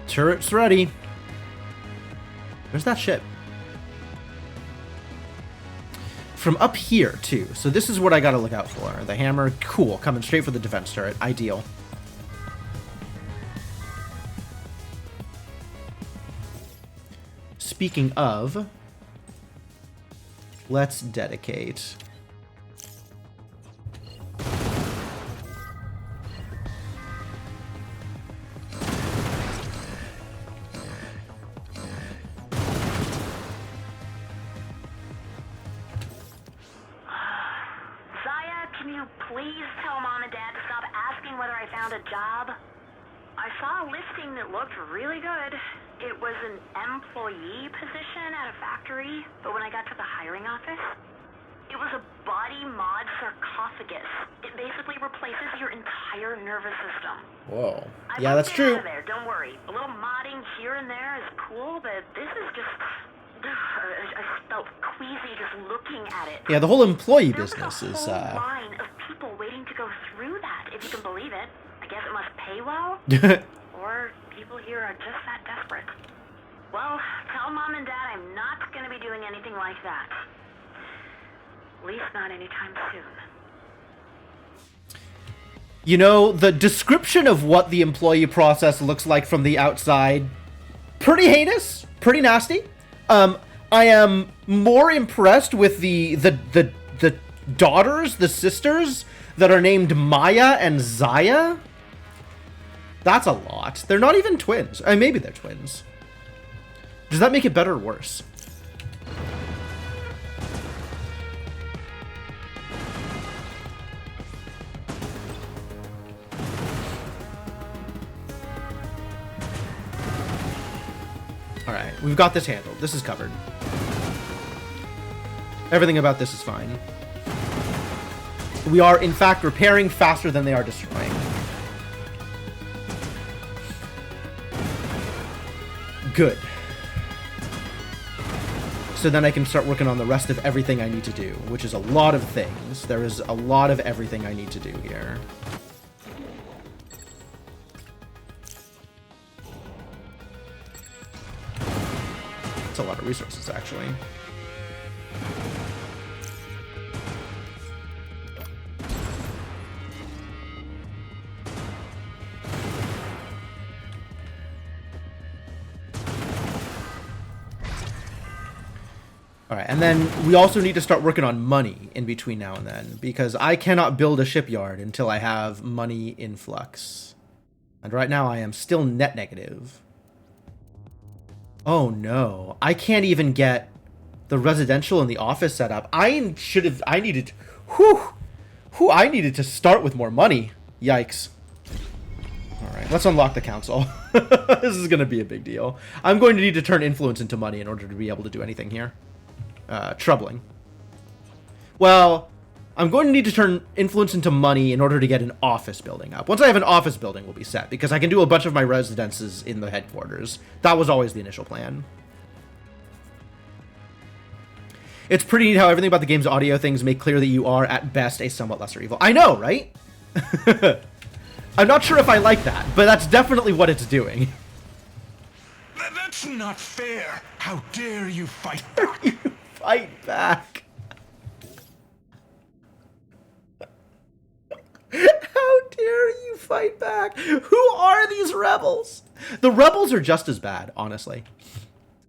Turret's ready. Where's that ship? From up here, too. So this is what I gotta look out for. The hammer, cool. Coming straight for the defense turret. Ideal. Speaking of, let's dedicate. Really good. It was an employee position at a factory, but when I got to the hiring office, it was a body mod sarcophagus. It basically replaces your entire nervous system. Whoa. Yeah, that's true. Out of there, don't worry. A little modding here and there is cool, but this is just... I felt queasy just looking at it. Yeah, the whole employee there business was is... a whole line of people waiting to go through that, if you can believe it. I guess it must pay well. Or people here are just that desperate. Well, tell Mom and Dad I'm not going to be doing anything like that. At least not anytime soon. You know, the description of what the employee process looks like from the outside, pretty heinous, pretty nasty. I am more impressed with the daughters, the sisters, that are named Maya and Zaya. That's a lot. They're not even twins. I mean, maybe they're twins. Does that make it better or worse? Alright, we've got this handled. This is covered. Everything about this is fine. We are, in fact, repairing faster than they are destroying. Good. So then I can start working on the rest of everything I need to do, which is a lot of things. There is a lot of everything I need to do here. It's a lot of resources, actually. Alright, and then we also need to start working on money in between now and then, because I cannot build a shipyard until I have money influx. And right now I am still net negative. Oh no, I can't even get the residential and the office set up. I needed to start with more money. Yikes. Alright, let's unlock the council. This is going to be a big deal. I'm going to need to turn influence into money in order to be able to do anything here. Troubling. Well, I'm going to need to turn influence into money in order to get an office building up. Once I have an office building, we'll be set, because I can do a bunch of my residences in the headquarters. That was always the initial plan. It's pretty neat how everything about the game's audio things make clear that you are, at best, a somewhat lesser evil. I know, right? I'm not sure if I like that, but that's definitely what it's doing. That's not fair. How dare you fight back? Fight back. How dare you fight back? Who are these rebels? The rebels are just as bad, honestly.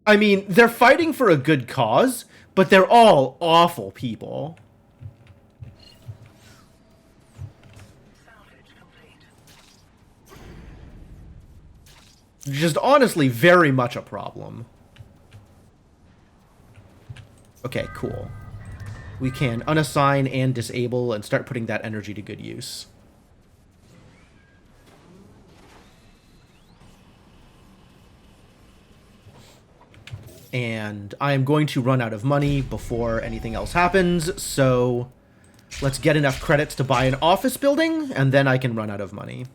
I mean, they're fighting for a good cause, but they're all awful people. Just honestly very much a problem. Okay, cool. We can unassign and disable and start putting that energy to good use. And I am going to run out of money before anything else happens, so let's get enough credits to buy an office building, and then I can run out of money.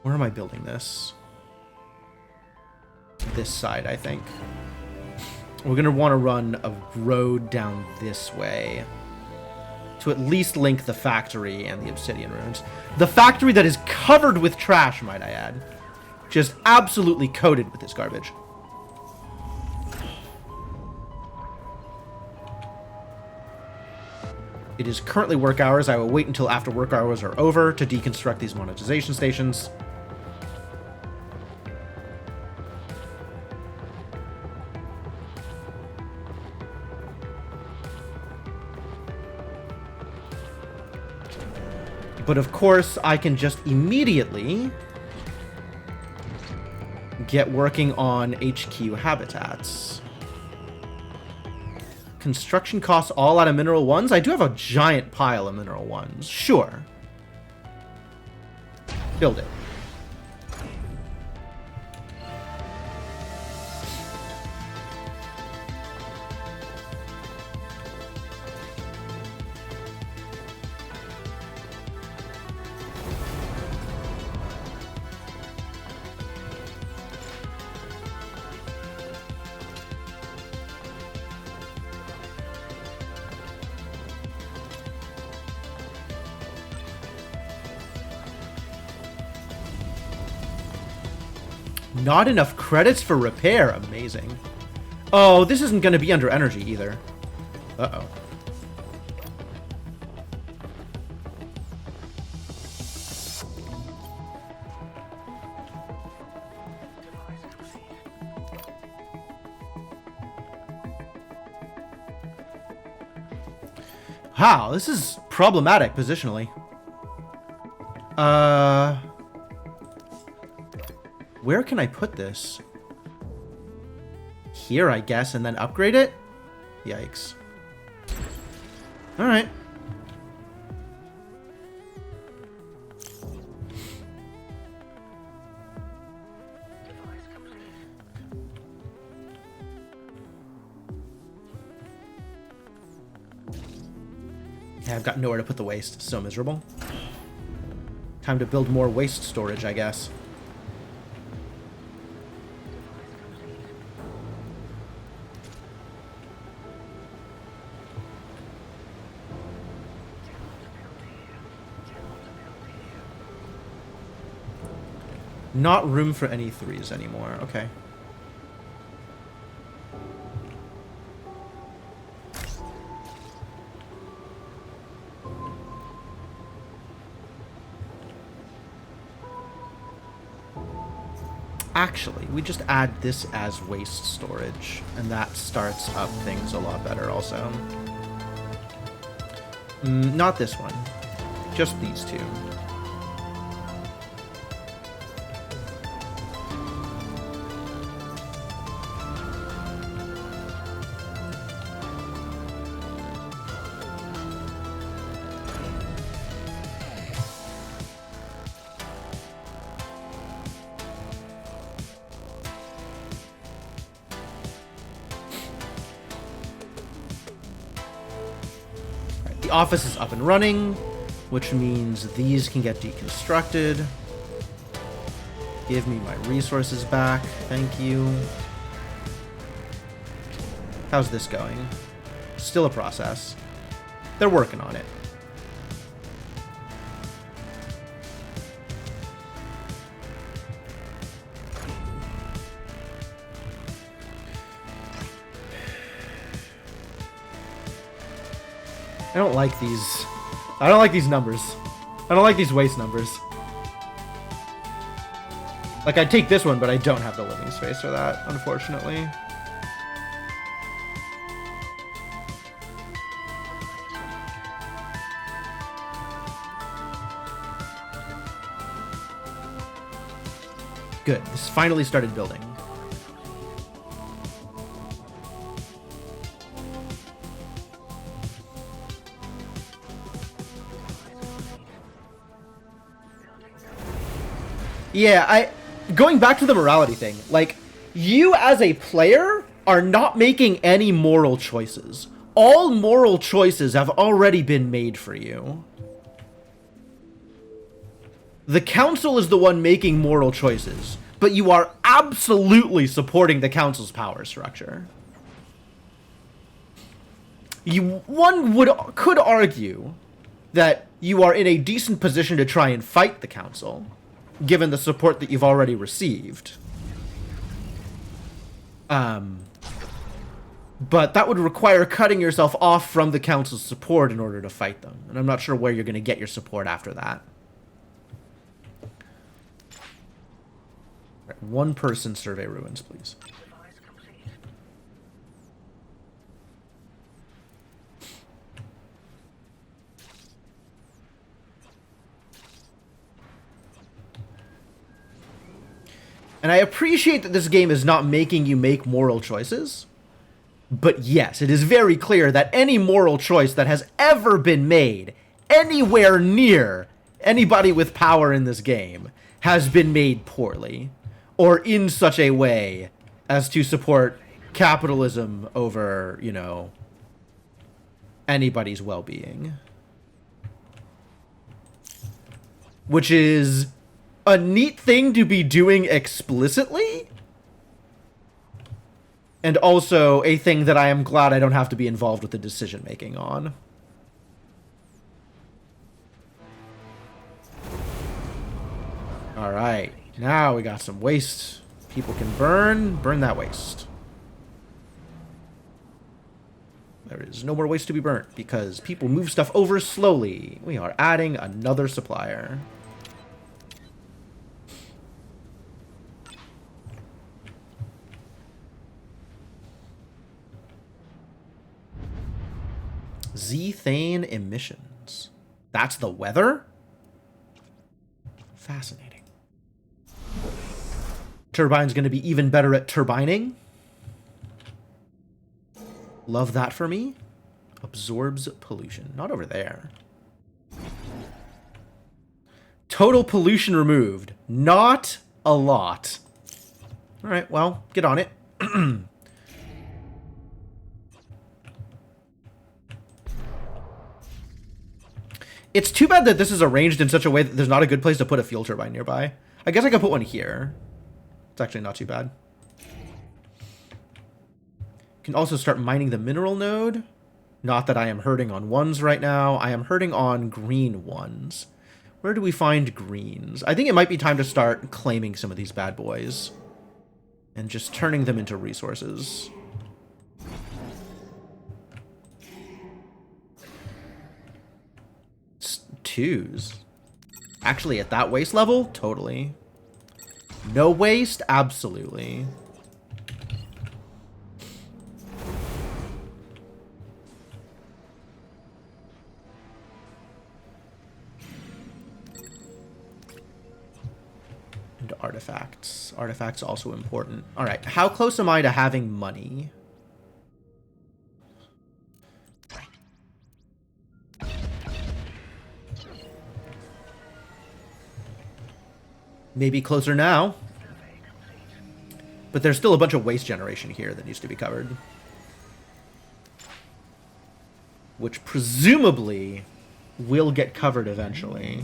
Where am I building this? This side, I think. We're going to want to run a road down this way to at least link the factory and the obsidian ruins. The factory that is covered with trash, might I add. Just absolutely coated with this garbage. It is currently work hours. I will wait until after work hours are over to deconstruct these monetization stations. But of course, I can just immediately get working on HQ habitats. Construction costs all out of mineral ones? I do have a giant pile of mineral ones. Sure. Build it. Not enough credits for repair. Amazing. Oh, this isn't going to be under energy either. Uh-oh. Wow, this is problematic positionally. Where can I put this? Here, I guess, and then upgrade it? Yikes. Alright. Okay, I've got nowhere to put the waste. So miserable. Time to build more waste storage, I guess. Not room for any 3s anymore. Okay. Actually, we just add this as waste storage, and that starts up things a lot better also. Not this one. Just these two. Office is up and running, which means these can get deconstructed. Give me my resources back. Thank you. How's this going? Still a process. They're working on it. I don't like these. I don't like these numbers. I don't like these waste numbers. Like, I'd take this one, but I don't have the living space for that, unfortunately. Good. This finally started building. Yeah, going back to the morality thing, like, you as a player are not making any moral choices. All moral choices have already been made for you. The council is the one making moral choices, but you are absolutely supporting the council's power structure. One could argue that you are in a decent position to try and fight the council, given the support that you've already received. But that would require cutting yourself off from the council's support in order to fight them. And I'm not sure where you're going to get your support after that. Right, one person survey ruins, please. And I appreciate that this game is not making you make moral choices. But yes, it is very clear that any moral choice that has ever been made anywhere near anybody with power in this game has been made poorly, or in such a way as to support capitalism over, you know, anybody's well-being. Which is a neat thing to be doing explicitly, and also a thing that I am glad I don't have to be involved with the decision-making on. Alright, now we got some waste. People can burn that waste. There is no more waste to be burnt, because people move stuff over slowly. We are adding another supplier. Zethane emissions. That's the weather? Fascinating. Turbine's going to be even better at turbining. Love that for me. Absorbs pollution. Not over there. Total pollution removed. Not a lot. All right, well, get on it. It's too bad that this is arranged in such a way that there's not a good place to put a fuel turbine nearby. I guess I could put one here. It's actually not too bad. Can also start mining the mineral node. Not that I am hurting on ones right now. I am hurting on green ones. Where do we find greens? I think it might be time to start claiming some of these bad boys. And just turning them into resources. Twos. Actually, at that waste level? Totally. No waste? Absolutely. And artifacts. Artifacts also important. Alright, how close am I to having money? Maybe closer now. But there's still a bunch of waste generation here that needs to be covered. Which presumably will get covered eventually.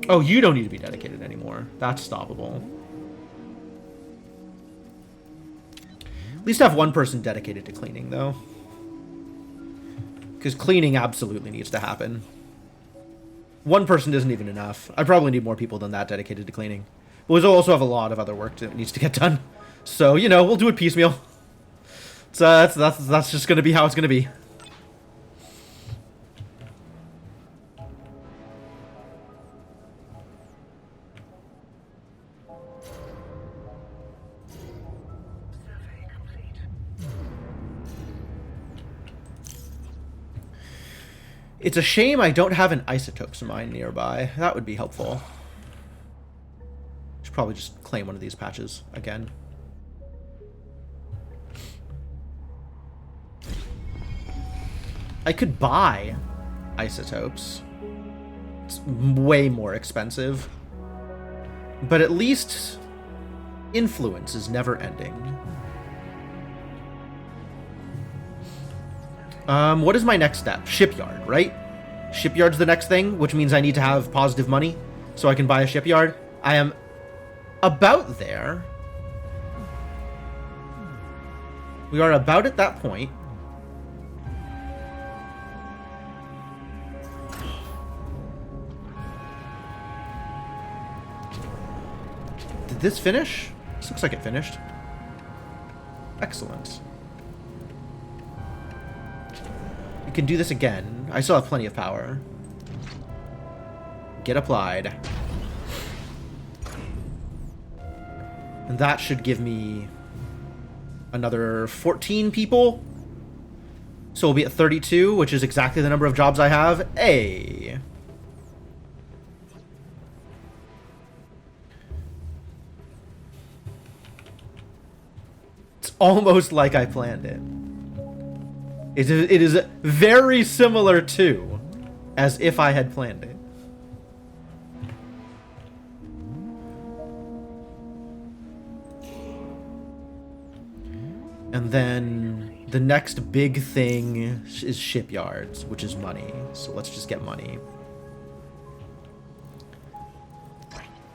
Oh, you don't need to be dedicated anymore. That's stoppable. At least have one person dedicated to cleaning, though. Because cleaning absolutely needs to happen. One person isn't even enough. I probably need more people than that dedicated to cleaning. But we also have a lot of other work that needs to get done. So, you know, we'll do it piecemeal. So that's just going to be how it's going to be. It's a shame I don't have an isotopes mine nearby. That would be helpful. Should probably just claim one of these patches again. I could buy isotopes. It's way more expensive. But at least influence is never ending. What is my next step? Shipyard, right? Shipyard's the next thing, which means I need to have positive money so I can buy a shipyard. I am about there. We are about at that point. Did this finish? This looks like it finished. Excellent. We can do this again. I still have plenty of power. Get applied. And that should give me another 14 people. So we'll be at 32, which is exactly the number of jobs I have. Hey. It's almost like I planned it. It is very similar to as if I had planned it. And then the next big thing is shipyards, which is money. So let's just get money.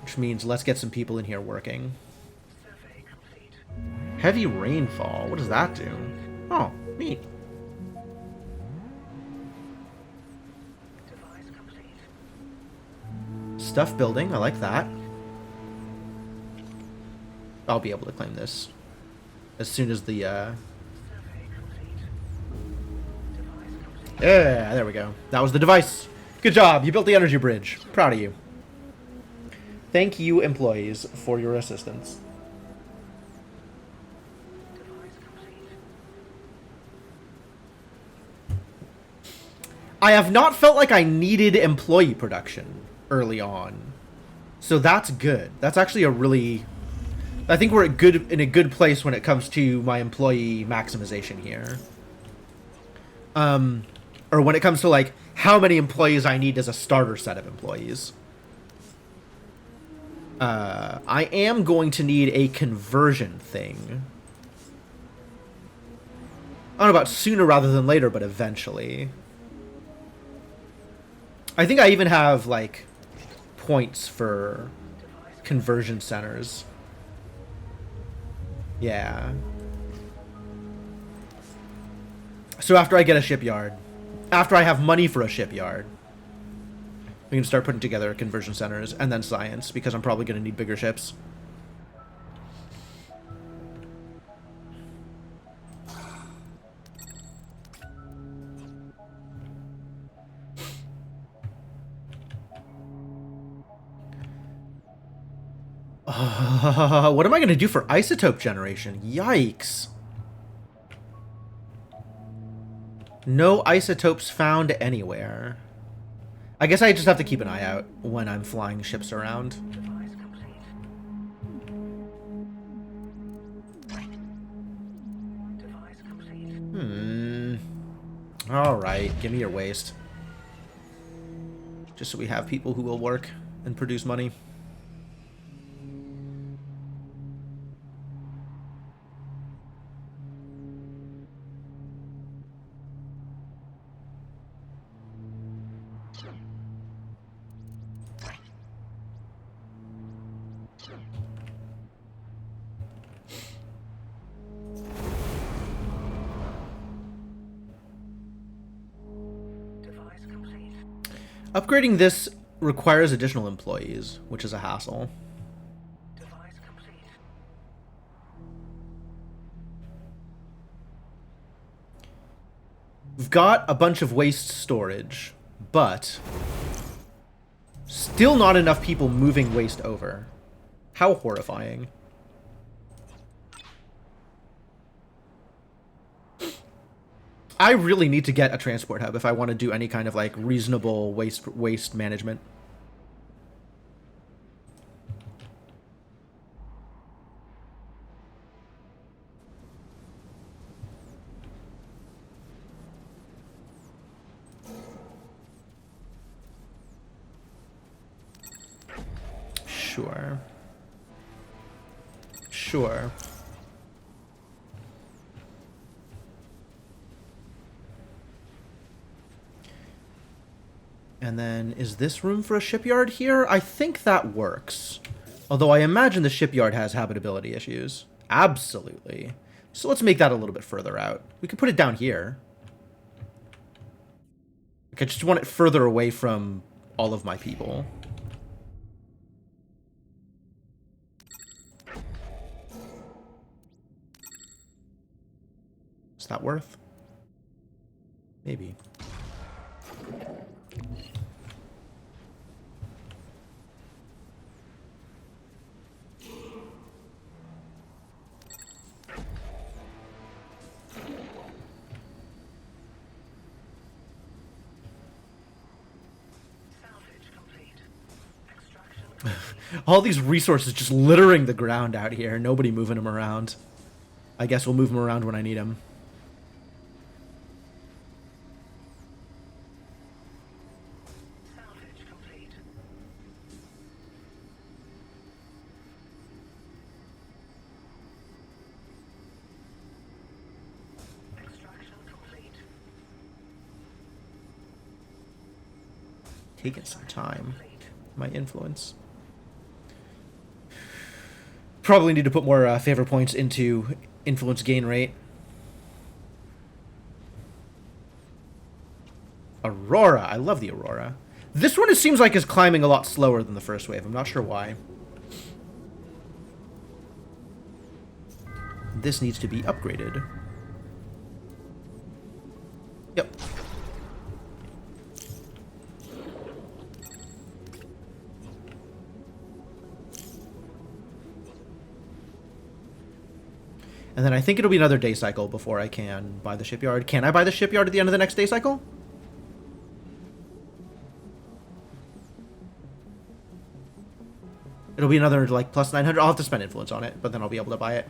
Which means let's get some people in here working. Heavy rainfall. What does that do? Oh, neat. Stuff building, I like that. I'll be able to claim this as soon as the yeah, there we go. That was the device. Good job, you built the energy bridge. Proud of you. Thank you, employees, for your assistance. I have not felt like I needed employee production early on, so that's good. That's actually a really, I think we're in a good place when it comes to my employee maximization here. Or when it comes to like how many employees I need as a starter set of employees. I am going to need a conversion thing. I don't know about sooner rather than later, but eventually. I think I even have, like, points for conversion centers. Yeah. So after I get a shipyard, after I have money for a shipyard, we can start putting together conversion centers and then science, because I'm probably going to need bigger ships. What am I going to do for isotope generation? Yikes. No isotopes found anywhere. I guess I just have to keep an eye out when I'm flying ships around. Device complete. Device complete. Alright, give me your waste. Just so we have people who will work and produce money. Device complete. Upgrading this requires additional employees, which is a hassle. Device complete. We've got a bunch of waste storage, but still not enough people moving waste over. How horrifying. I really need to get a transport hub if I want to do any kind of like reasonable waste management. Sure. Sure. And then, is this room for a shipyard here? I think that works. Although I imagine the shipyard has habitability issues. Absolutely. So let's make that a little bit further out. We could put it down here. Like, I just want it further away from all of my people. Is that worth? Maybe. All these resources just littering the ground out here. Nobody moving them around. I guess we'll move them around when I need them. Salvage complete. Extraction complete. Taking some time. My influence. Probably need to put more favor points into influence gain rate. Aurora. I love the Aurora. This one, it seems like, is climbing a lot slower than the first wave. I'm not sure why. This needs to be upgraded. Yep. And then I think it'll be another day cycle before I can buy the shipyard. Can I buy the shipyard at the end of the next day cycle? It'll be another, like, plus 900. I'll have to spend influence on it, but then I'll be able to buy it.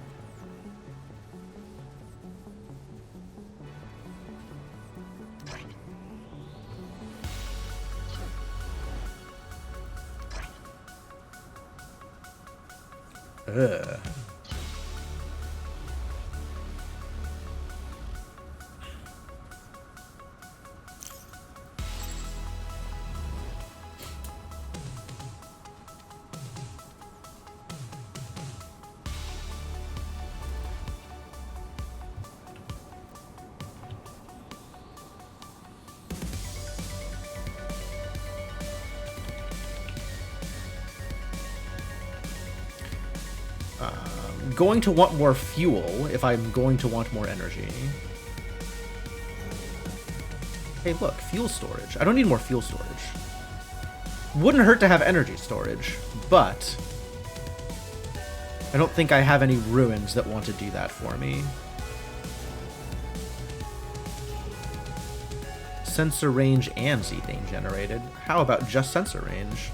Ugh. I'm going to want more fuel if I'm going to want more energy. Hey, look, fuel storage. I don't need more fuel storage. Wouldn't hurt to have energy storage, but I don't think I have any ruins that want to do that for me. Sensor range and Zethane generated. How about just sensor range?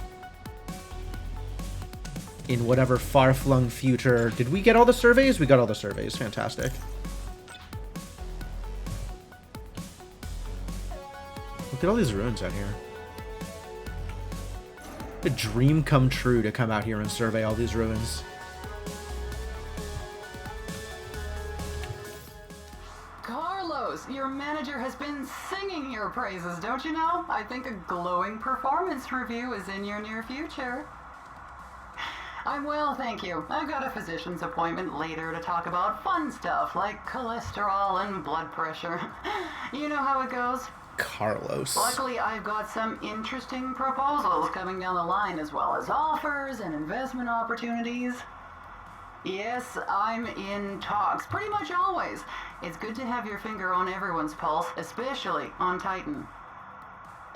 In whatever far-flung future... Did we get all the surveys? We got all the surveys. Fantastic. Look at all these ruins out here. A dream come true to come out here and survey all these ruins. Carlos, your manager has been singing your praises, don't you know? I think a glowing performance review is in your near future. I'm well, thank you. I've got a physician's appointment later to talk about fun stuff like cholesterol and blood pressure. You know how it goes. Carlos. Luckily, I've got some interesting proposals coming down the line, as well as offers and investment opportunities. Yes, I'm in talks, pretty much always. It's good to have your finger on everyone's pulse, especially on Titan.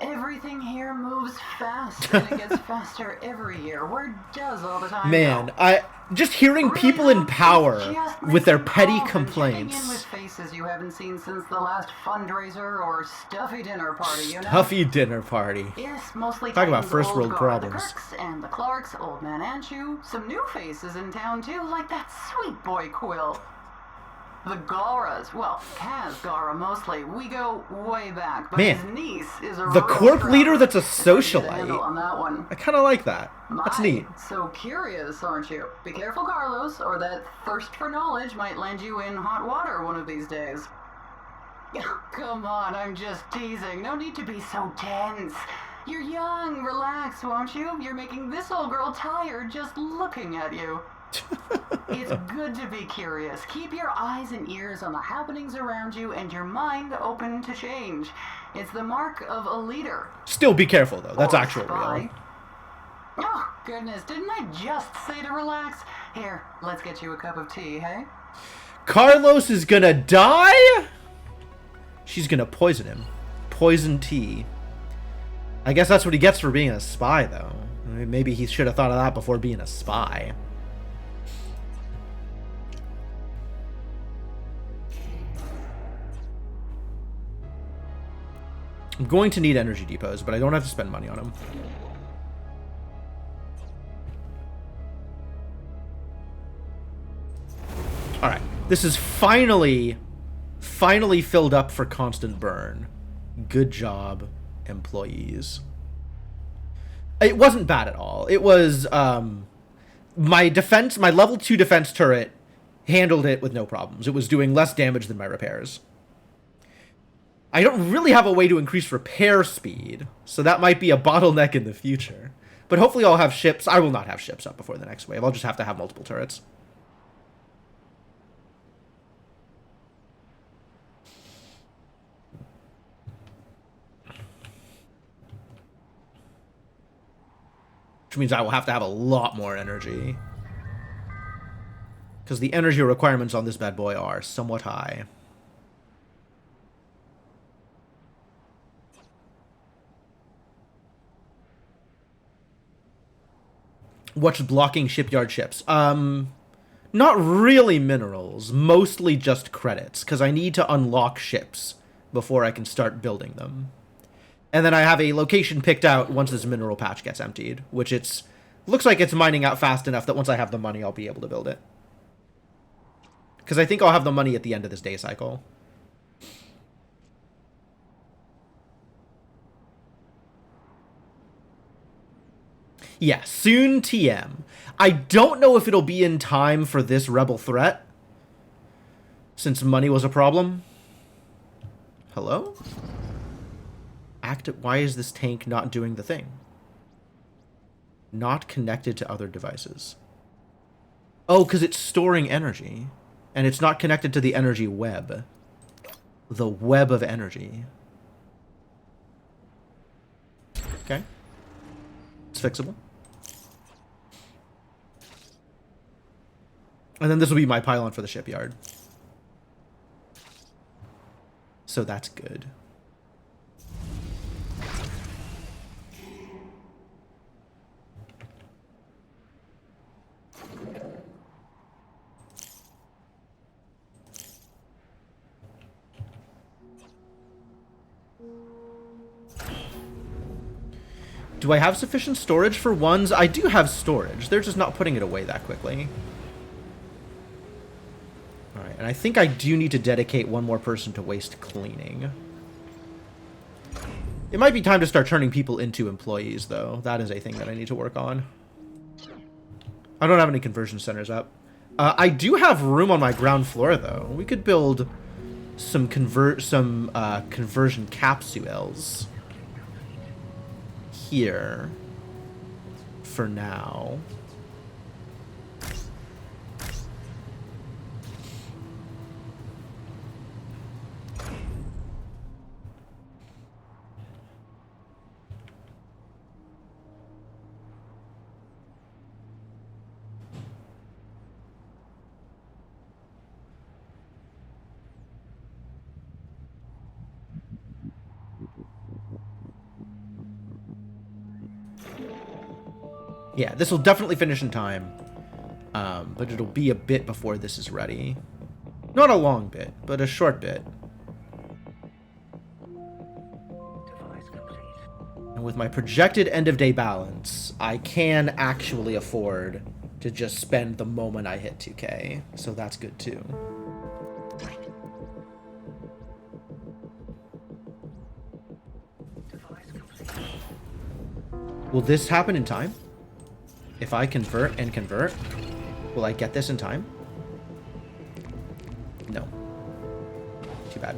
Everything here moves fast, and it gets faster every year. Where does all the time Man, go? just hearing people in power with their petty complaints. Checking in with faces you haven't seen since the last fundraiser or stuffy dinner party, you know? Stuffy dinner party. Yes, mostly Talk about Titan's first old world guard, the problems. Kirks and the Clarks, Old Man Anshu, some new faces in town too, like that sweet boy Quill. The Garas, well, Kaz Gara mostly. We go way back, but Man, his niece is a the real corp drama. leader that's a It's hard to get a socialite. handle on that one. I kind of like that. That's neat. So curious, aren't you? Be careful, Carlos, or that thirst for knowledge might land you in hot water one of these days. Come on, I'm just teasing. No need to be so tense. You're young. Relax, won't you? You're making this old girl tired just looking at you. It's good to be curious. Keep your eyes and ears on the happenings around you and your mind open to change. It's the mark of a leader. Still be careful, though. That's Or actual spy. real. Oh, goodness. Didn't I just say to relax? Here, let's get you a cup of tea, hey? Carlos is gonna die? She's gonna poison him. Poison tea. I guess that's what he gets for being a spy, though. Maybe he should have thought of that before being a spy. I'm going to need energy depots, but I don't have to spend money on them. Alright, this is finally filled up for constant burn. Good job, employees. It wasn't bad at all. It was, my level 2 defense turret handled it with no problems. It was doing less damage than my repairs. I don't really have a way to increase repair speed, so that might be a bottleneck in the future. But hopefully I'll have ships. I will not have ships up before the next wave. I'll just have to have multiple turrets. Which means I will have to have a lot more energy. Because the energy requirements on this bad boy are somewhat high. What's blocking shipyard ships? Not really minerals, mostly just credits, because I need to unlock ships before I can start building them. And then I have a location picked out once this mineral patch gets emptied, which looks like it's mining out fast enough that once I have the money, I'll be able to build it. Because I think I'll have the money at the end of this day cycle. Yeah, soon TM. I don't know if it'll be in time for this rebel threat, since money was a problem. Hello? Why is this tank not doing the thing? Not connected to other devices. Oh, because it's storing energy. And it's not connected to the energy web. The web of energy. Okay. It's fixable. And then this will be my pylon for the shipyard. So that's good. Do I have sufficient storage for ones? I do have storage. They're just not putting it away that quickly. Alright, and I think I do need to dedicate one more person to waste cleaning. It might be time to start turning people into employees, though. That is a thing that I need to work on. I don't have any conversion centers up. I do have room on my ground floor, though. We could build some conversion capsules here for now. Yeah, this will definitely finish in time. But it'll be a bit before this is ready. Not a long bit, but a short bit. And with my projected end-of-day balance, I can actually afford to just spend the moment I hit 2K. So that's good, too. Will this happen in time? If I convert and convert, will I get this in time? No. Too bad.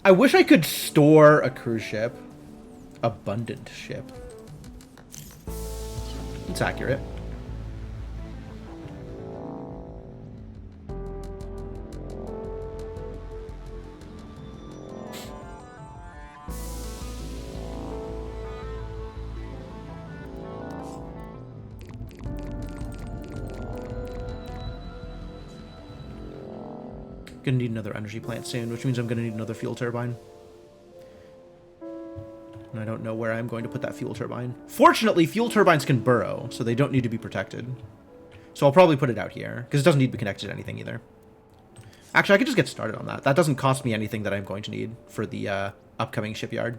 I wish I could store a cruise ship. Abundant ship. It's accurate. Gonna need another energy plant soon, which means I'm gonna need another fuel turbine. And I don't know where I'm going to put that fuel turbine. Fortunately, fuel turbines can burrow, so they don't need to be protected. So I'll probably put it out here, because it doesn't need to be connected to anything either. Actually, I could just get started on that. That doesn't cost me anything that I'm going to need for the upcoming shipyard.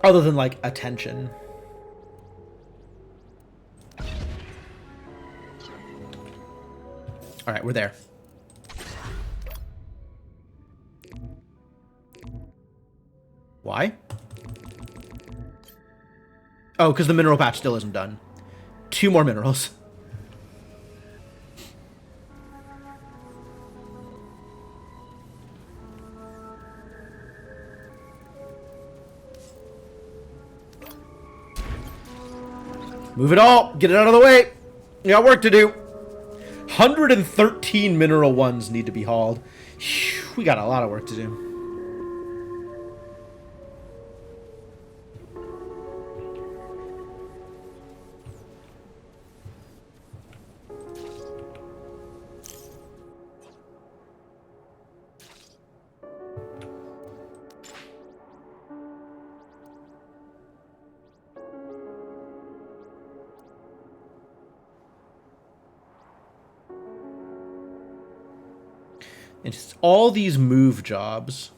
Other than, like, attention. Alright, we're there. Why? Oh, because the mineral patch still isn't done. 2 more minerals. Move it all! Get it out of the way! We got work to do! 113 mineral ones need to be hauled. Whew, we got a lot of work to do. It's all these move jobs.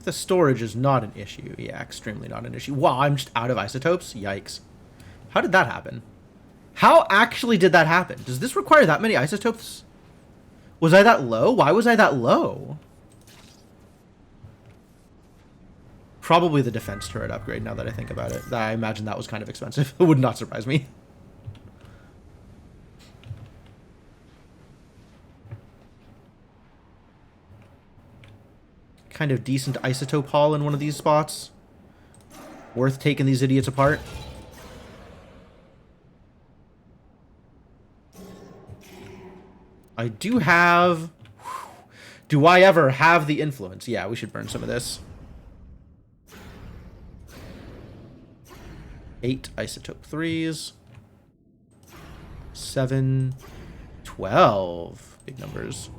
The storage is not an issue. Yeah, extremely not an issue. Wow, I'm just out of isotopes? Yikes. How did that happen? How actually did that happen? Does this require that many isotopes? Was I that low? Why was I that low? Probably the defense turret upgrade, now that I think about it. I imagine that was kind of expensive. It would not surprise me. Kind of decent isotope haul in one of these spots. Worth taking these idiots apart. I do have... Do I ever have the influence? Yeah, we should burn some of this. 8 isotope 3s. 7. 12. Big numbers.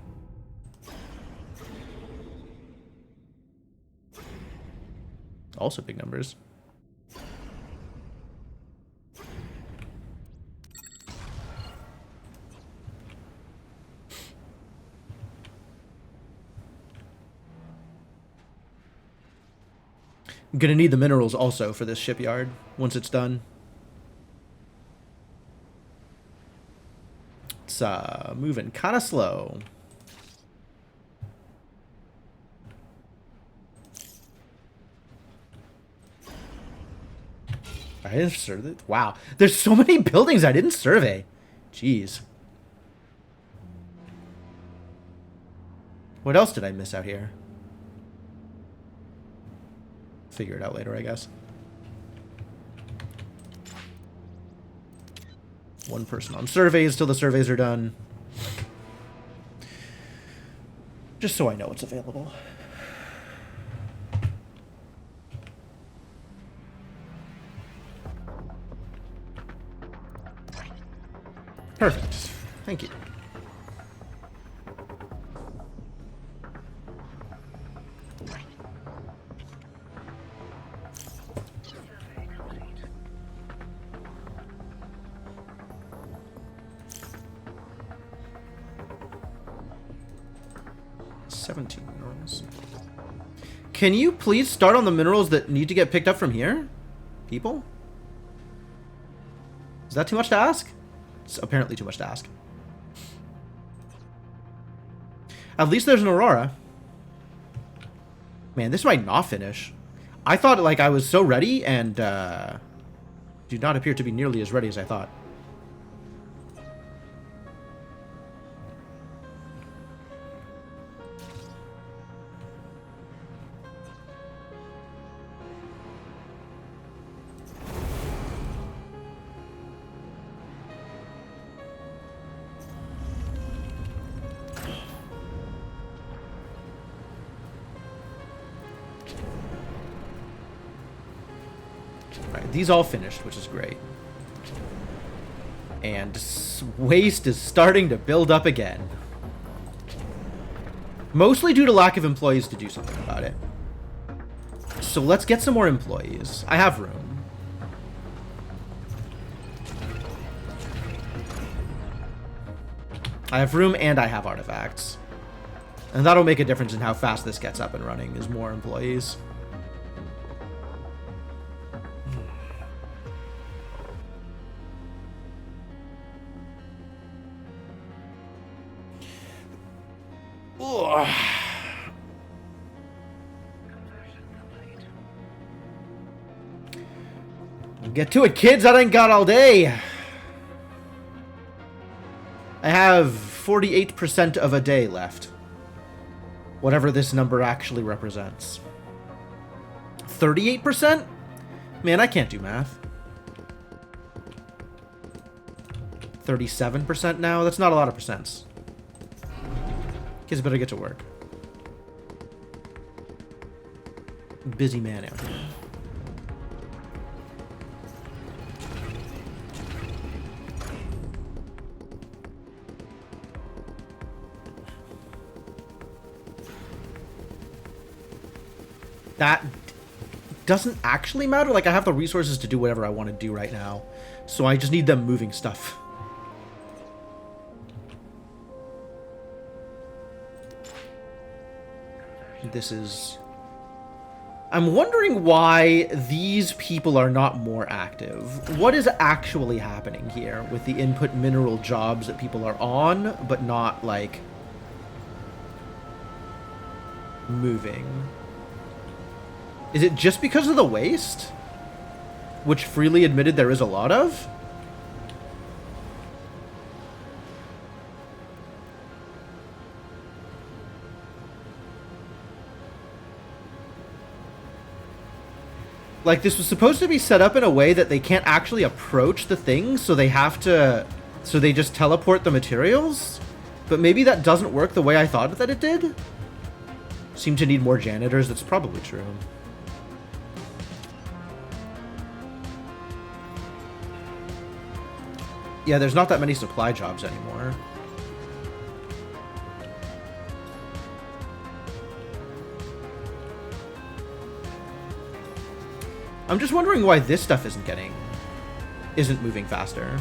Also big numbers. I'm gonna need the minerals also for this shipyard once it's done. It's moving kind of slow. I didn't survey it. Wow, there's so many buildings I didn't survey. Jeez. What else did I miss out here? Figure it out later, I guess. One person on surveys till the surveys are done. Just so I know what's available. Perfect. Thank you. Minerals. Can you please start on the minerals that need to get picked up from here? People? Is that too much to ask? It's apparently too much to ask. At least there's an Aurora. Man, this might not finish. I thought like I was so ready and do not appear to be nearly as ready as I thought. These all finished, which is great. And waste is starting to build up again. Mostly due to lack of employees to do something about it. So let's get some more employees. I have room. I have room and I have artifacts. And that'll make a difference in how fast this gets up and running, is more employees. Get to it, kids. I ain't got all day. I have 48% of a day left. Whatever this number actually represents. 38%? Man, I can't do math. 37% now? That's not a lot of percents. Kids better get to work. Busy man out here. That doesn't actually matter. Like, I have the resources to do whatever I want to do right now. So I just need them moving stuff. This is I'm wondering why these people are not more active. What is actually happening here with the input mineral jobs that people are on, but not, like, moving? Is it just because of the waste? Which freely admitted there is a lot of? Like, this was supposed to be set up in a way that they can't actually approach the thing, so they have to... So they just teleport the materials? But maybe that doesn't work the way I thought that it did? Seem to need more janitors, that's probably true. Yeah, there's not that many supply jobs anymore. I'm just wondering why this stuff isn't moving faster.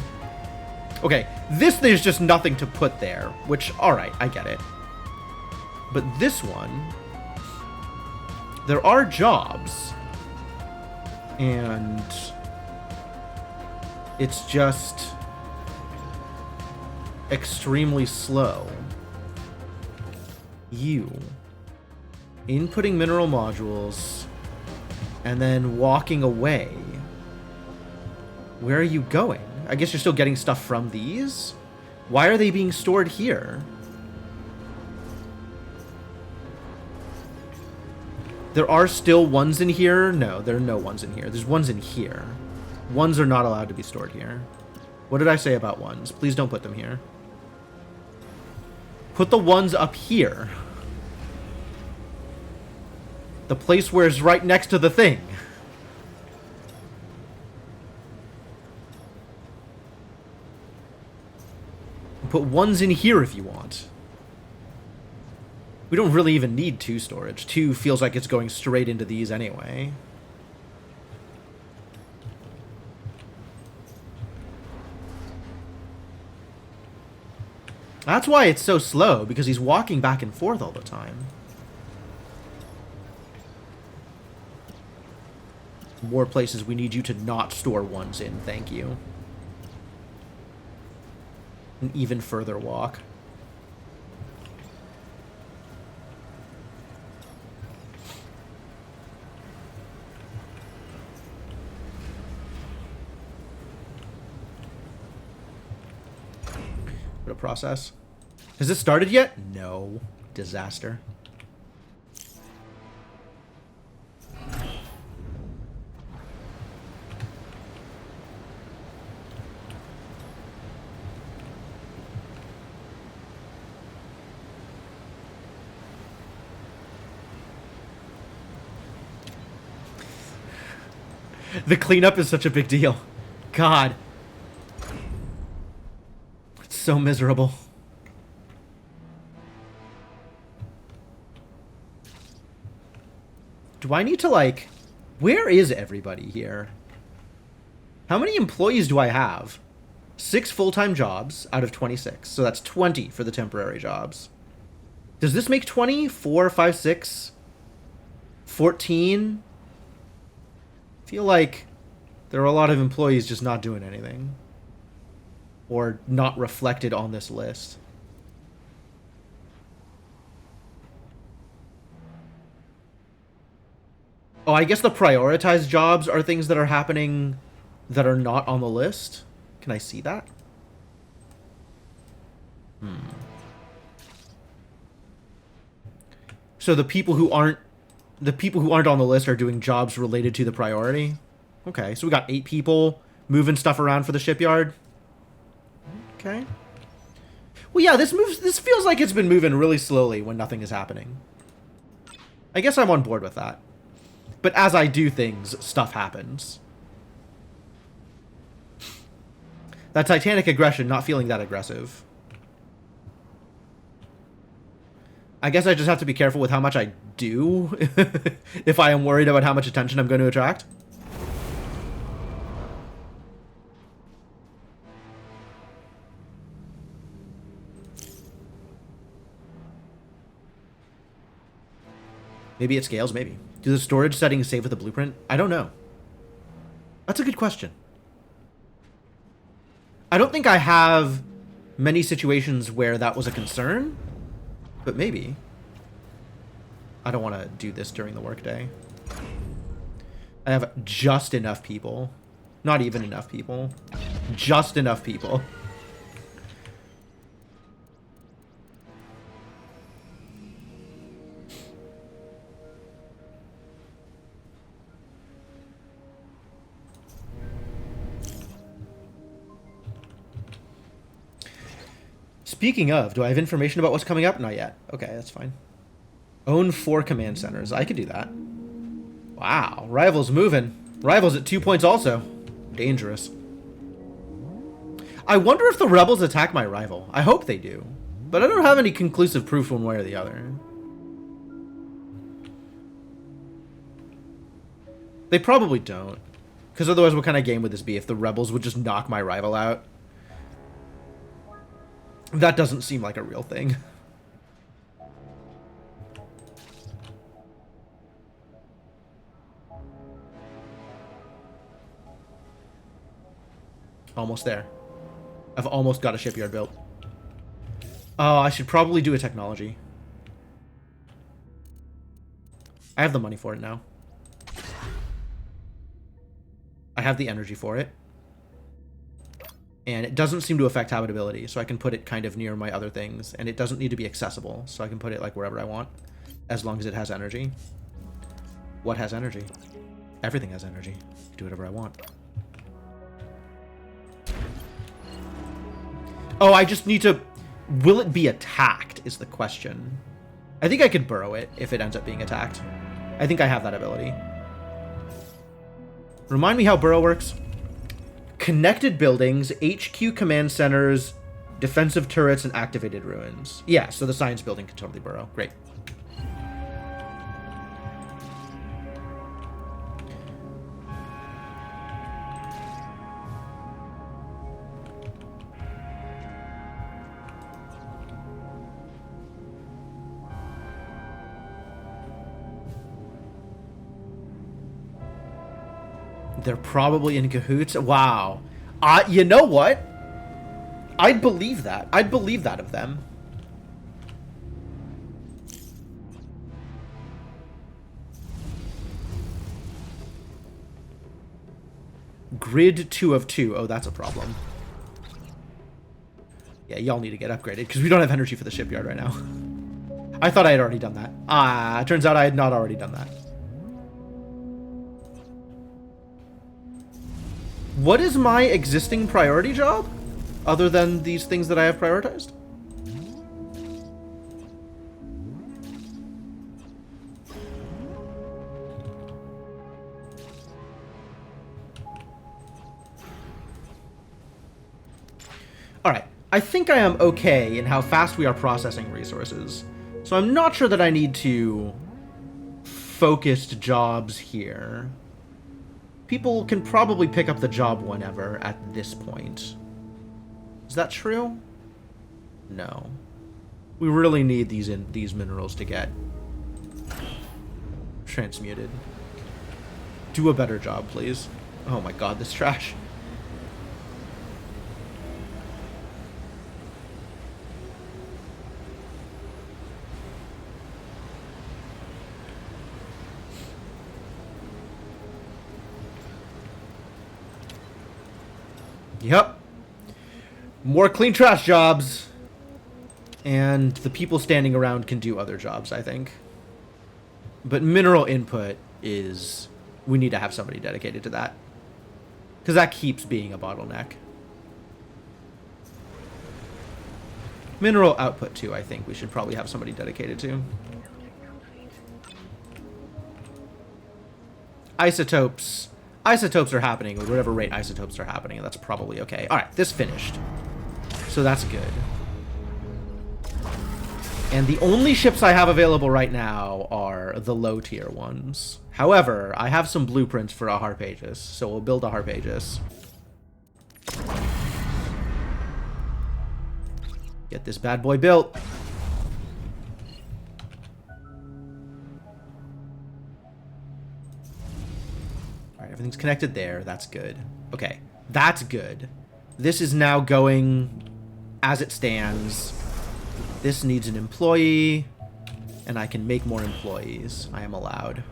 Okay, this there's just nothing to put there, which, alright, I get it. But this one, there are jobs, and it's just extremely slow. You, inputting mineral modules, and then walking away. Where are you going? I guess you're still getting stuff from these? Why are they being stored here? There are still ones in here? No, there are no ones in here. There's ones in here. Ones are not allowed to be stored here. What did I say about ones? Please don't put them here. Put the ones up here. The place where it's right next to the thing. Put ones in here if you want. We don't really even need 2 storage. 2 feels like it's going straight into these anyway. That's why it's so slow, because he's walking back and forth all the time. More places we need you to not store ones in, thank you. An even further walk. What a process. Has this started yet? No. Disaster. The cleanup is such a big deal. God. It's so miserable. Do I need to, like... Where is everybody here? How many employees do I have? 6 full-time jobs out of 26. So that's 20 for the temporary jobs. Does this make 20? 4, 5, 6? 14? Feel like there are a lot of employees just not doing anything. Or not reflected on this list. Oh, I guess the prioritized jobs are things that are happening that are not on the list. Can I see that? So the people who aren't on the list are doing jobs related to the priority. Okay, so we got 8 people moving stuff around for the shipyard. Okay. Well, yeah, this feels like it's been moving really slowly when nothing is happening. I guess I'm on board with that. But as I do things, stuff happens. That Titanic aggression, not feeling that aggressive. I guess I just have to be careful with how much I do if I am worried about how much attention I'm going to attract. Maybe it scales, maybe. Do the storage settings save with the blueprint? I don't know. That's a good question. I don't think I have many situations where that was a concern, but maybe. I don't want to do this during the workday. I have just enough people. Not even enough people. Just enough people. Speaking of, do I have information about what's coming up? Not yet. Okay, that's fine. Own 4 command centers. I could do that. Wow, Rival's moving. Rival's at 2 points also. Dangerous. I wonder if the rebels attack my rival. I hope they do. But I don't have any conclusive proof one way or the other. They probably don't. Because otherwise what kind of game would this be if the rebels would just knock my rival out? That doesn't seem like a real thing. Almost there. I've almost got a shipyard built. Oh, I should probably do a technology. I have the money for it now. I have the energy for it. And it doesn't seem to affect habitability, so I can put it kind of near my other things. And it doesn't need to be accessible, so I can put it like wherever I want, as long as it has energy. What has energy? Everything has energy. Do whatever I want. Oh, I just need to... Will it be attacked, is the question. I think I could burrow it if it ends up being attacked. I think I have that ability. Remind me how burrow works. Connected buildings, HQ command centers, defensive turrets, and activated ruins. Yeah, so the science building can totally burrow. Great. They're probably in cahoots. Wow. You know what? I'd believe that. I'd believe that of them. Grid 2 of 2. Oh, that's a problem. Yeah, y'all need to get upgraded because we don't have energy for the shipyard right now. I thought I had already done that. Ah, it turns out I had not already done that. What is my existing priority job? Other than these things that I have prioritized? Alright, I think I am okay in how fast we are processing resources. So I'm not sure that I need to focused jobs here. People can probably pick up the job whenever at this point. Is that true? No. We really need these minerals to get transmuted. Do a better job, please. Oh my god, this trash. Yep. More clean trash jobs. And the people standing around can do other jobs, I think. But mineral input is... We need to have somebody dedicated to that. Because that keeps being a bottleneck. Mineral output, too, I think we should probably have somebody dedicated to. Isotopes. Isotopes are happening with whatever rate isotopes are happening, and that's probably okay. Alright, this finished. So that's good. And the only ships I have available right now are the low tier ones. However, I have some blueprints for a Harpagus, so we'll build a Harpagus. Get this bad boy built. Everything's connected there. That's good. Okay, that's good. This is now going as it stands. This needs an employee, and I can make more employees. I am allowed.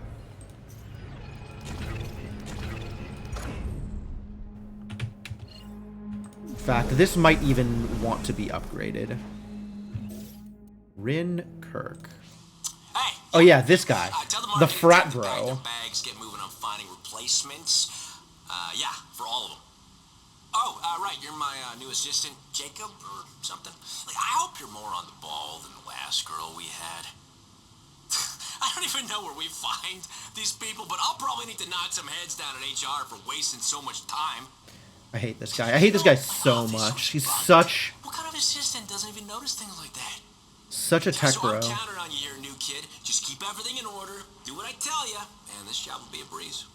In fact, this might even want to be upgraded. Rin Kirk. Hey, oh yeah, this guy. The frat bro. bro. Bags, get moving on finding replacements. Yeah, for all of them. Oh, right, you're my new assistant, Jacob, or something. Like, I hope you're more on the ball than the last girl we had. I don't even know where we find these people, but I'll probably need to knock some heads down at HR for wasting so much time. I hate this guy. I hate this guy so much. He's such... What kind of assistant doesn't even notice things like that? Such a tech bro. So I'm counting on you here, new kid. Just keep everything in order, do what I tell you, and this job will be a breeze.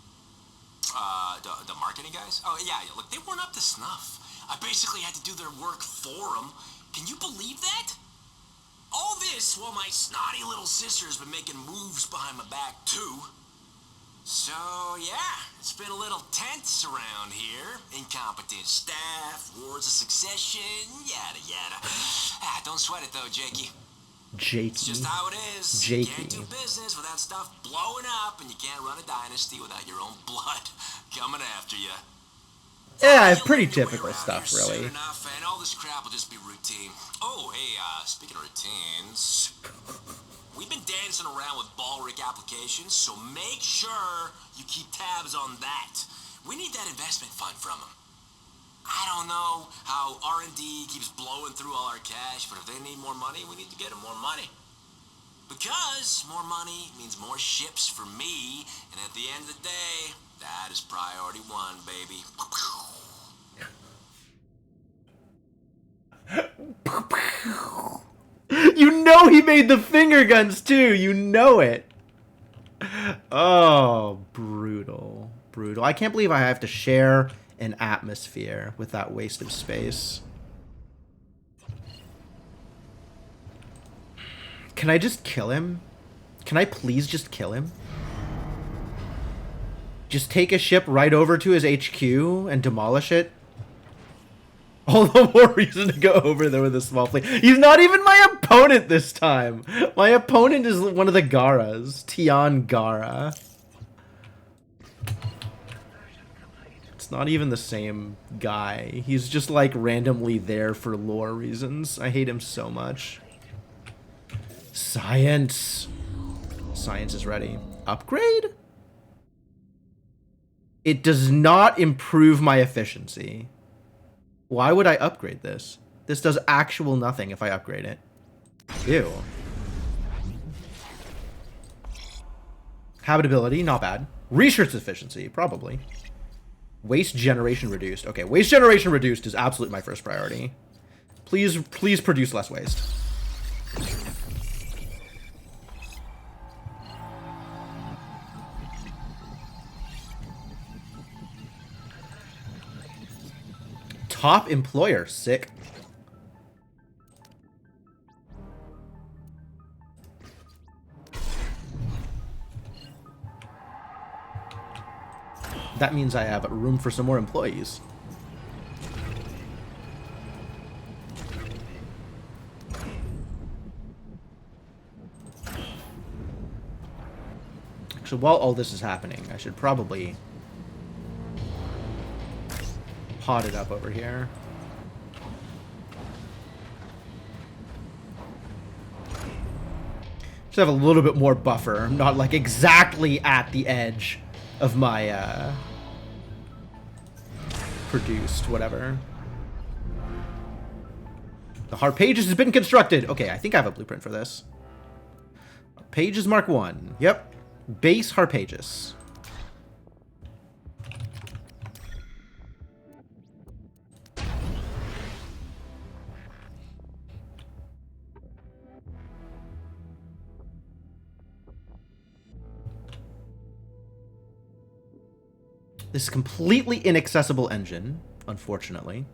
The marketing guys? Oh, yeah, look, they weren't up to snuff. I basically had to do their work for them. Can you believe that? All this while my snotty little sister's been making moves behind my back, too. So, yeah, it's been a little tense around here. Incompetent staff, wars of succession, yada, yada. Don't sweat it, though, Jakey. Jakey. It's just how it is. Jakey. You can't do business without stuff blowing up, and you can't run a dynasty without your own blood coming after you. Yeah, pretty typical stuff, really. Soon enough, and all this crap will just be routine. Oh, hey, speaking of routines, we've been dancing around with Balric applications, so make sure you keep tabs on that. We need that investment fund from them. I don't know how R&D keeps blowing through all our cash, but if they need more money, we need to get them more money. Because more money means more ships for me, and at the end of the day, that is priority one, baby. You know he made the finger guns too. You know it. Oh, brutal. Brutal. I can't believe I have to share an atmosphere with that waste of space. Can I just kill him? Can I please just kill him? Just take a ship right over to his HQ and demolish it? All the more reason to go over there with a small fleet. He's not even my opponent this time. My opponent is one of the Garas. Tian Gara. It's not even the same guy. He's just like randomly there for lore reasons. I hate him so much. Science. Science is ready. Upgrade? It does not improve my efficiency. Why would I upgrade this? This does actual nothing if I upgrade it. Ew. Habitability, not bad. Research efficiency, probably. Waste generation reduced. Okay, waste generation reduced is absolutely my first priority. Please produce less waste. Top employer, sick. That means I have room for some more employees. So while all this is happening, I should probably pot it up over here. Just have a little bit more buffer. I'm not like exactly at the edge of my produced whatever. The Harpagus has been constructed. Okay, I think I have a blueprint for this. Harpagus Mark 1. Yep. Base Harpagus. This completely inaccessible engine, unfortunately.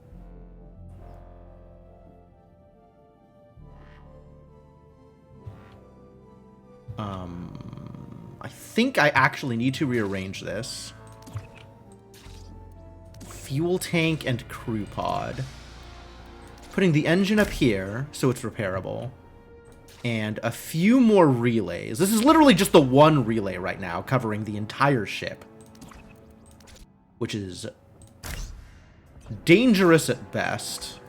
I think I actually need to rearrange this. fuel tank and crew pod. Putting the engine up here so it's repairable. And a few more relays. This is literally just the one relay right now covering the entire ship. Which is dangerous at best.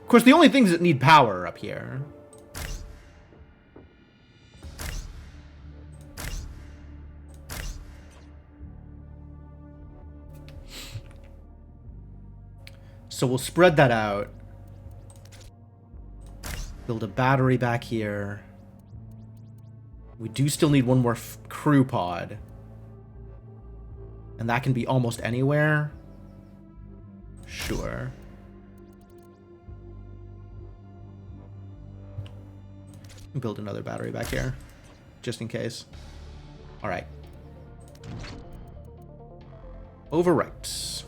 Of course, the only things that need power are up here. So we'll spread that out. Build a battery back here. We do still need one more crew pod. And that can be almost anywhere. Sure. Build another battery back here. Just in case. Alright. Overwrite.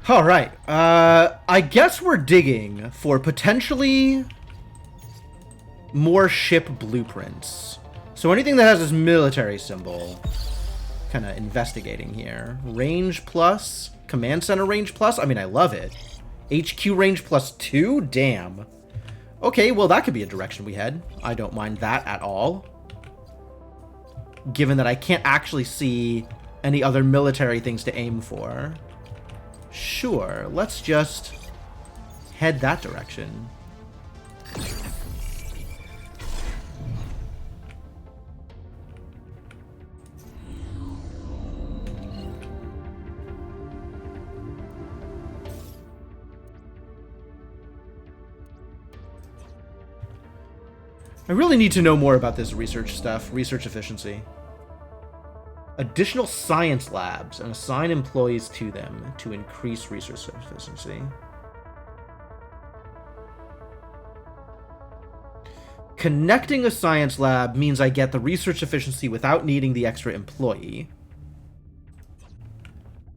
All right. I guess we're digging for potentially more ship blueprints. So anything that has this military symbol, kind of investigating here. Range plus, command center range plus. I mean, I love it. HQ range plus 2? Damn. Okay, well, that could be a direction we head. I don't mind that at all. Given that I can't actually see any other military things to aim for. Sure, let's just head that direction. I really need to know more about this research stuff, research efficiency. Additional science labs and assign employees to them to increase research efficiency. Connecting a science lab means I get the research efficiency without needing the extra employee.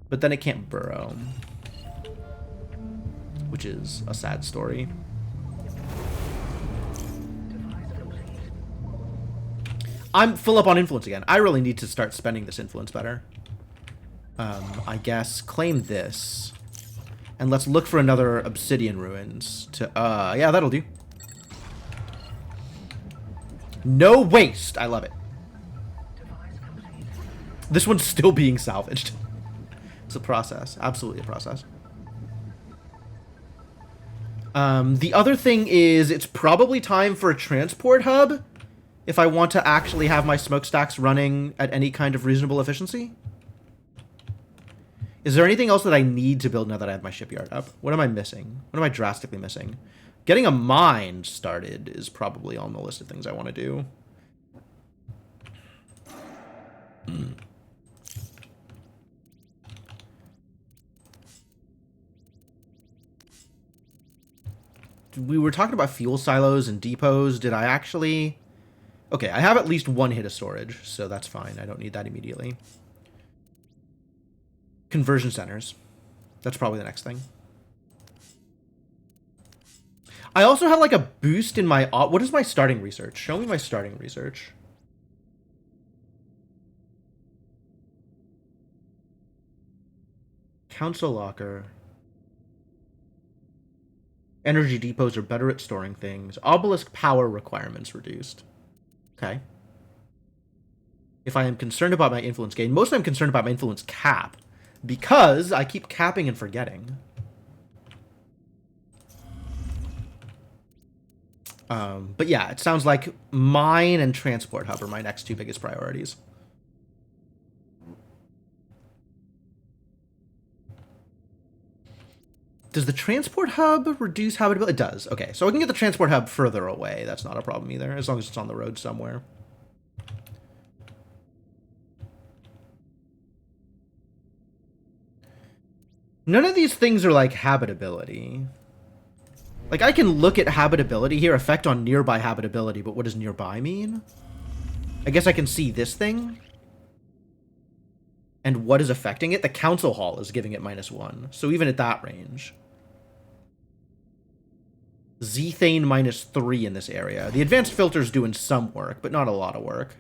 But then it can't burrow. Which is a sad story. I'm full up on influence again. I really need to start spending this influence better. I guess claim this. And let's look for another obsidian ruins to, yeah, that'll do. No waste. I love it. This one's still being salvaged. It's a process. Absolutely a process. The other thing is it's probably time for a transport hub. If I want to actually have my smokestacks running at any kind of reasonable efficiency? Is there anything else that I need to build now that I have my shipyard up? What am I missing? What am I drastically missing? Getting a mine started is probably on the list of things I want to do. We were talking about fuel silos and depots. Did I actually... Okay, I have at least one hit of storage, so that's fine. I don't need that immediately. Conversion centers. That's probably the next thing. I also have like a boost in my... What is my starting research? Show me my starting research. Council locker. Energy depots are better at storing things. Obelisk power requirements reduced. Okay. If I am concerned about my influence gain, mostly I'm concerned about my influence cap. Because I keep capping and forgetting. But yeah, it sounds like mine and transport hub are my next two biggest priorities. Does the transport hub reduce habitability? It does. Okay, so I can get the transport hub further away. That's not a problem either, as long as it's on the road somewhere. None of these things are like habitability. Like, I can look at habitability here, effect on nearby habitability, but what does nearby mean? I guess I can see this thing. And what is affecting it? The council hall is giving it -1. So even at that range. Zethane -3 in this area. The advanced filter's doing some work, but not a lot of work.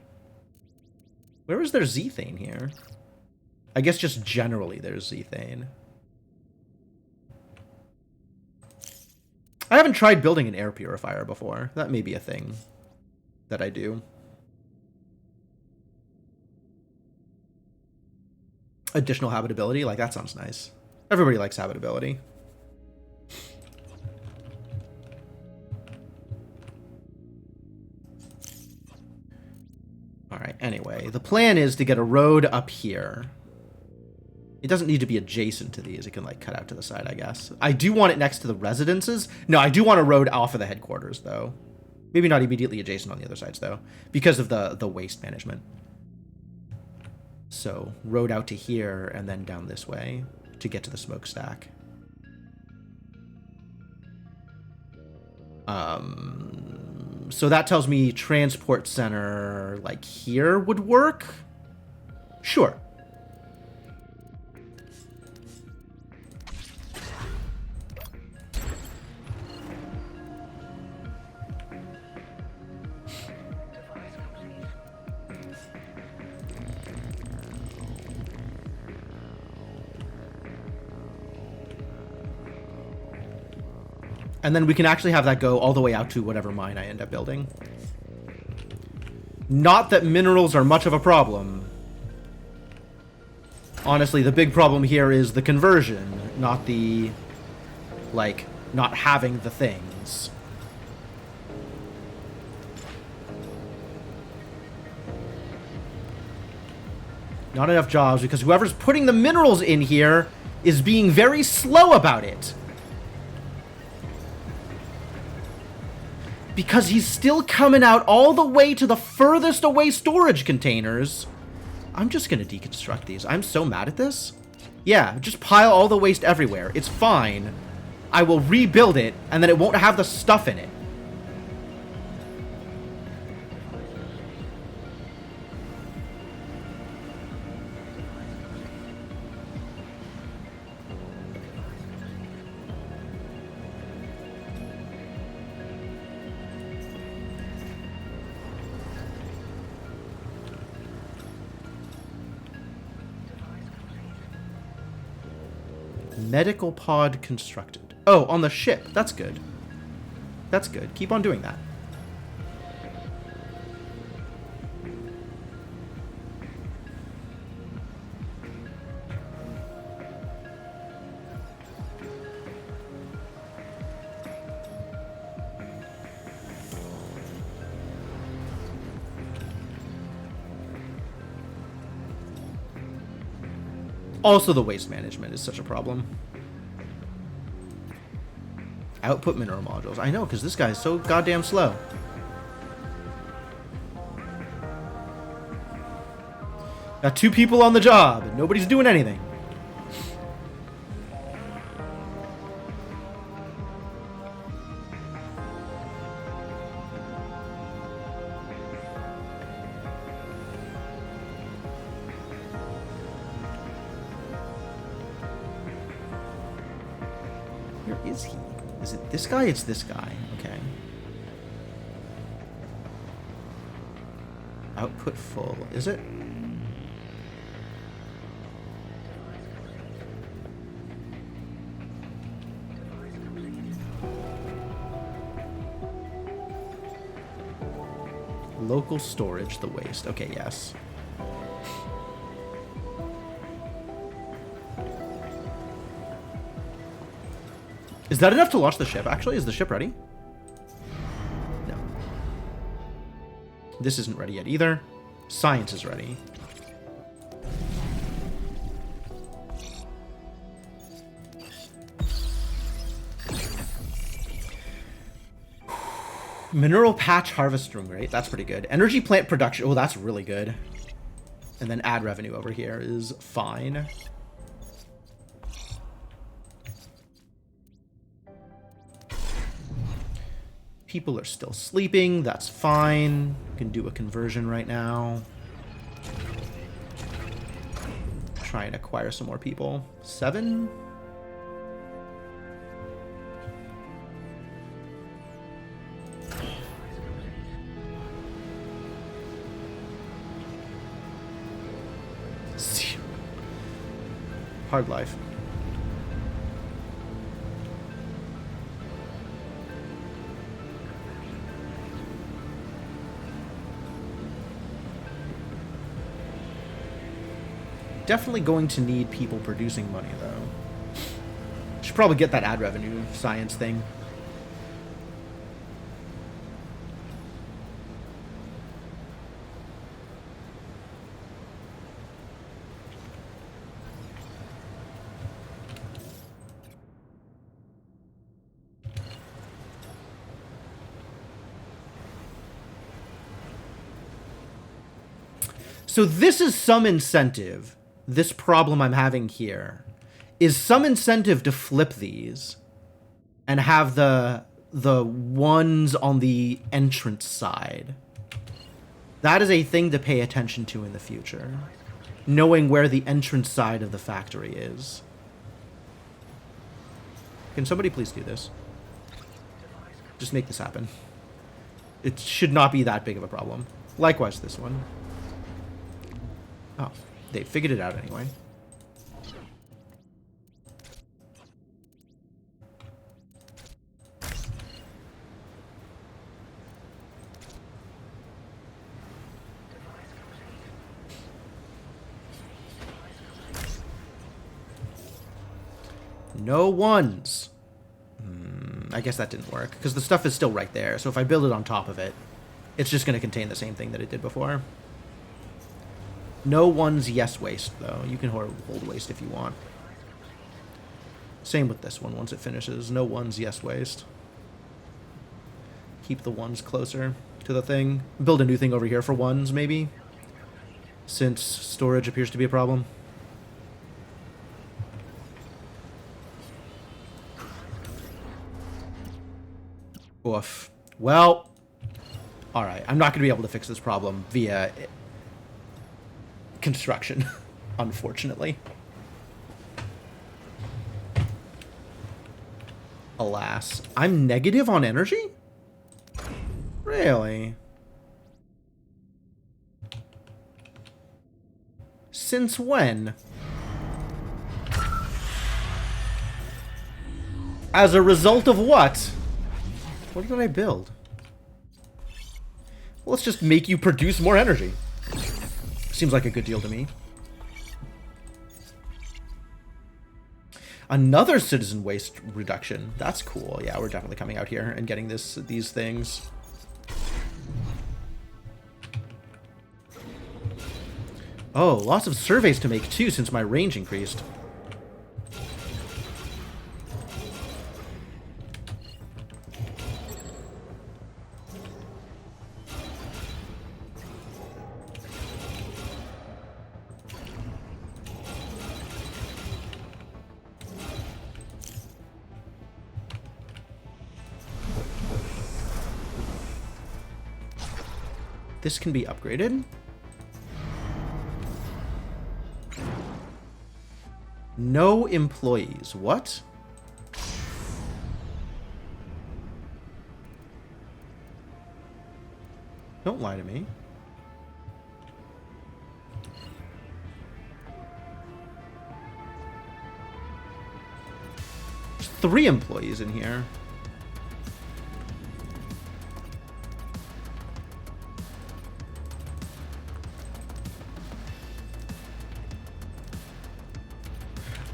Where is there Zethane here? I guess just generally there's Zethane. I haven't tried building an air purifier before. That may be a thing that I do. Additional habitability, like that sounds nice. Everybody likes habitability. Alright, anyway, the plan is to get a road up here. It doesn't need to be adjacent to these. It can, like, cut out to the side, I guess. I do want it next to the residences. No, I do want a road off of the headquarters, though. Maybe not immediately adjacent on the other sides, though, because of the waste management. So, road out to here, and then down this way to get to the smokestack. So that tells me transport center, like, here would work? Sure. And then we can actually have that go all the way out to whatever mine I end up building. Not that minerals are much of a problem. Honestly, the big problem here is the conversion, not the, like, not having the things. Not enough jobs, because whoever's putting the minerals in here is being very slow about it. Because he's still coming out all the way to the furthest away storage containers. I'm just gonna deconstruct these. I'm so mad at this. Yeah, just pile all the waste everywhere. It's fine. I will rebuild it, and then it won't have the stuff in it. Medical pod constructed. Oh, on the ship. That's good. That's good. Keep on doing that. Also, the waste management is such a problem. Output mineral modules. I know, because this guy's so goddamn slow. Got 2 people on the job, and nobody's doing anything. Where is he? Is it this guy? It's this guy. Okay. Output full. Is it? Local storage, the waste. Okay, yes. Is that enough to launch the ship, actually? Is the ship ready? No. This isn't ready yet either. Science is ready. Mineral patch harvest room rate. That's pretty good. Energy plant production. Oh, that's really good. And then ad revenue over here is fine. People are still sleeping. That's fine. Can do a conversion right now. Try and acquire some more people. 7? Hard life. Definitely going to need people producing money, though. Should probably get that ad revenue science thing. So this is some incentive. This problem I'm having here is some incentive to flip these and have the ones on the entrance side. That is a thing to pay attention to in the future. Knowing where the entrance side of the factory is. Can somebody please do this? Just make this happen. It should not be that big of a problem. Likewise, this one. Oh. They figured it out anyway. No ones. I guess that didn't work, because the stuff is still right there. So if I build it on top of it, it's just going to contain the same thing that it did before. No one's yes waste, though. You can hold waste if you want. Same with this one once it finishes. No one's yes waste. Keep the ones closer to the thing. Build a new thing over here for ones, maybe. Since storage appears to be a problem. Oof. Well, alright. I'm not going to be able to fix this problem via construction, unfortunately. Alas. I'm negative on energy? Really? Since when? As a result of what? What did I build? Well, let's just make you produce more energy. Seems like a good deal to me. Another citizen waste reduction. That's cool. Yeah, we're definitely coming out here and getting these things. Oh, lots of surveys to make too since my range increased. This can be upgraded. No employees. What? Don't lie to me. There's 3 employees in here.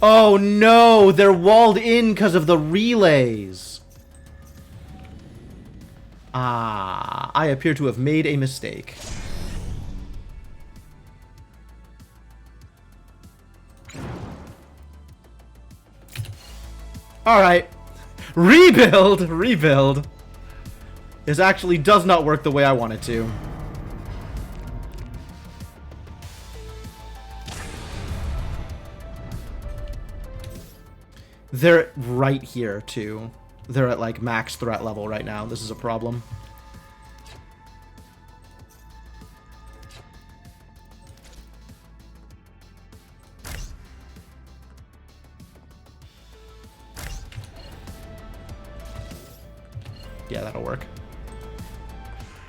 Oh no, they're walled in because of the relays. Ah, I appear to have made a mistake. Alright. Rebuild. This actually does not work the way I want it to. They're right here, too. they're at like max threat level right now. This is a problem. Yeah, that'll work.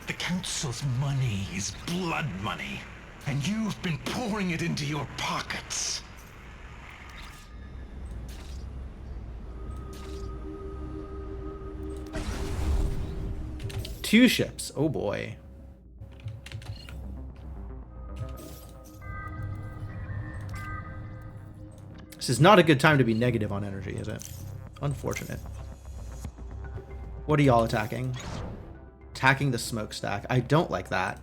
The Council's money is blood money, and you've been pouring it into your pockets. Two ships. Oh boy. This is not a good time to be negative on energy, is it? Unfortunate. What are y'all attacking? Attacking the smokestack. I don't like that.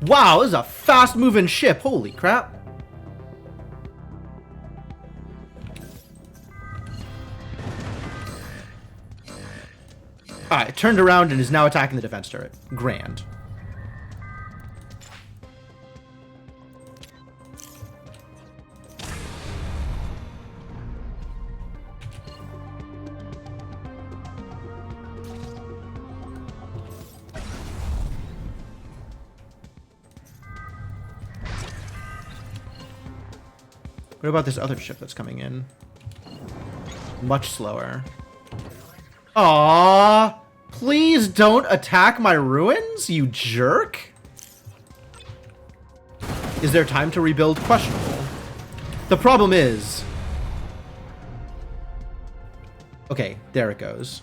Wow, this is a fast-moving ship. Holy crap. Alright, it turned around and is now attacking the defense turret. Grand. What about this other ship that's coming in? Much slower. Aww! Please don't attack my ruins, you jerk! Is there time to rebuild? Questionable. The problem is... Okay, there it goes.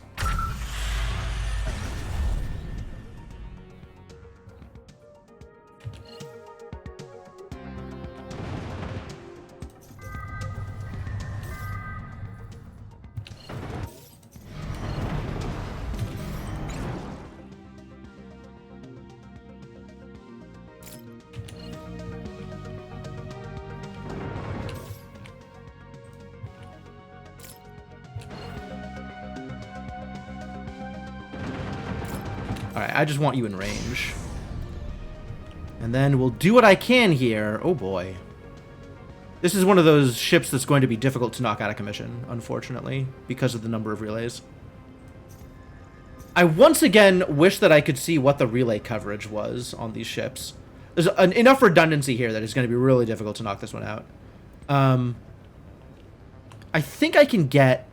Alright, I just want you in range. And then we'll do what I can here. Oh boy. This is one of those ships that's going to be difficult to knock out of commission, unfortunately, because of the number of relays. I once again wish that I could see what the relay coverage was on these ships. There's enough redundancy here that it's going to be really difficult to knock this one out. I think I can get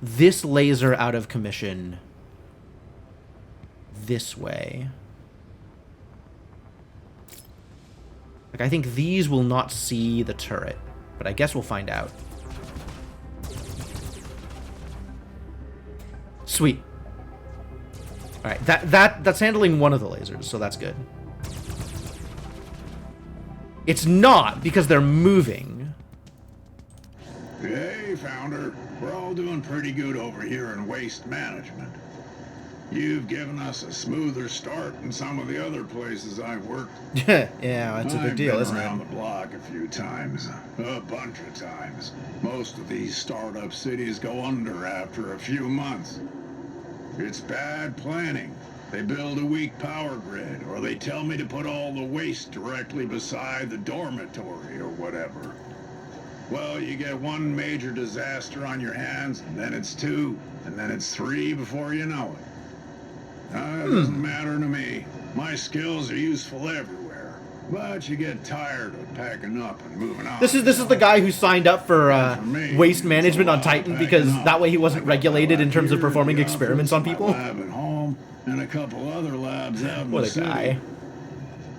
this laser out of commission this way. Like, I think these will not see the turret, but I guess we'll find out. Sweet. Alright, that's handling one of the lasers, so that's good. It's not, because they're moving. Hey, Founder. We're all doing pretty good over here in waste management. You've given us a smoother start than some of the other places I've worked. Yeah, it's a big deal, isn't it? I've been around the block a few times. A bunch of times. Most of these startup cities go under after a few months. It's bad planning. They build a weak power grid, or they tell me to put all the waste directly beside the dormitory or whatever. Well, you get one major disaster on your hands, and then it's two, and then it's three before you know it. It doesn't matter to me. My skills are useful everywhere. But you get tired of packing up and moving on. This is the guy who signed up for waste management on Titan because that way he wasn't regulated in terms of performing experiments on people. Lab at home and a couple other labs out in the city. What a guy.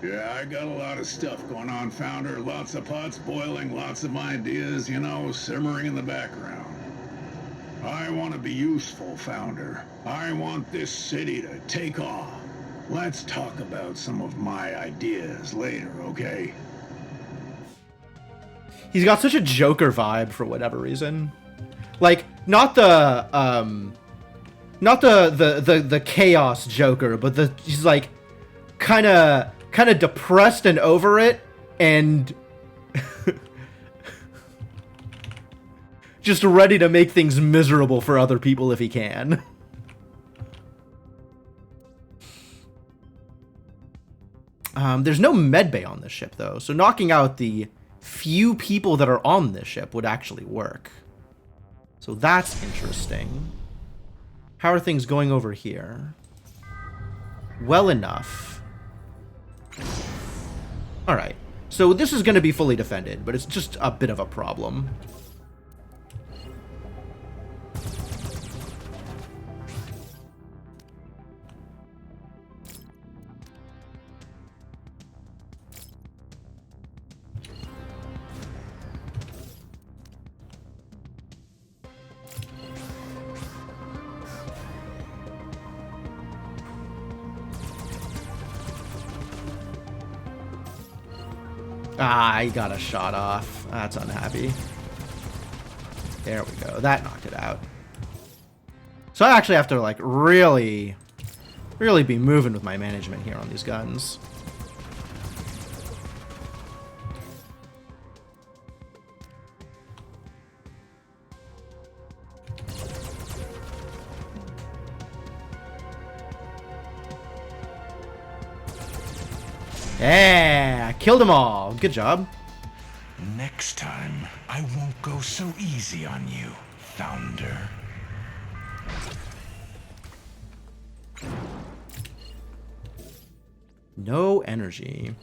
Yeah, I got a lot of stuff going on, Founder. Lots of pots boiling, lots of ideas, you know, simmering in the background. I want to be useful, Founder. I want this city to take off. Let's talk about some of my ideas later, okay? He's got such a Joker vibe for whatever reason. Like, not the chaos Joker, but he's like kind of depressed and over it, and just ready to make things miserable for other people if he can. There's no medbay on this ship, though, so knocking out the few people that are on this ship would actually work. So that's interesting. How are things going over here? Well enough. Alright. So this is going to be fully defended, but it's just a bit of a problem. Ah, I got a shot off. That's unhappy. There we go. That knocked it out. So I actually have to, like, really be moving with my management here on these guns. Yeah, killed them all. Good job. Next time, I won't go so easy on you, Founder. No energy.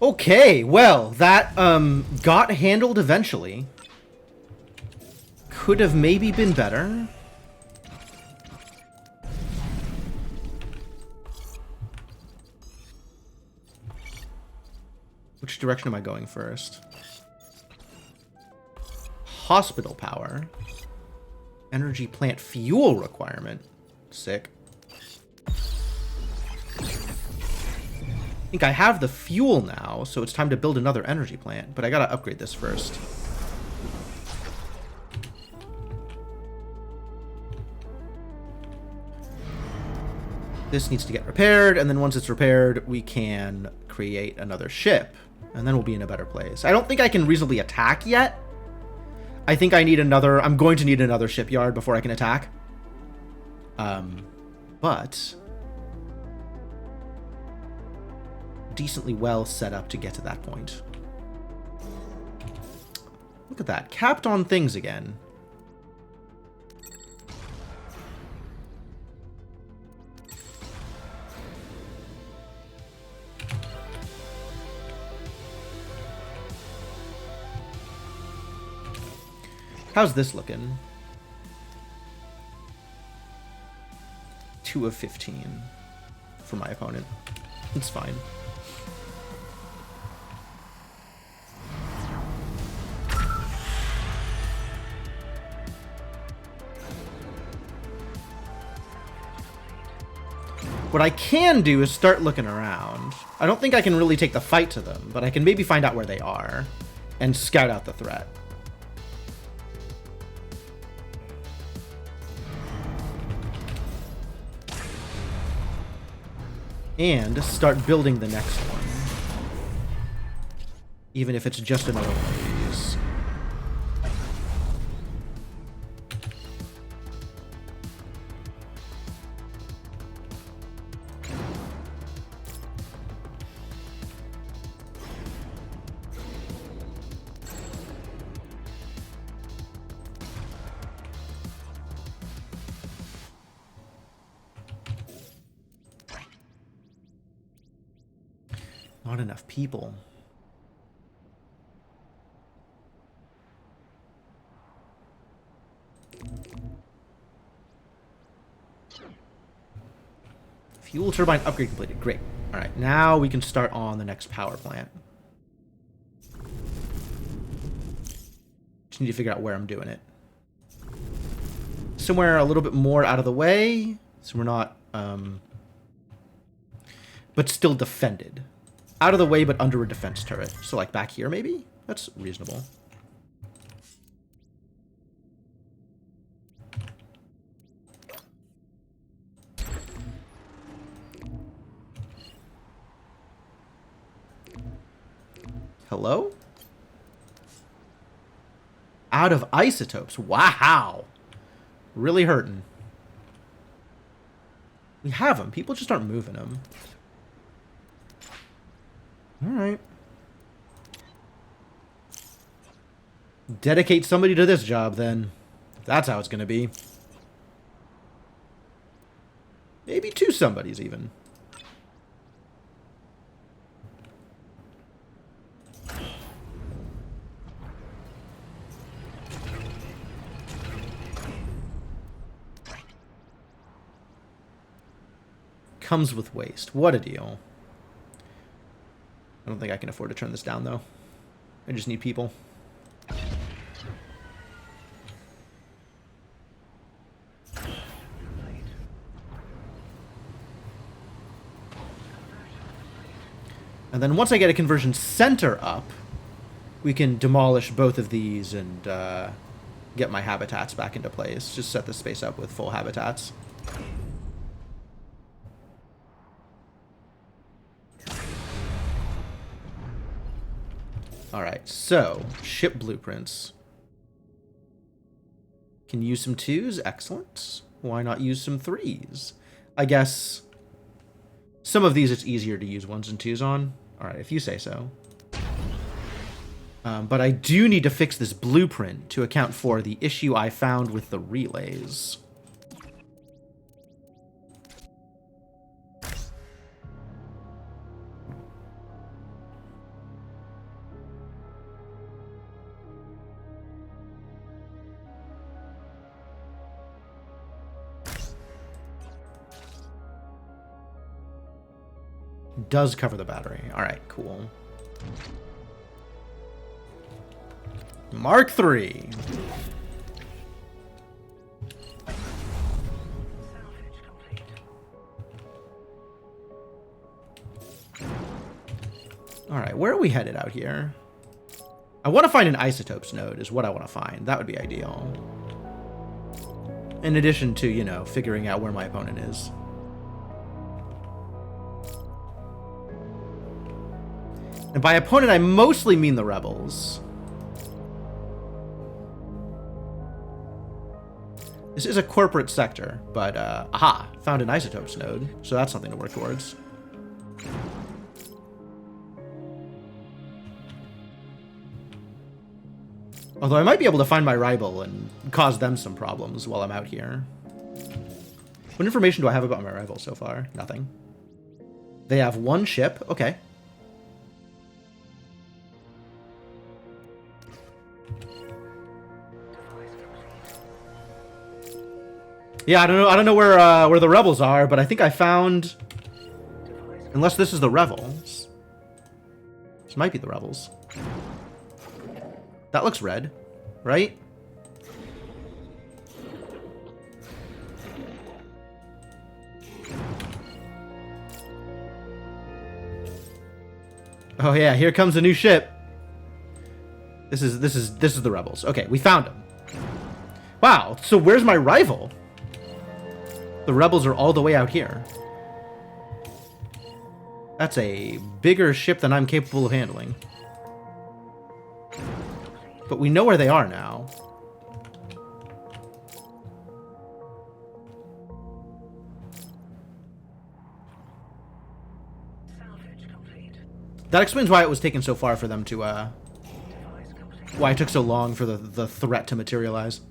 Okay, well, that got handled eventually. Could have maybe been better. Which direction am I going first? Hospital power. Energy plant fuel requirement. Sick. I think I have the fuel now, so it's time to build another energy plant, but I gotta upgrade this first. This needs to get repaired, and then once it's repaired, we can create another ship, and then we'll be in a better place. I don't think I can reasonably attack yet. I think I need another... I'm going to need another shipyard before I can attack. But... decently well set up to get to that point. Look at that. Capped on things again. How's this looking? 2 of 15 for my opponent. It's fine. What I can do is start looking around. I don't think I can really take the fight to them, but I can maybe find out where they are and scout out the threat. And start building the next one. Even if it's just another one of these. Not enough people. Fuel turbine upgrade completed. Great. All right, now we can start on the next power plant. Just need to figure out where I'm doing it. Somewhere a little bit more out of the way, so we're not, but still defended. Out of the way, but under a defense turret. So, like, back here, maybe? That's reasonable. Hello? Out of isotopes. Wow. Really hurting. We have them. People just aren't moving them. Alright. Dedicate somebody to this job, then. That's how it's gonna be. Maybe 2 somebodies, even. Comes with waste. What a deal. I don't think I can afford to turn this down, though. I just need people. And then once I get a conversion center up, we can demolish both of these and get my habitats back into place. Just set the space up with full habitats. Alright, so, ship blueprints. Can use some 2s, excellent. Why not use some 3s? I guess some of these it's easier to use 1s and 2s on. Alright, if you say so. But I do need to fix this blueprint to account for the issue I found with the relays. Does cover the battery. Alright, cool. Mark III. Alright, where are we headed out here? I want to find an isotopes node is what I want to find. That would be ideal. In addition to, you know, figuring out where my opponent is. And by opponent, I mostly mean the rebels. This is a corporate sector, but, aha, found an isotopes node, so that's something to work towards. Although I might be able to find my rival and cause them some problems while I'm out here. What information do I have about my rival so far? Nothing. They have 1 ship, okay. Yeah, I don't know where the rebels are, but I think I found, unless this is the rebels. This might be the rebels. That looks red, right? Oh yeah, here comes a new ship. This is the rebels. Okay, we found them. Wow, so where's my rival? The rebels are all the way out here. That's a bigger ship than I'm capable of handling. But we know where they are now. That explains why it was taking so far for them to, why it took so long for the threat to materialize.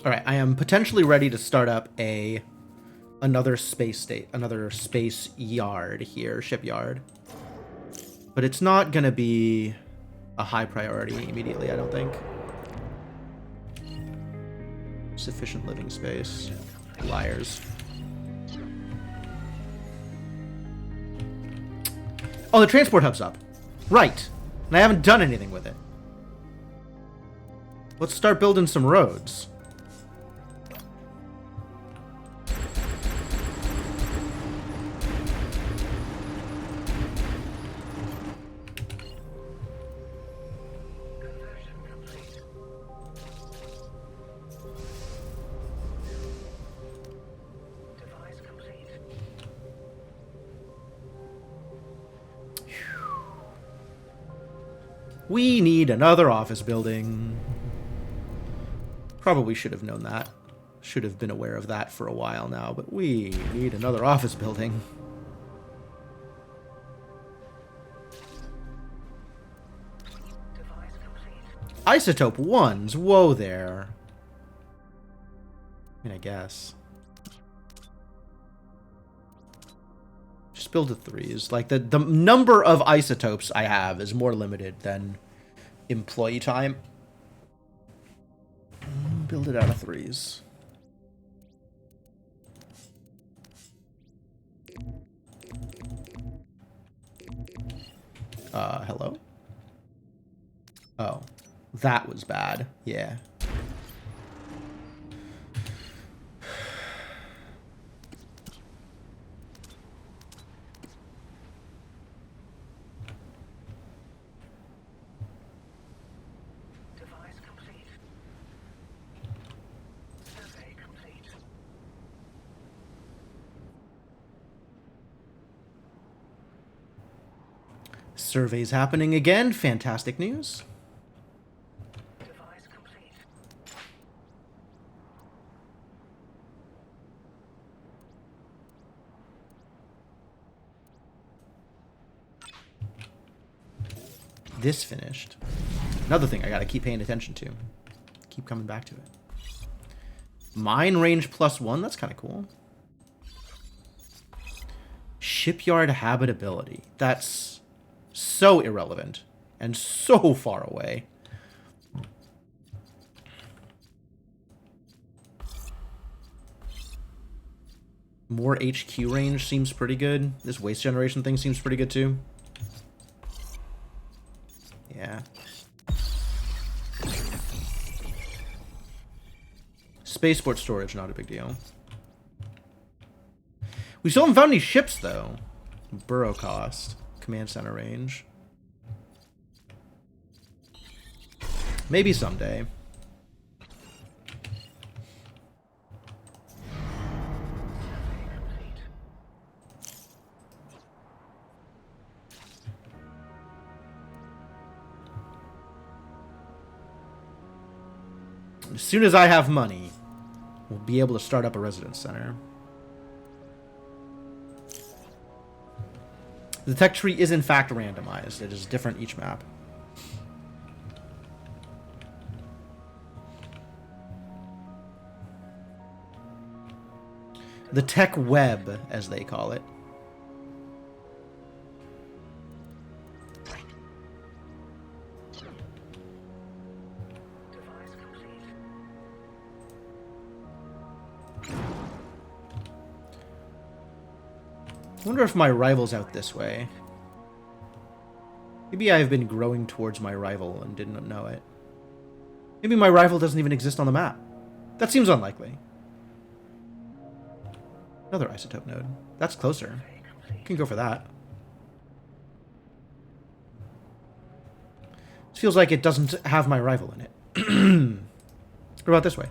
All right, I am potentially ready to start up another space yard here, shipyard. But it's not going to be a high priority immediately, I don't think. Sufficient living space. Liars. Oh, the transport hub's up. Right. And I haven't done anything with it. Let's start building some roads. We need another office building. Probably should have known that. Should have been aware of that for a while now, but we need another office building. Isotope 1s? Whoa there. I mean, I guess. Just build the 3s. Like, the number of isotopes I have is more limited than employee time. Build it out of 3s. Hello? Oh. That was bad. Yeah. Device complete. Survey complete. Survey's happening again. Fantastic news. Device complete. This finished. Another thing I gotta keep paying attention to. Keep coming back to it. Mine range +1, that's kind of cool. Shipyard habitability. That's so irrelevant and so far away. More HQ range seems pretty good. This waste generation thing seems pretty good too. Yeah. Spaceport storage, not a big deal. We still haven't found any ships, though. Burrow cost. Command center range. Maybe someday. As soon as I have money, we'll be able to start up a residence center. The tech tree is in fact randomized. It is different each map. The tech web, as they call it. I wonder if my rival's out this way. Maybe I've been growing towards my rival and didn't know it. Maybe my rival doesn't even exist on the map. That seems unlikely. Another isotope node. That's closer. Can go for that. This feels like it doesn't have my rival in it. What about this way?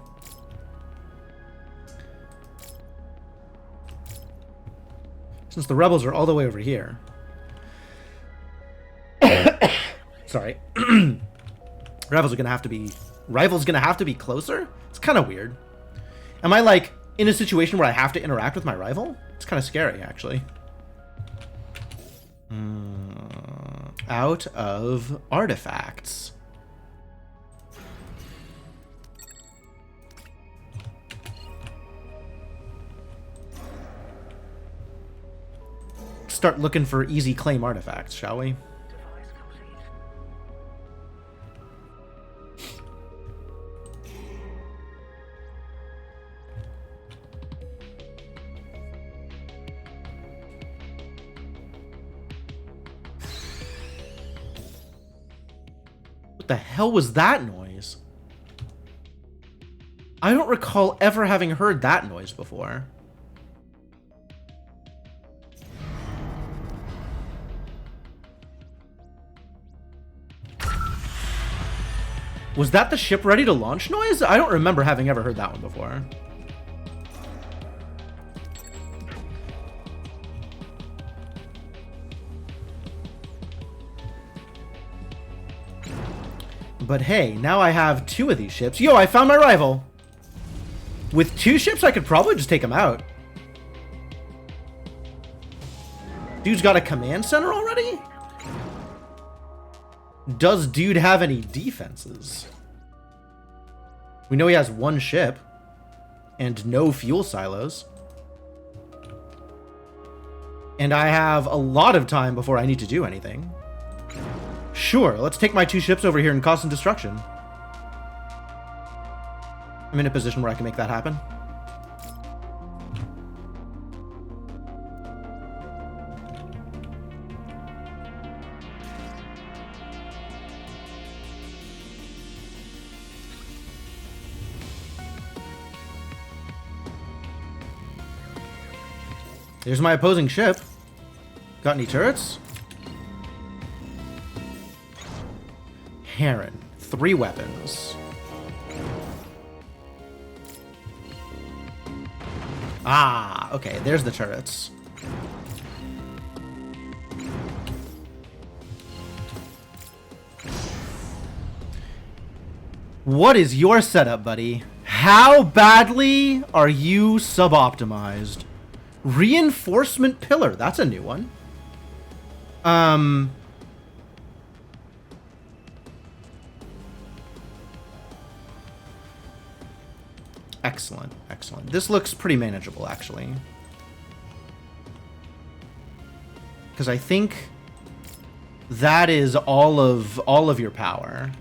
Since the rebels are all the way over here. Sorry. Rival's gonna have to be closer? It's kind of weird. Am I like in a situation where I have to interact with my rival? It's kind of scary, actually. Out of artifacts. Start looking for easy claim artifacts, shall we? What the hell was that noise? I don't recall ever having heard that noise before. Was that the ship ready to launch noise? I don't remember having ever heard that one before. But hey, now I have 2 of these ships. Yo, I found my rival. With 2 ships, I could probably just take him out. Dude's got a command center already? Does dude have any defenses? We know he has 1 ship and no fuel silos. And I have a lot of time before I need to do anything. Sure, let's take my 2 ships over here and cause some destruction. I'm in a position where I can make that happen. There's my opposing ship. Got any turrets? Heron. 3 weapons. Ah, okay, there's the turrets. What is your setup, buddy? How badly are you sub-optimized? Reinforcement pillar. That's a new one. Excellent, excellent. This looks pretty manageable, actually. Because I think that is all of your power.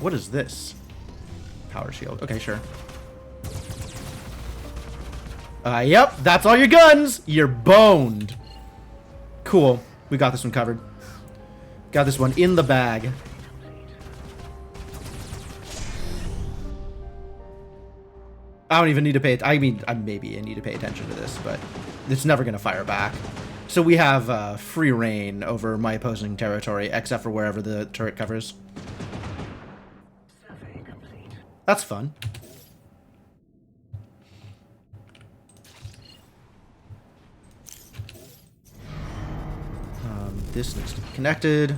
What is this? Power shield. Okay, sure. Yep, that's all your guns! You're boned. Cool. We got this one covered. Got this one in the bag. I don't even need to pay it. I mean, maybe I need to pay attention to this, but it's never going to fire back. So we have free reign over my opposing territory, except for wherever the turret covers. That's fun. This needs to be connected.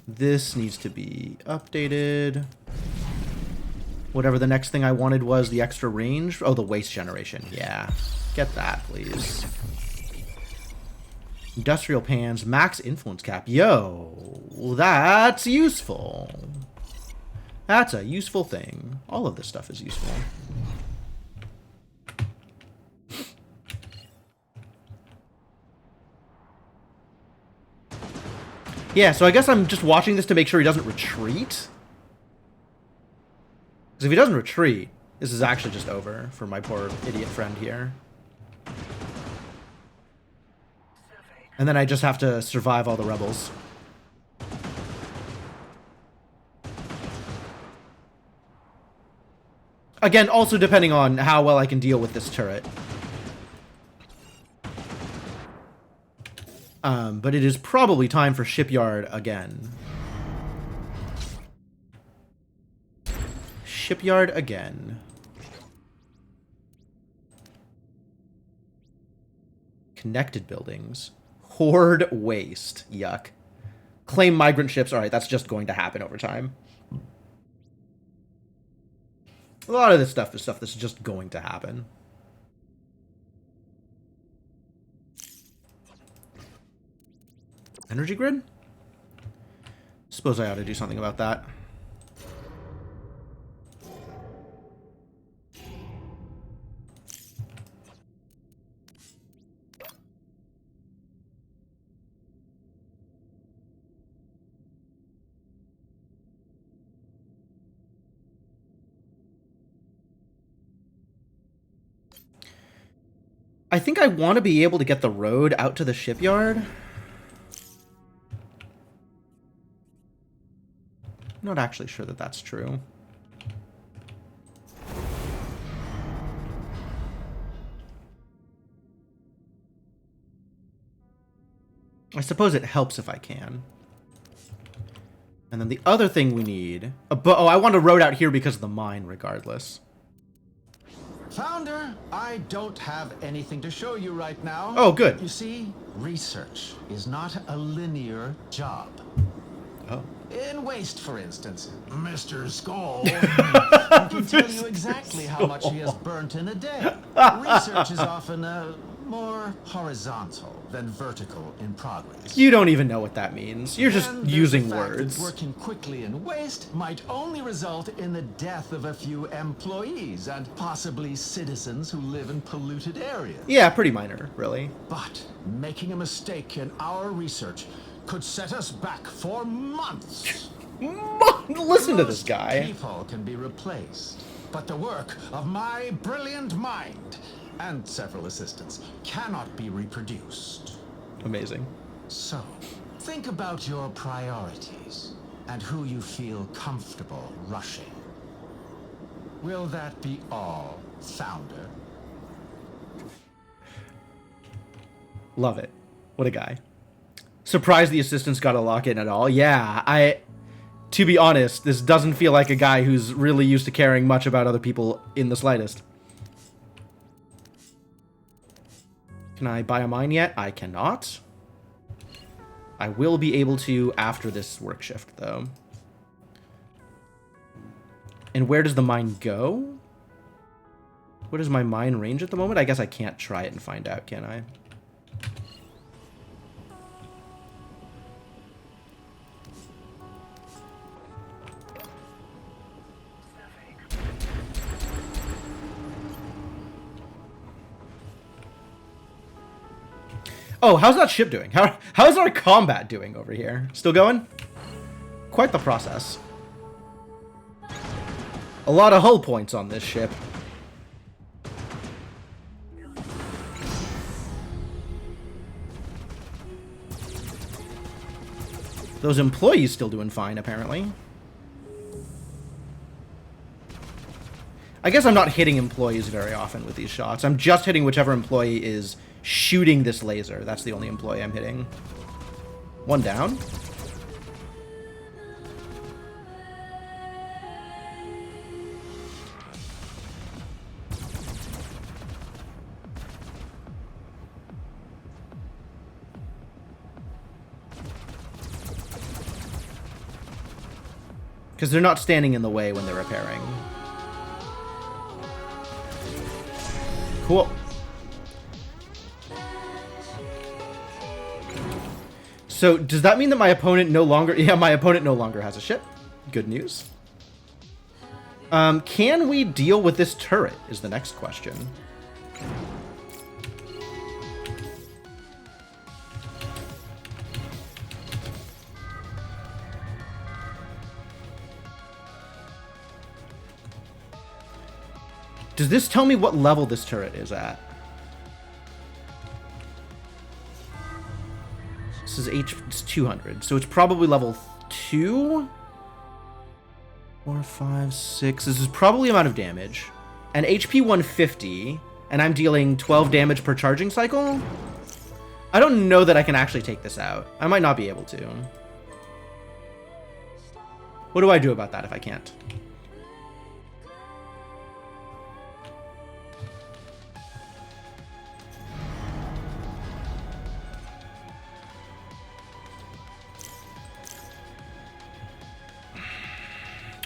This needs to be updated. Whatever the next thing I wanted was, the extra range. Oh, the waste generation. Yeah. Get that, please. Industrial pans, max influence cap. Yo, that's useful. That's a useful thing. All of this stuff is useful. Yeah, so I guess I'm just watching this to make sure he doesn't retreat. Because if he doesn't retreat, this is actually just over for my poor idiot friend here. And then I just have to survive all the rebels. Again, also depending on how well I can deal with this turret. But it is probably time for Shipyard again. Shipyard again. Connected buildings. Horde waste. Yuck. Claim migrant ships. Alright, that's just going to happen over time. A lot of this stuff is stuff that's just going to happen. Energy grid? Suppose I ought to do something about that. I think I want to be able to get the road out to the shipyard. Not actually sure that that's true. I suppose it helps if I can. And then the other thing we need... Oh, I want a road out here because of the mine, regardless. Founder, I don't have anything to show you right now. Oh, good. You see, research is not a linear job. Oh. In waste, for instance, Mr. Skull can tell you exactly how much he has burnt in a day. Research is often more horizontal than vertical in progress. You don't even know what that means. You're just And there's using the fact words. that working quickly in waste might only result in the death of a few employees and possibly citizens who live in polluted areas. Yeah, pretty minor, really. But making a mistake in our research could set us back for months. Listen to this guy. People can be replaced, but the work of my brilliant mind and several assistants cannot be reproduced. Amazing. So, think about your priorities and who you feel comfortable rushing. Will that be all, Founder? Love it. What a guy. Surprised the assistants got a lock-in at all. Yeah, to be honest, this doesn't feel like a guy who's really used to caring much about other people in the slightest. Can I buy a mine yet? I cannot. I will be able to after this work shift, though. And where does the mine go? What is my mine range at the moment? I guess I can't try it and find out, can I? Oh, how's that ship doing? How's our combat doing over here? Still going? Quite the process. A lot of hull points on this ship. Those employees still doing fine, apparently. I guess I'm not hitting employees very often with these shots. I'm just hitting whichever employee is shooting this laser. That's the only employee I'm hitting. One down. Because they're not standing in the way when they're repairing. Cool. So, does that mean that my opponent no longer... Yeah, my opponent no longer has a ship. Good news. Can we deal with this turret, is the next question. Does this tell me what level this turret is at? This is it's 200, so it's probably level 2? 4, 5, 6. This is probably amount of damage. And HP 150, and I'm dealing 12 damage per charging cycle? I don't know that I can actually take this out. I might not be able to. What do I do about that if I can't?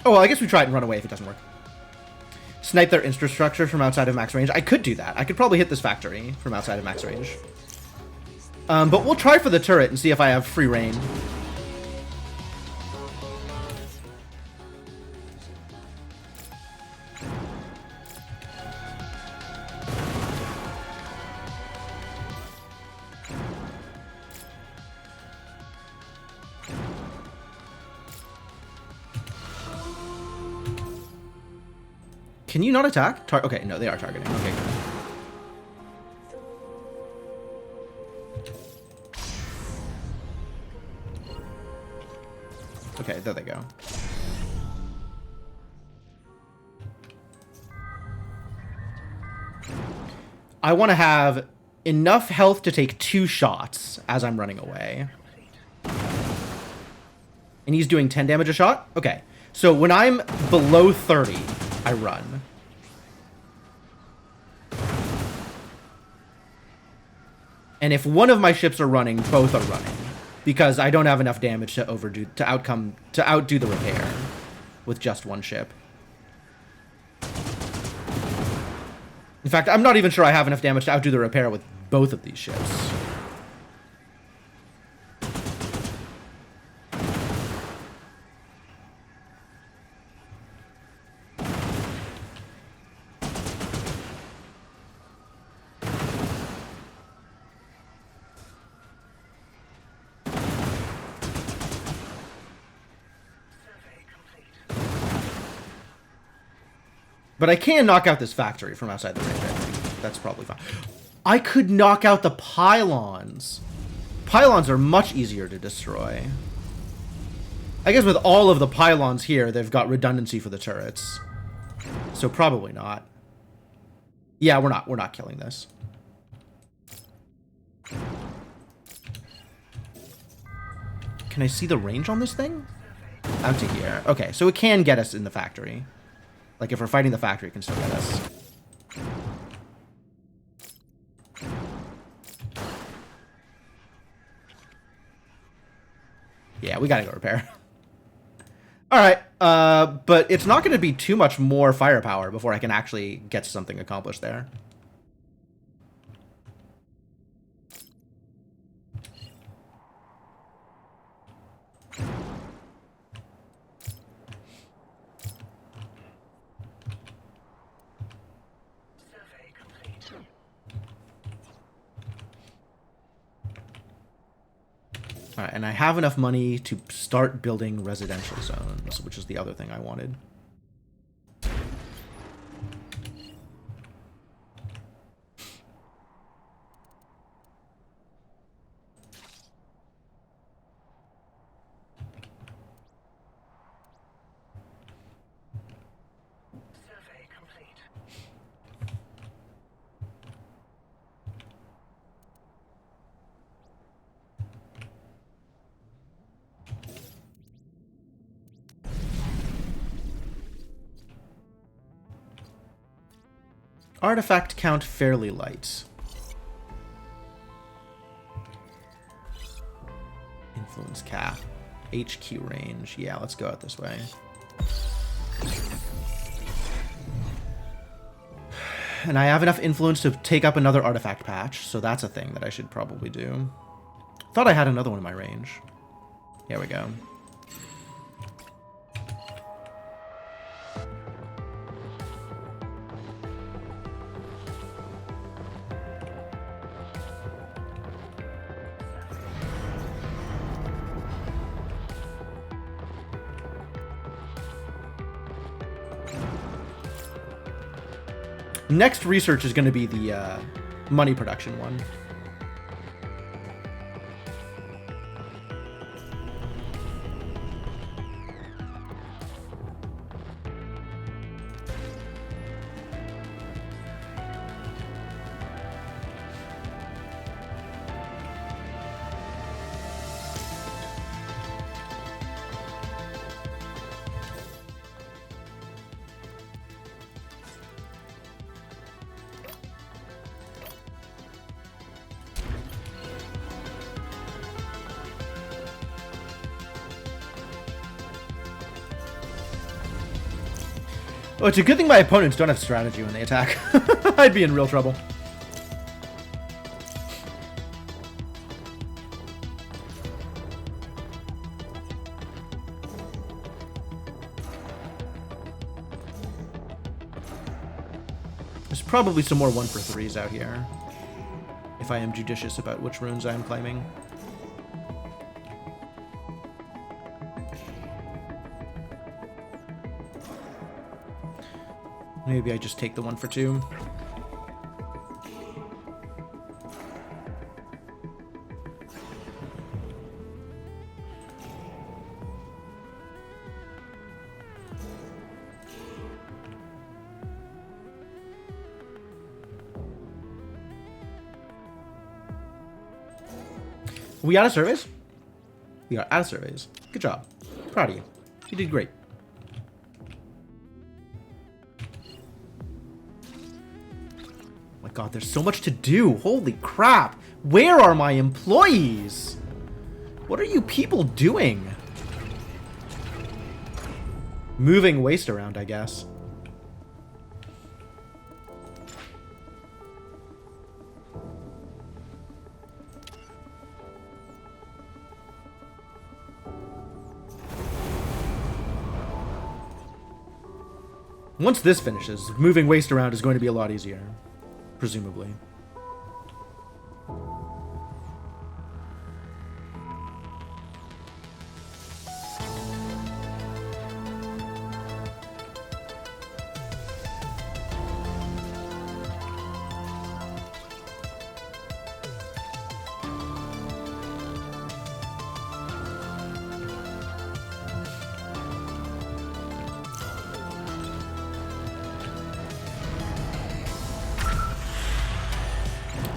Oh, well, I guess we try it and run away if it doesn't work. Snipe their infrastructure from outside of max range. I could do that. I could probably hit this factory from outside of max range. But we'll try for the turret and see if I have free reign. Can you not attack? Okay, no, they are targeting. Okay, good. Okay, there they go. I want to have enough health to take 2 shots as I'm running away. And he's doing 10 damage a shot? Okay. So when I'm below 30, I run. And if one of my ships are running, both are running. Because I don't have enough damage to outdo the repair with just one ship. In fact, I'm not even sure I have enough damage to outdo the repair with both of these ships. But I can knock out this factory from outside the range, I think. That's probably fine. I could knock out the pylons. Pylons are much easier to destroy. I guess with all of the pylons here, they've got redundancy for the turrets. So probably not. Yeah, we're not killing this. Can I see the range on this thing? Out to here. Okay, so it can get us in the factory. Like, if we're fighting the factory, it can still get us. Yeah, we gotta go repair. Alright, but it's not gonna be too much more firepower before I can actually get something accomplished there. Alright, and I have enough money to start building residential zones, which is the other thing I wanted. Artifact count fairly light. Influence cap. HQ range. Yeah, let's go out this way. And I have enough influence to take up another artifact patch, so that's a thing that I should probably do. Thought I had another one in my range. Here we go. Next research is going to be the money production one. Oh, it's a good thing my opponents don't have strategy when they attack. I'd be in real trouble. There's probably some more 1-for-3s out here, if I am judicious about which runes I am claiming. Maybe I just take the 1-for-2. We out of surveys? We are out of surveys. Good job. Proud of you. You did great. Oh my god, there's so much to do. Holy crap. Where are my employees? What are you people doing? Moving waste around, I guess. Once this finishes, moving waste around is going to be a lot easier. Presumably.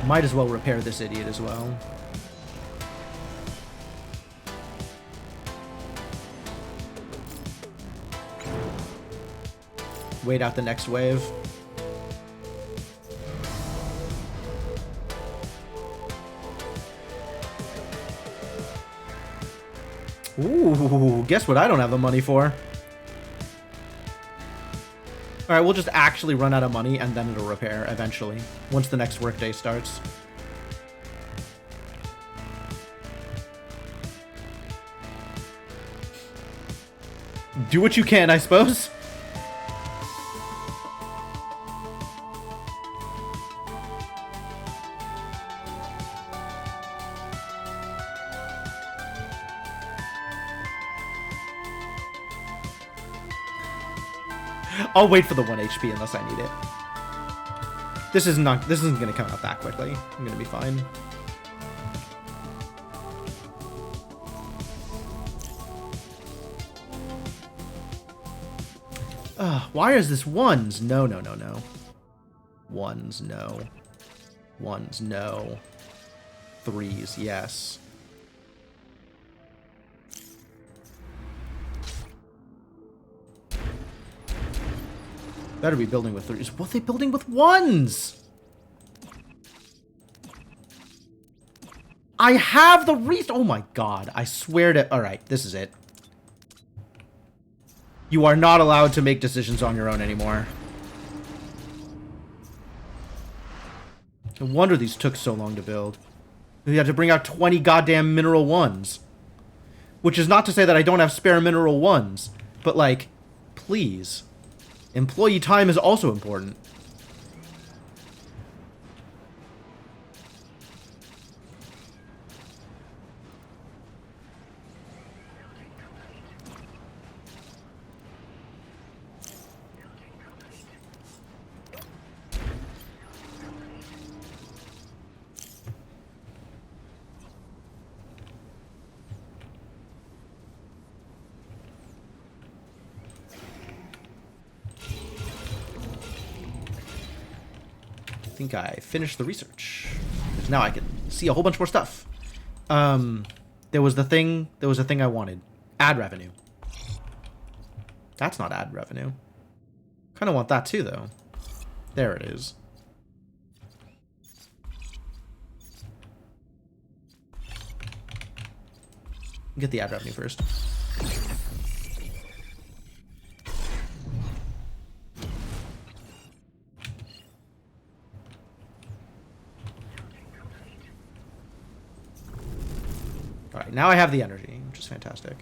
Might as well repair this idiot as well. Wait out the next wave. Ooh, guess what I don't have the money for? Alright, we'll just actually run out of money and then it'll repair eventually, once the next workday starts. Do what you can, I suppose. I'll wait for the 1 HP unless I need it. This isn't gonna come out that quickly. I'm gonna be fine. Why is this ones? No, no, no, no. Ones, no. Ones, no. Threes, yes. Better be building with threes. What are they building with ones? I have the oh my god. I swear to... Alright, this is it. You are not allowed to make decisions on your own anymore. No wonder these took so long to build. We had to bring out 20 goddamn mineral ones. Which is not to say that I don't have spare mineral ones. But like, please. Employee time is also important. I think I finished the research. Because now I can see a whole bunch more stuff. There was a thing I wanted. Ad revenue. That's not ad revenue. Kind of want that too, though. There it is. Get the ad revenue first. Alright, now I have the energy, which is fantastic.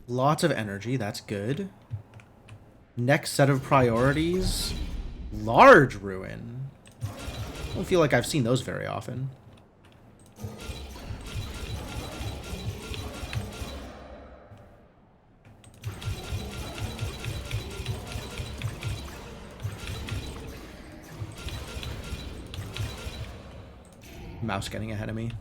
Lots of energy, that's good. Next set of priorities. Large ruin. I don't feel like I've seen those very often. Mouse getting ahead of me.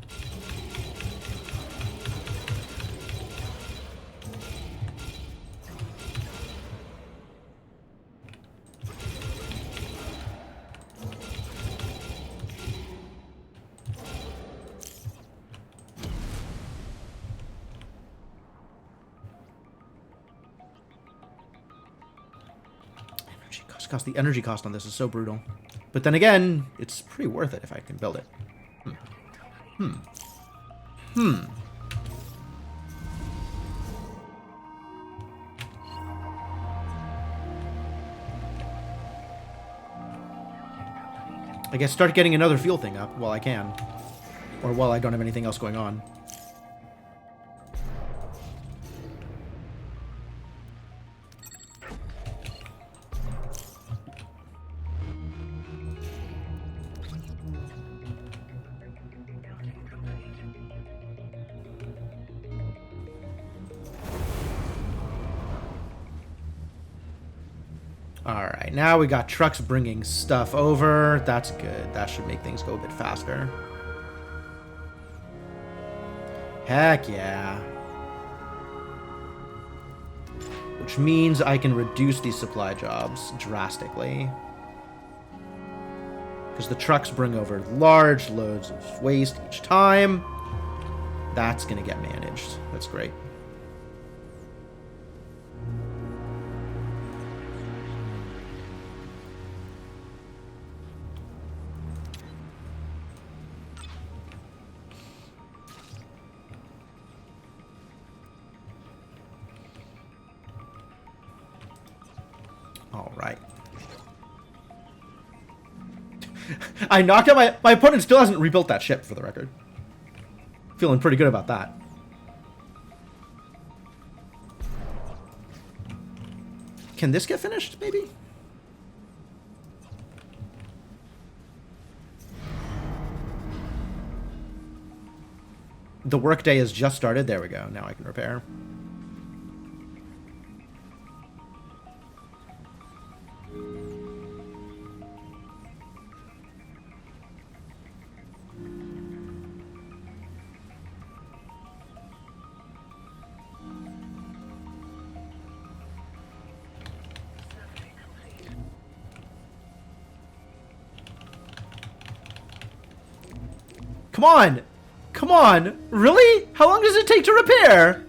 The energy cost on this is so brutal. But then again, it's pretty worth it if I can build it. I guess start getting another fuel thing up while I can. Or while I don't have anything else going on. Alright, now we got trucks bringing stuff over. That's good. That should make things go a bit faster. Heck yeah. Which means I can reduce these supply jobs drastically. Because the trucks bring over large loads of waste each time. That's going to get managed. That's great. I knocked out my opponent still hasn't rebuilt that ship, for the record. Feeling pretty good about that. Can this get finished, maybe? The workday has just started. There we go. Now I can repair. Come on! Come on! Really? How long does it take to repair?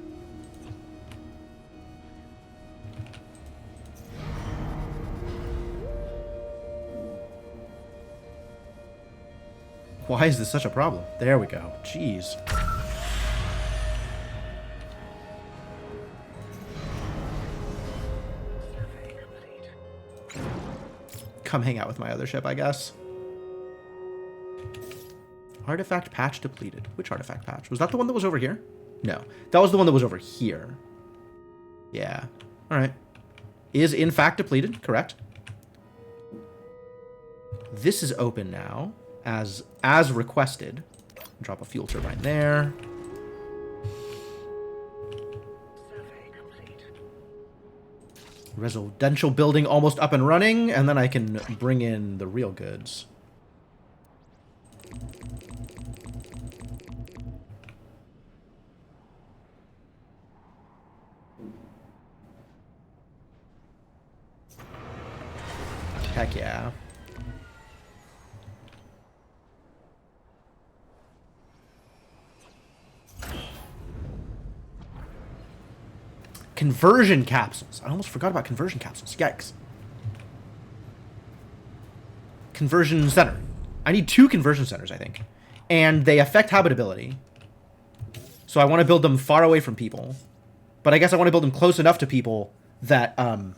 Why is this such a problem? There we go. Jeez. Come hang out with my other ship, I guess. Artifact patch depleted. Which artifact patch? Was that the one that was over here? No. That was the one that was over here. Yeah. Alright. Is in fact depleted. Correct. This is open now. As requested. Drop a fuel turbine there. Residential building almost up and running. And then I can bring in the real goods. Heck yeah. Conversion capsules. I almost forgot about conversion capsules. Yikes. Conversion center. I need 2 conversion centers, I think. And they affect habitability. So I want to build them far away from people. But I guess I want to build them close enough to people that, oh,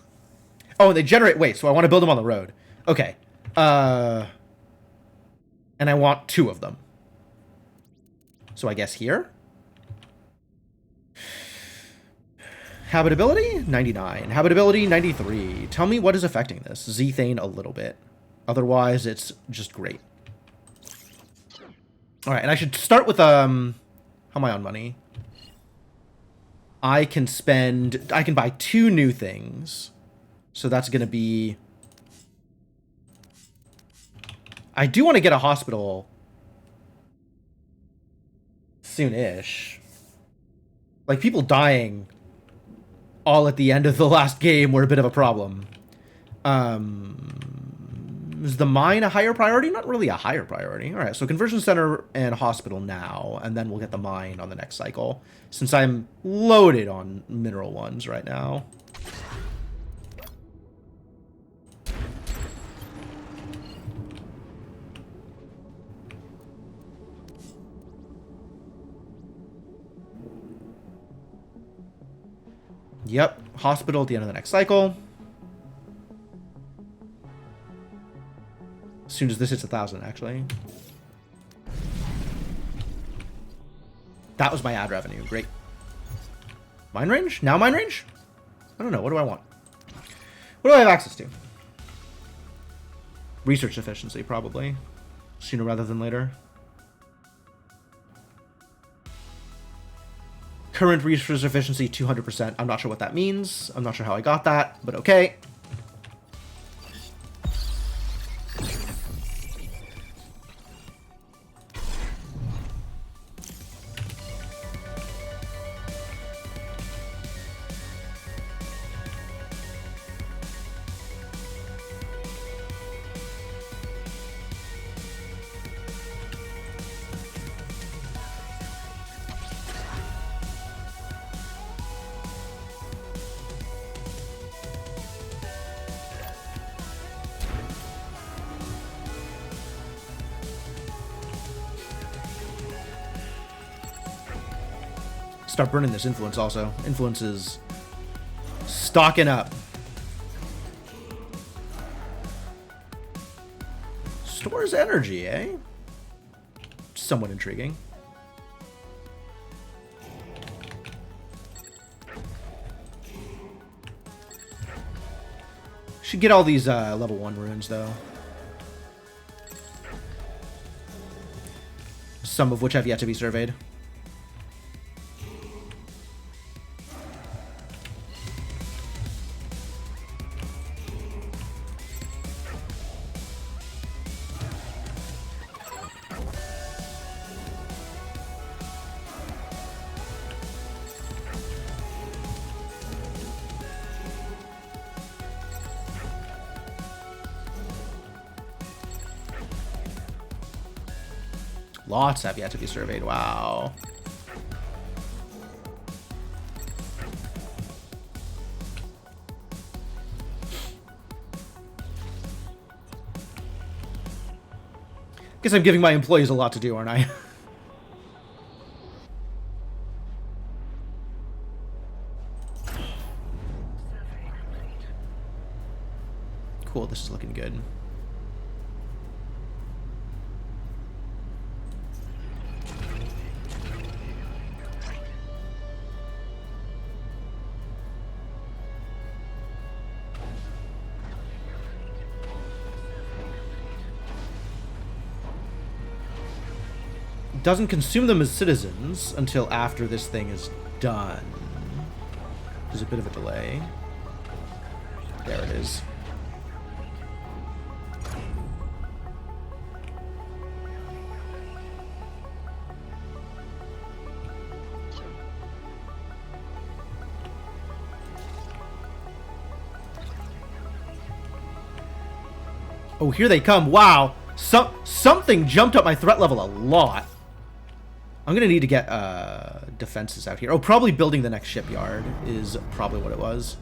and they generate waste, so I want to build them on the road. Okay. And I want 2 of them. So I guess here? Habitability? 99. Habitability? 93. Tell me what is affecting this. Zethane a little bit. Otherwise, it's just great. Alright, and I should start with, how am I on money? I can buy 2 new things. So that's going to be... I do want to get a hospital soon-ish. Like, people dying all at the end of the last game were a bit of a problem. Is the mine a higher priority? Not really a higher priority. All right, so conversion center and hospital now, and then we'll get the mine on the next cycle, since I'm loaded on mineral ones right now. Yep, hospital at the end of the next cycle. As soon as this hits 1,000, actually. That was my ad revenue. Great. Mine range? Now mine range? I don't know. What do I want? What do I have access to? Research efficiency, probably. Sooner rather than later. Current research efficiency, 200%. I'm not sure what that means. I'm not sure how I got that, but okay. Start burning this influence also. Influence is stocking up. Stores energy, eh? Somewhat intriguing. Should get all these level 1 runes, though. Some of which have yet to be surveyed. Lots have yet to be surveyed. Wow. Guess I'm giving my employees a lot to do, aren't I? Cool, this is looking good. Doesn't consume them as citizens until after this thing is done. There's a bit of a delay. There it is. Oh, here they come. Wow. Something jumped up my threat level a lot. I'm going to need to get defenses out here. Oh, probably building the next shipyard is probably what it was.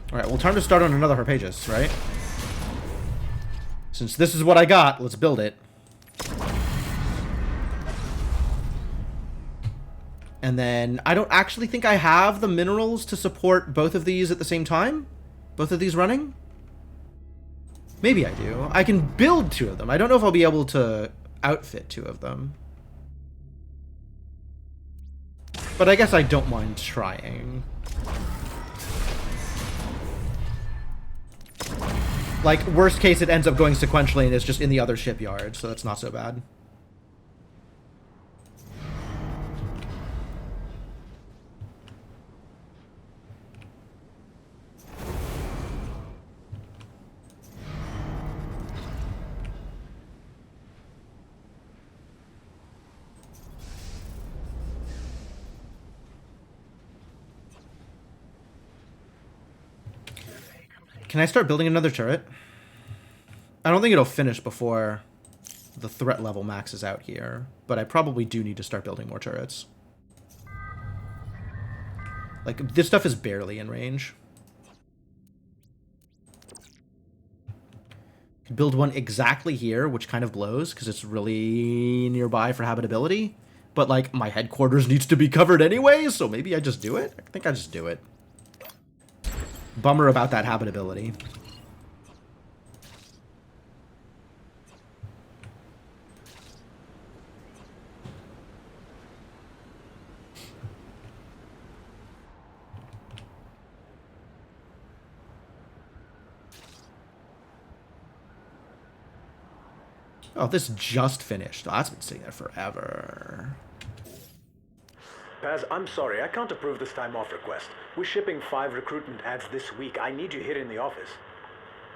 Alright, well, time to start on another Harpagus, right? Since this is what I got, let's build it. And then, I don't actually think I have the minerals to support both of these at the same time? Both of these running? Maybe I do. I can build 2 of them. I don't know if I'll be able to outfit 2 of them. But I guess I don't mind trying. Like, worst case, it ends up going sequentially and it's just in the other shipyard, so that's not so bad. Can I start building another turret? I don't think it'll finish before the threat level maxes out here, but I probably do need to start building more turrets. Like, this stuff is barely in range. Could build one exactly here, which kind of blows, because it's really nearby for habitability. But, like, my headquarters needs to be covered anyway, so maybe I just do it? I think I just do it. Bummer about that habitability. Oh, this just finished. Oh, that's been sitting there forever. Paz, I'm sorry, I can't approve this time off request. We're shipping 5 recruitment ads this week. I need you here in the office.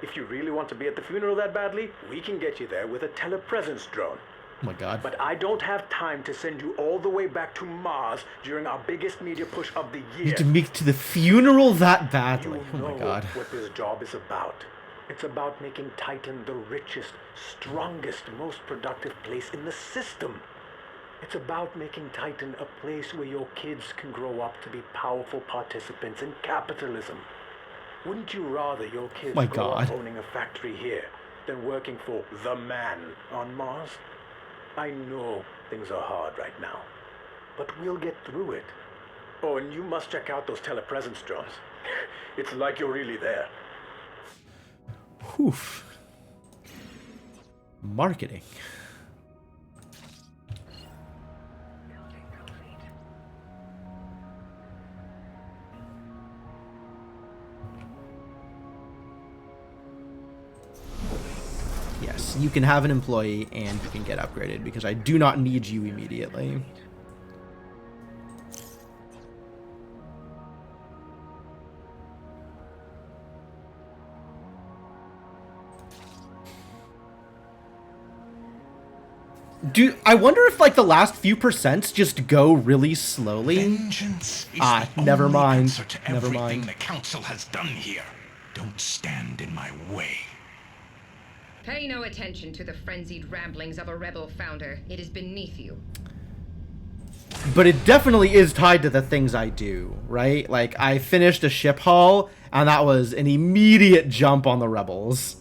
If you really want to be at the funeral that badly, we can get you there with a telepresence drone. Oh my god. But I don't have time to send you all the way back to Mars during our biggest media push of the year. You need to make to the funeral that badly. You Oh my god. what this job is about. It's about making Titan the richest, strongest, most productive place in the system. It's about making Titan a place where your kids can grow up to be powerful participants in capitalism. Wouldn't you rather your kids My grow up God. owning a factory here than working for the man on Mars? I know things are hard right now, but we'll get through it. Oh, and you must check out those telepresence drones. It's like you're really there. Oof. Marketing. Yes, you can have an employee and you can get upgraded because I do not need you immediately. I wonder if like the last few percents just go really slowly. Vengeance is Never the only mind. answer to Never everything mind. the council has done here. Don't stand in my way. Pay no attention to the frenzied ramblings of a rebel founder. It is beneath you. But it definitely is tied to the things I do, right? Like I finished a ship haul and that was an immediate jump on the rebels.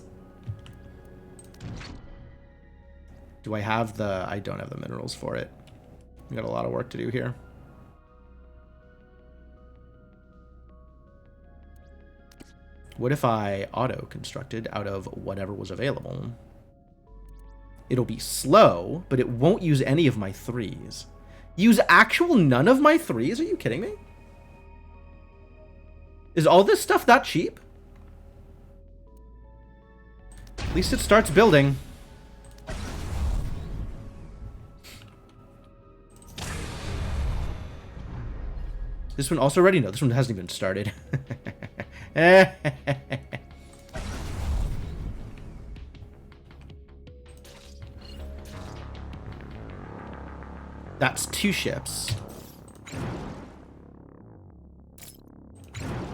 Do I have the... I don't have the minerals for it. We got a lot of work to do here. What if I auto-constructed out of whatever was available? It'll be slow, but it won't use any of my 3s. Use actual none of my 3s? Are you kidding me? Is all this stuff that cheap? At least it starts building. This one also ready? No, this one hasn't even started. That's 2 ships.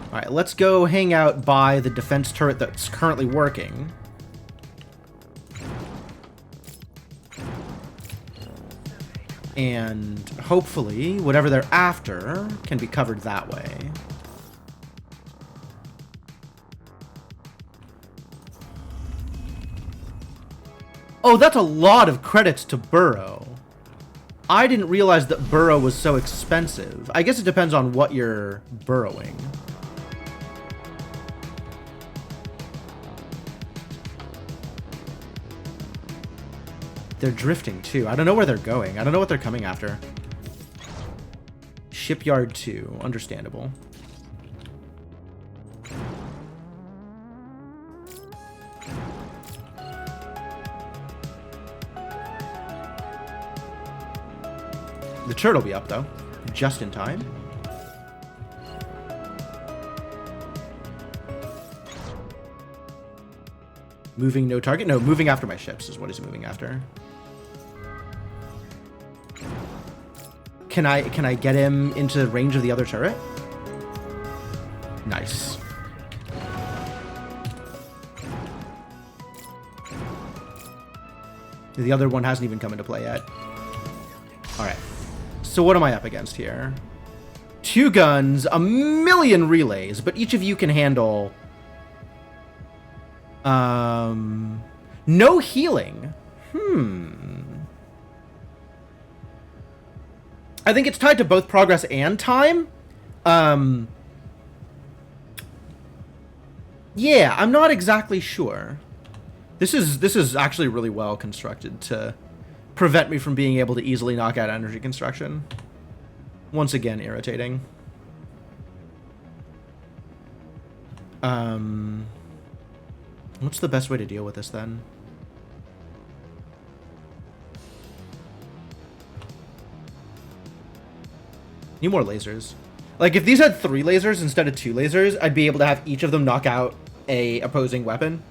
Alright, let's go hang out by the defense turret that's currently working. And hopefully, whatever they're after can be covered that way. Oh, that's a lot of credits to Burrow. I didn't realize that Burrow was so expensive. I guess it depends on what you're burrowing. They're drifting too. I don't know where they're going. I don't know what they're coming after. Shipyard 2. Understandable. The turret will be up though. Just in time. Moving no target? No, moving after my ships is what he's moving after. Can I get him into range of the other turret? Nice. The other one hasn't even come into play yet. Alright. So what am I up against here? 2 guns, 1,000,000 relays, but each of you can handle... no healing. I think it's tied to both progress and time. Yeah, I'm not exactly sure. This is actually really well constructed to prevent me from being able to easily knock out energy construction. Once again, irritating. What's the best way to deal with this then? Need more lasers. Like, if these had 3 lasers instead of 2 lasers, I'd be able to have each of them knock out a opposing weapon.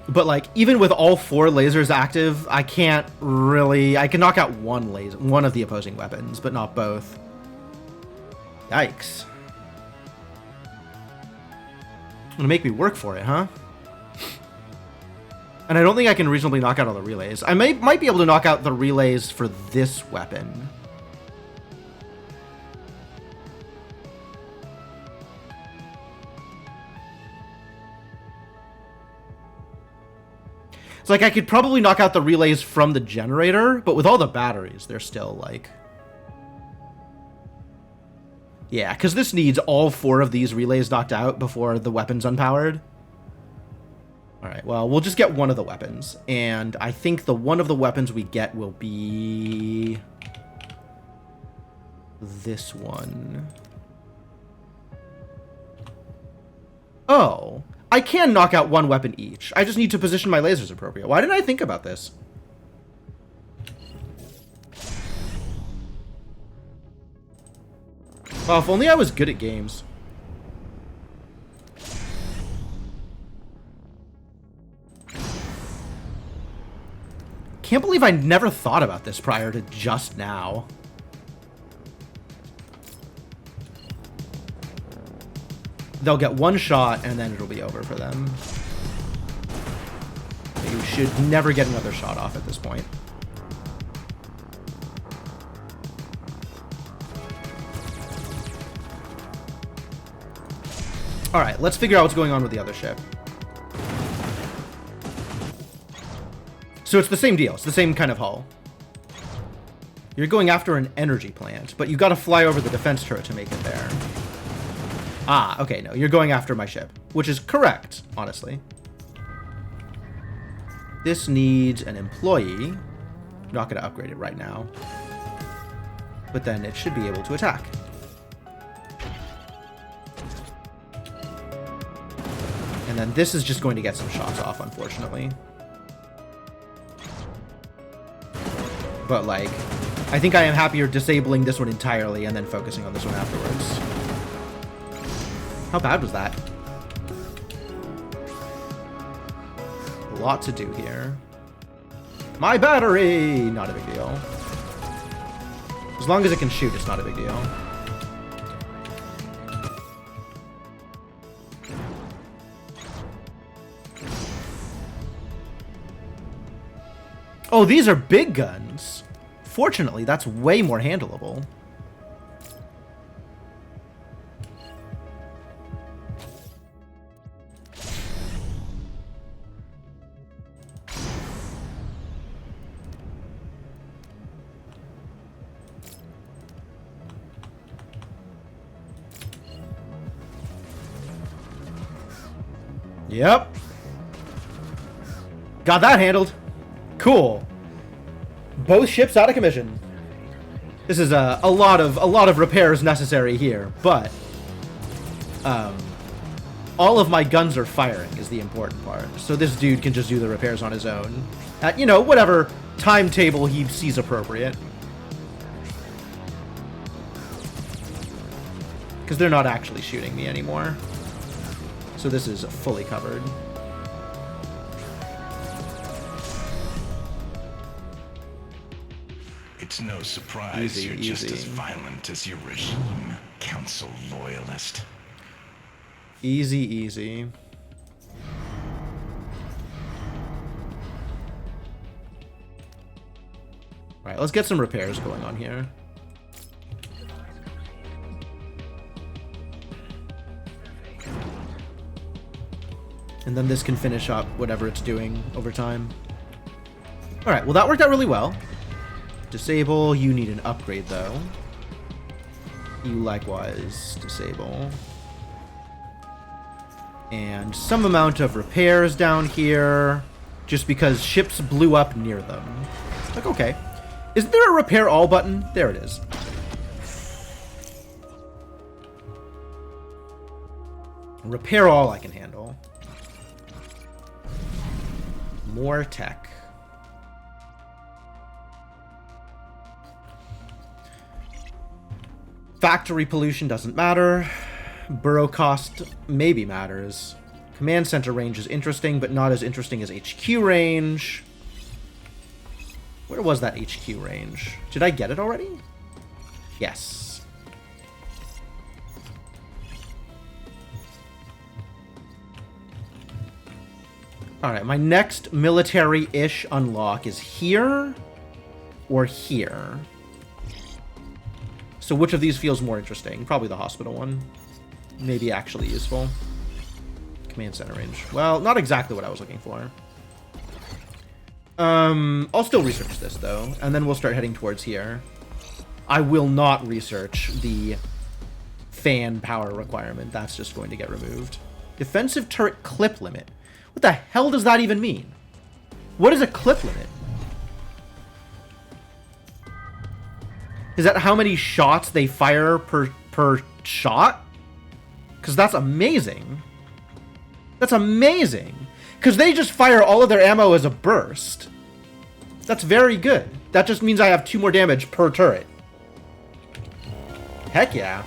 But, like, even with all 4 lasers active, I can't really... I can knock out one of the opposing weapons, but not both. Yikes. Gonna make me work for it, huh? And I don't think I can reasonably knock out all the relays. I might be able to knock out the relays for this weapon. It's like I could probably knock out the relays from the generator, but with all the batteries, they're still like... Yeah, because this needs all 4 of these relays knocked out before the weapon's unpowered. Alright, well, we'll just get one of the weapons. And I think the one of the weapons we get will be... this one. Oh, I can knock out one weapon each. I just need to position my lasers appropriate. Why didn't I think about this? Well, if only I was good at games. Can't believe I never thought about this prior to just now. They'll get one shot and then it'll be over for them. You should never get another shot off at this point. Alright, let's figure out what's going on with the other ship. So it's the same deal. It's the same kind of hull. You're going after an energy plant, but you gotta fly over the defense turret to make it there. Ah, okay, no. You're going after my ship, which is correct, honestly. This needs an employee. I'm not gonna upgrade it right now. But then it should be able to attack. And then this is just going to get some shots off, unfortunately. But, like, I think I am happier disabling this one entirely and then focusing on this one afterwards. How bad was that? A lot to do here. My battery! Not a big deal. As long as it can shoot, it's not a big deal. Oh, these are big guns. Fortunately, that's way more handleable. Yep. Got that handled. Cool. Both ships out of commission. This is a lot of repairs necessary here, but all of my guns are firing is the important part. So this dude can just do the repairs on his own at, you know, whatever timetable he sees appropriate. Because they're not actually shooting me anymore. So this is fully covered. It's no surprise you're just as violent as your regime. council loyalist. Easy, easy. Alright, let's get some repairs going on here. And then this can finish up whatever it's doing over time. Alright, well that worked out really well. Disable, you need an upgrade though. You likewise disable. And some amount of repairs down here, just because ships blew up near them. Like, okay. Isn't there a repair all button? There it is. Repair all I can handle. More tech. Factory pollution doesn't matter. Burrow cost maybe matters. Command center range is interesting, but not as interesting as HQ range. Where was that HQ range? Did I get it already? Yes. Alright, my next military-ish unlock is here or here. So which of these feels more interesting? Probably the hospital one. Maybe actually useful. Command center range. Well, not exactly what I was looking for. I'll still research this, though, and then we'll start heading towards here. I will not research the fan power requirement. That's just going to get removed. Defensive turret clip limit. What the hell does that even mean? What is a clip limit? Is that how many shots they fire per shot? Because that's amazing. That's amazing. Because they just fire all of their ammo as a burst. That's very good. That just means I have 2 more damage per turret. Heck yeah.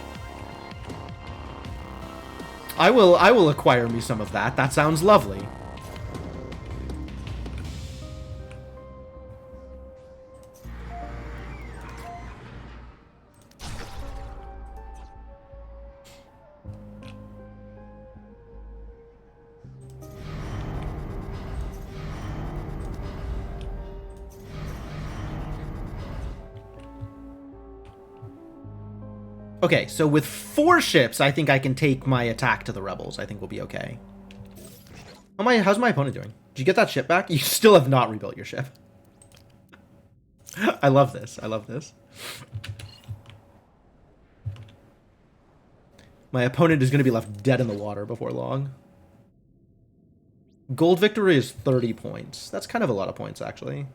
I will acquire me some of that. That sounds lovely. Okay, so with 4 ships, I think I can take my attack to the rebels. I think we'll be okay. How's my opponent doing? Did you get that ship back? You still have not rebuilt your ship. I love this. I love this. My opponent is going to be left dead in the water before long. Gold victory is 30 points. That's kind of a lot of points, actually.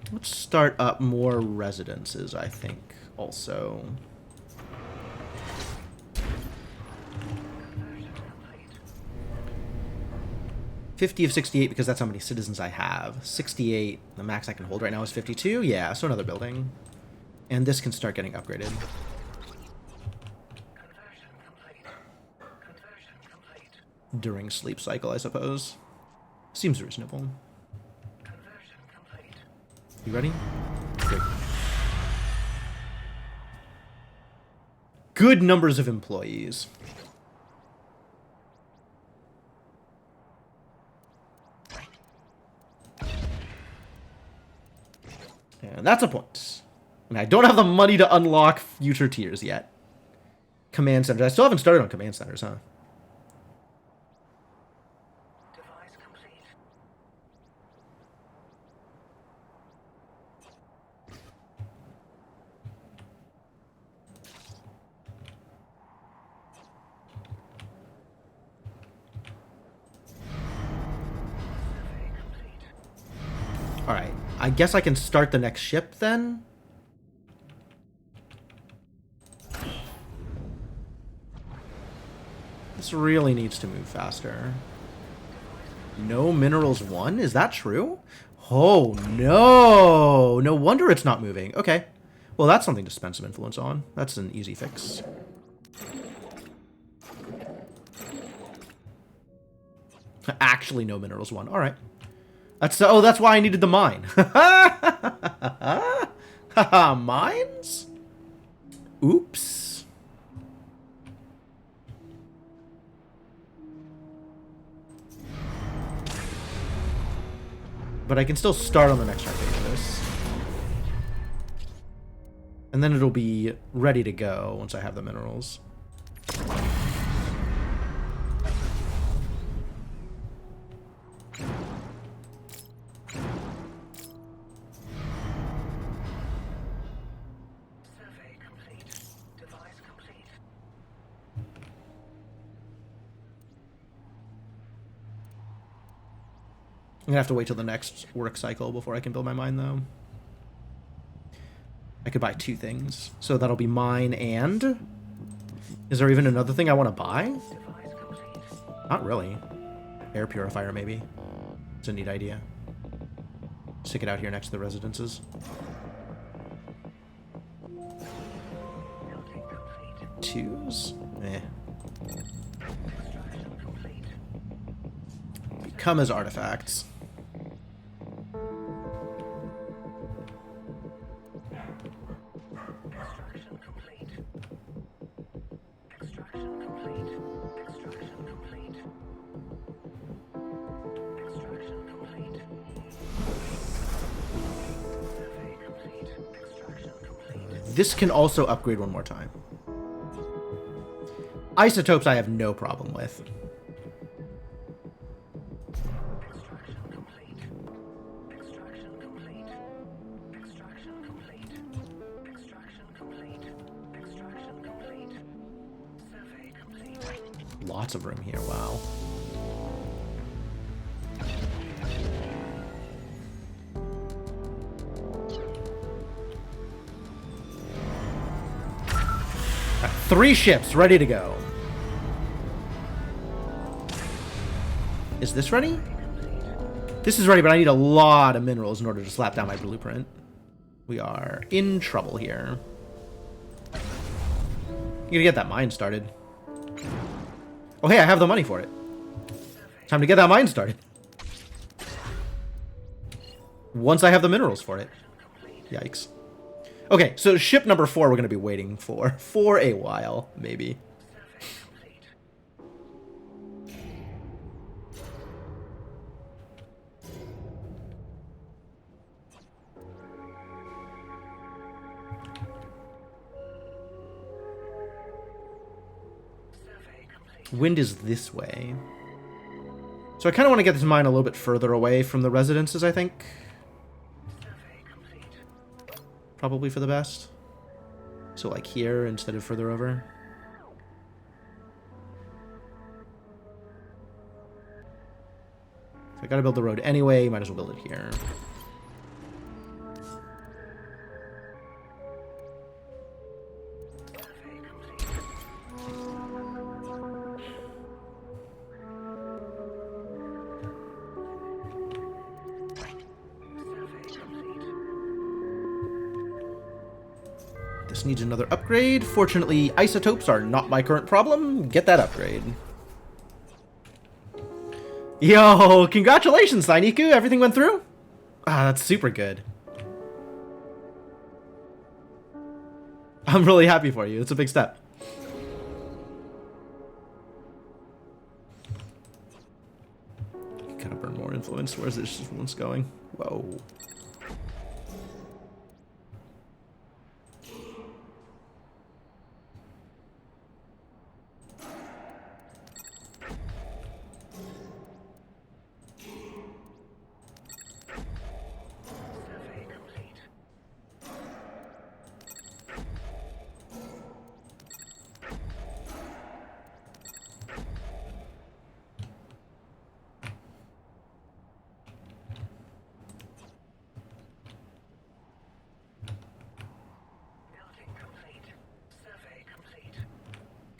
Let's start up more residences, I think, also. $50 of 68 because that's how many citizens I have. 68, the max I can hold right now is 52. Yeah, so another building. And this can start getting upgraded. During sleep cycle, I suppose. Seems reasonable. You ready? Good. Good numbers of employees. And that's a point. And I don't have the money to unlock future tiers yet. Command centers. I still haven't started on command centers, huh? Alright, I guess I can start the next ship then? This really needs to move faster. No minerals 1? Is that true? Oh, no. No wonder it's not moving. Okay. Well, that's something to spend some influence on. That's an easy fix. Actually, no minerals one. All right. That's why I needed the mine. Mines? Oops. But I can still start on the next phase of this. And then it'll be ready to go once I have the minerals. I'm gonna have to wait till the next work cycle before I can build my mine, though. I could buy 2 things. So that'll be mine and... Is there even another thing I want to buy? Not really. Air purifier, maybe. It's a neat idea. Stick it out here next to the residences. 2s? Eh. Become as artifacts. This can also upgrade one more time. Isotopes I have no problem with. Lots of room here, wow. Got 3 ships ready to go. Is this ready? This is ready, but I need a lot of minerals in order to slap down my blueprint. We are in trouble here. You gotta get that mine started. Oh, hey, I have the money for it. Time to get that mine started. Once I have the minerals for it. Yikes. Okay, so ship number 4 we're going to be waiting for a while, maybe. Wind is this way. So I kind of want to get this mine a little bit further away from the residences, I think. Probably for the best. So like here instead of further over. If I gotta build the road anyway, might as well build it here. This needs another upgrade. Fortunately, isotopes are not my current problem. Get that upgrade. Yo, congratulations, Sainiku. Everything went through? Ah, that's super good. I'm really happy for you. It's a big step. Gotta burn more influence. Where's this influence going? Whoa.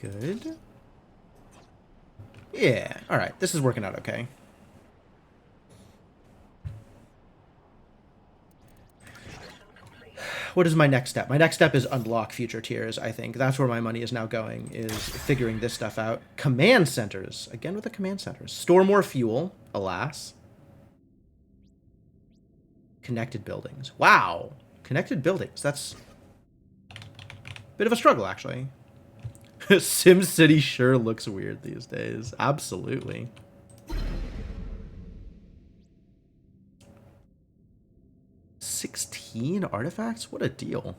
Good. Yeah, alright. This is working out okay. What is my next step? My next step is unlock future tiers, I think. That's where my money is now going, is figuring this stuff out. Command centers. Again with the command centers. Store more fuel, alas. Connected buildings. Wow. Connected buildings. That's a bit of a struggle, actually. SimCity sure looks weird these days. Absolutely. $16 artifacts? What a deal.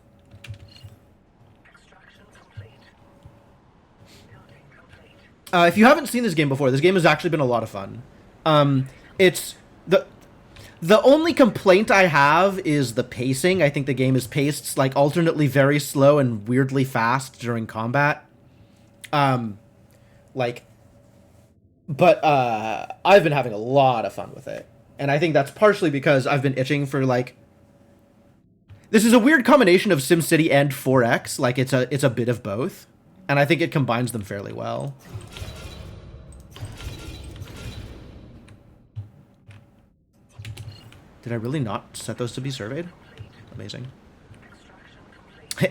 If you haven't seen this game before, this game has actually been a lot of fun. It's the only complaint I have is the pacing. I think the game is paced like alternately very slow and weirdly fast during combat. But I've been having a lot of fun with it. And I think that's partially because I've been itching for like, this is a weird combination of SimCity and 4X. Like it's a bit of both. And I think it combines them fairly well. Did I really not set those to be surveyed? Amazing.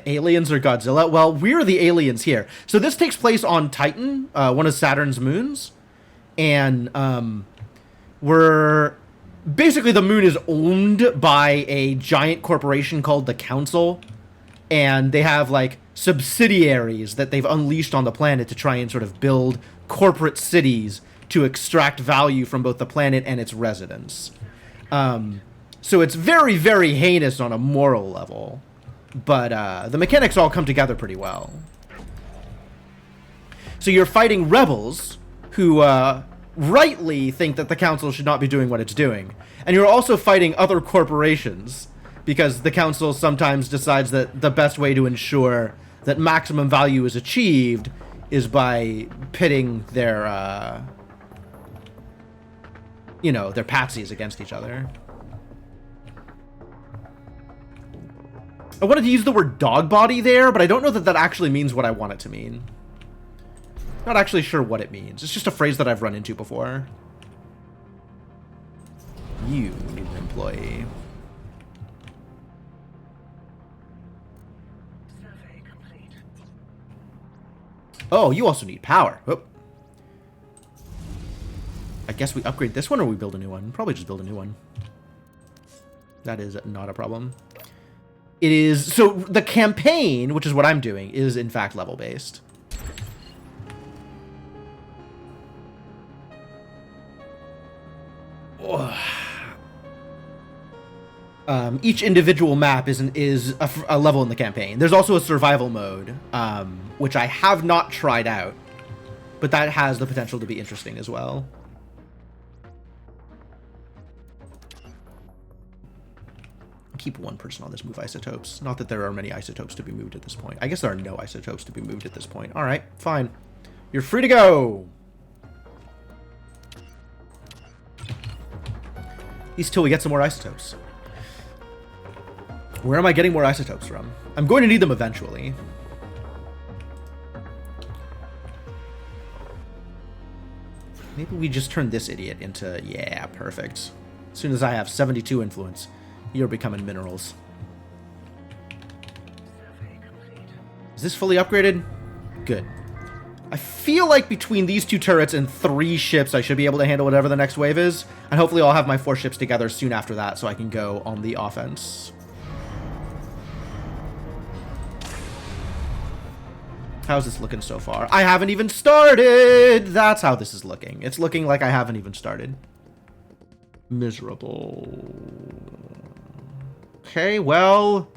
Aliens or Godzilla? Well, we're the aliens here. So this takes place on Titan, one of Saturn's moons. And we're... Basically, the moon is owned by a giant corporation called the Council. And they have, like, subsidiaries that they've unleashed on the planet to try and sort of build corporate cities to extract value from both the planet and its residents. So it's very, very heinous on a moral level. But the mechanics all come together pretty well. So you're fighting rebels who rightly think that the council should not be doing what it's doing. And you're also fighting other corporations because the council sometimes decides that the best way to ensure that maximum value is achieved is by pitting their, their patsies against each other. I wanted to use the word dog body there, but I don't know that that actually means what I want it to mean. Not actually sure what it means. It's just a phrase that I've run into before. You need an employee. Oh, you also need power. Oh. I guess we upgrade this one or we build a new one? Probably just build a new one. That is not a problem. It is... So the campaign, which is what I'm doing, is in fact level-based. Each individual map is a level in the campaign. There's also a survival mode, which I have not tried out, but that has the potential to be interesting as well. Keep one person on this, move isotopes. Not that there are many isotopes to be moved at this point. I guess there are no isotopes to be moved at this point. All right, fine. You're free to go. At least till we get some more isotopes. Where am I getting more isotopes from? I'm going to need them eventually. Maybe we just turn this idiot into... Yeah, perfect. As soon as I have 72 influence, you're becoming minerals. Is this fully upgraded? Good. I feel like between these two turrets and 3 ships, I should be able to handle whatever the next wave is. And hopefully I'll have my 4 ships together soon after that so I can go on the offense. How's this looking so far? I haven't even started! That's how this is looking. It's looking like I haven't even started. Miserable. Okay, well...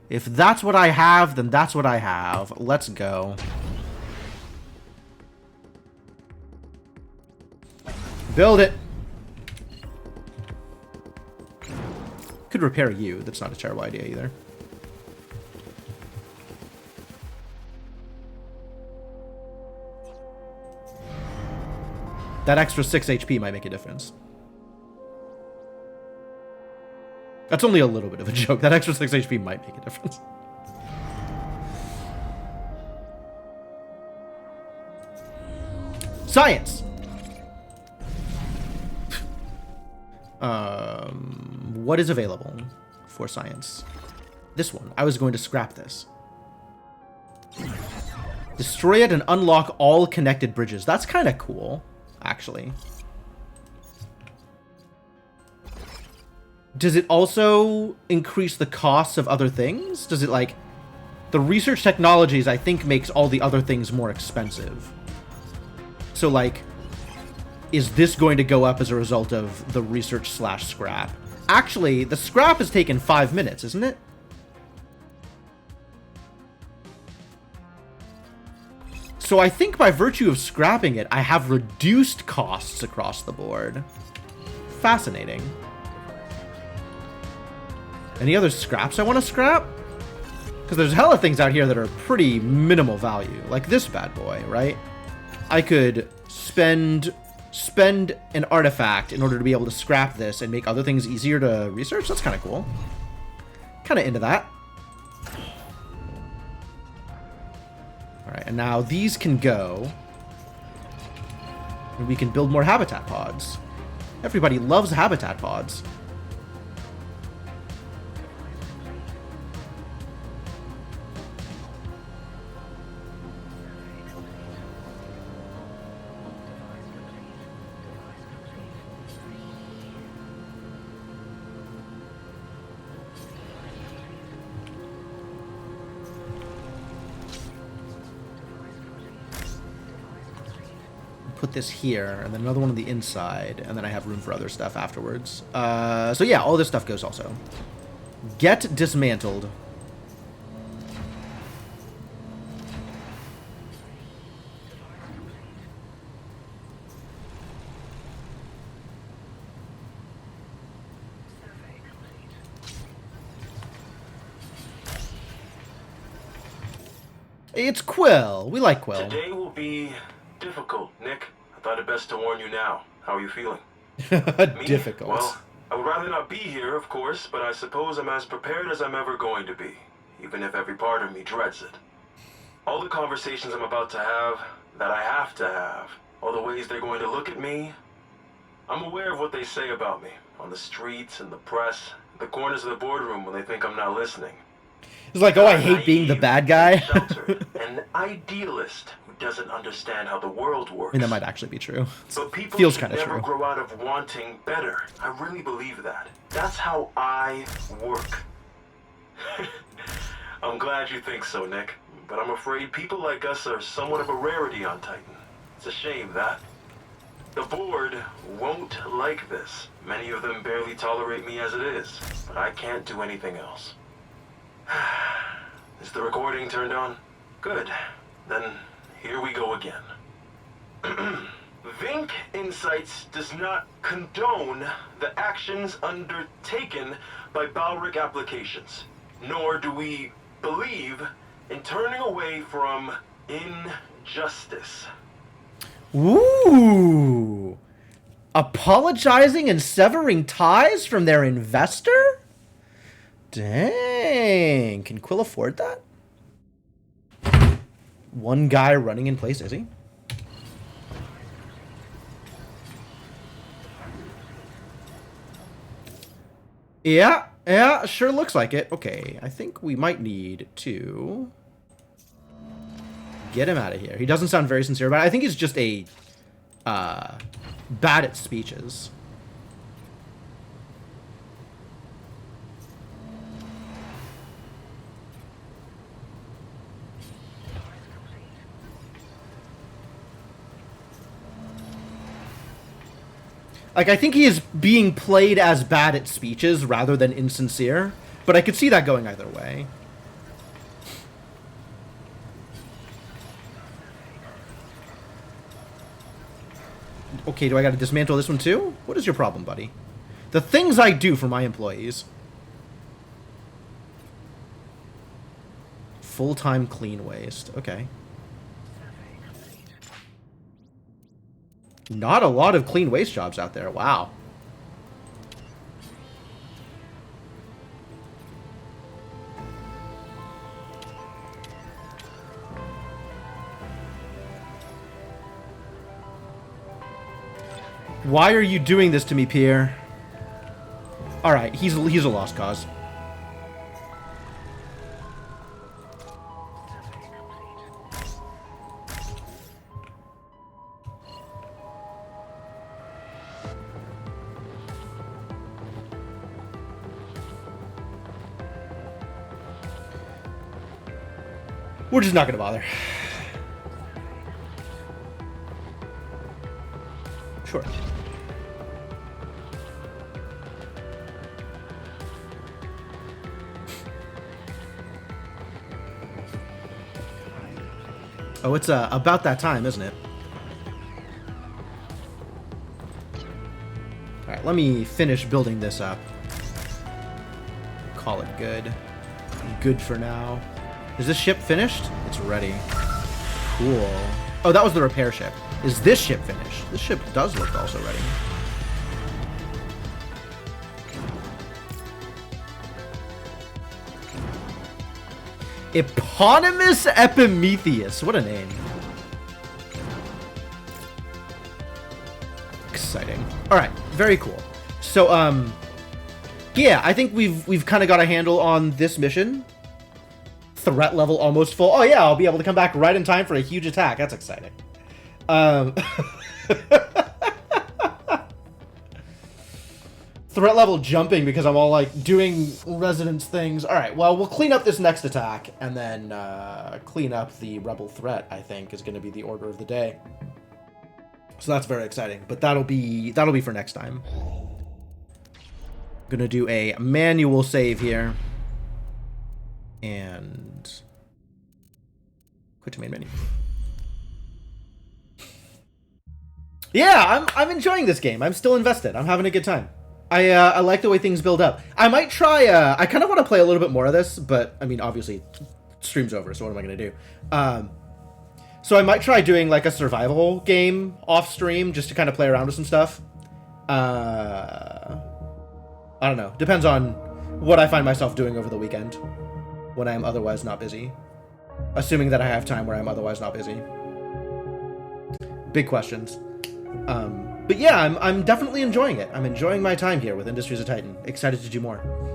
If that's what I have, then that's what I have. Let's go. Build it! Could repair you. That's not a terrible idea either. That extra 6 HP might make a difference. That's only a little bit of a joke. That extra 6 HP might make a difference. Science! What is available for science? This one. I was going to scrap this. Destroy it and unlock all connected bridges. That's kind of cool, actually. Does it also increase the costs of other things? Does it, like... The research technologies, I think, makes all the other things more expensive. So, like... Is this going to go up as a result of the research/scrap? Actually, the scrap has taken 5 minutes, isn't it? So I think by virtue of scrapping it, I have reduced costs across the board. Fascinating. Any other scraps I want to scrap? Because there's hella things out here that are pretty minimal value. Like this bad boy, right? I could spend an artifact in order to be able to scrap this and make other things easier to research. That's kind of cool. Kind of into that. Alright, and now these can go. And we can build more habitat pods. Everybody loves habitat pods. Put this here, and then another one on the inside, and then I have room for other stuff afterwards. So yeah, all this stuff goes also. Get dismantled. It's Quill. We like Quill. Today will be difficult, Nick. I thought it best to warn you now. How are you feeling? Difficult. Well, I would rather not be here, of course, but I suppose I'm as prepared as I'm ever going to be, even if every part of me dreads it. All the conversations I'm about to have, that I have to have, all the ways they're going to look at me, I'm aware of what they say about me, on the streets and the press, the corners of the boardroom when they think I'm not listening. It's like, oh, I hate being the bad guy. Sheltered, an idealist who doesn't understand how the world works. I mean, that might actually be true. But people Feels should kind of never true. grow out of wanting better. I really believe that. That's how I work. I'm glad you think so, Nick. But I'm afraid people like us are somewhat of a rarity on Titan. It's a shame that. The board won't like this. Many of them barely tolerate me as it is. But I can't do anything else. Is the recording turned on? Good. Then here we go again. Vink Insights does not condone the actions undertaken by Balric Applications, nor do we believe in turning away from injustice. Ooh. Apologizing and severing ties from their investor? Dang. Can Quill afford that? One guy running in place, is he? Yeah, sure looks like it. Okay, I think we might need to get him out of here. He doesn't sound very sincere about it. I think he's just a bad at speeches. Like, I think he is being played as bad at speeches rather than insincere, but I could see that going either way. Okay, do I gotta dismantle this one too? What is your problem, buddy? The things I do for my employees. Full-time clean waste. Okay. Not a lot of clean waste jobs out there. Wow. Why are you doing this to me, Pierre? Alright, he's a lost cause. We're just not gonna bother. Sure. Oh, it's about that time, isn't it? Alright, let me finish building this up. Call it good. Good for now. Is this ship finished? It's ready. Cool. Oh, that was the repair ship. Is this ship finished? This ship does look also ready. Eponymous Epimetheus. What a name. Exciting. All right, very cool. So, yeah, I think we've kind of got a handle on this mission. Threat level almost full. Oh yeah, I'll be able to come back right in time for a huge attack. That's exciting. Threat level jumping because I'm all like doing Residence things. All right, well, we'll clean up this next attack and then clean up the rebel threat, I think, is going to be the order of the day. So that's very exciting, but that'll be for next time. I'm going to do a manual save here. And quit to main menu. Yeah, I'm enjoying this game. I'm still invested. I'm having a good time. I like the way things build up. I might try, I kind of want to play a little bit more of this, but, I mean, obviously, stream's over, so what am I going to do? So I might try doing, like, a survival game off-stream, just to kind of play around with some stuff. I don't know. Depends on what I find myself doing over the weekend, when I am otherwise not busy. Assuming that I have time where I'm otherwise not busy. Big questions. But yeah, I'm definitely enjoying it. I'm enjoying my time here with Industries of Titan. Excited to do more.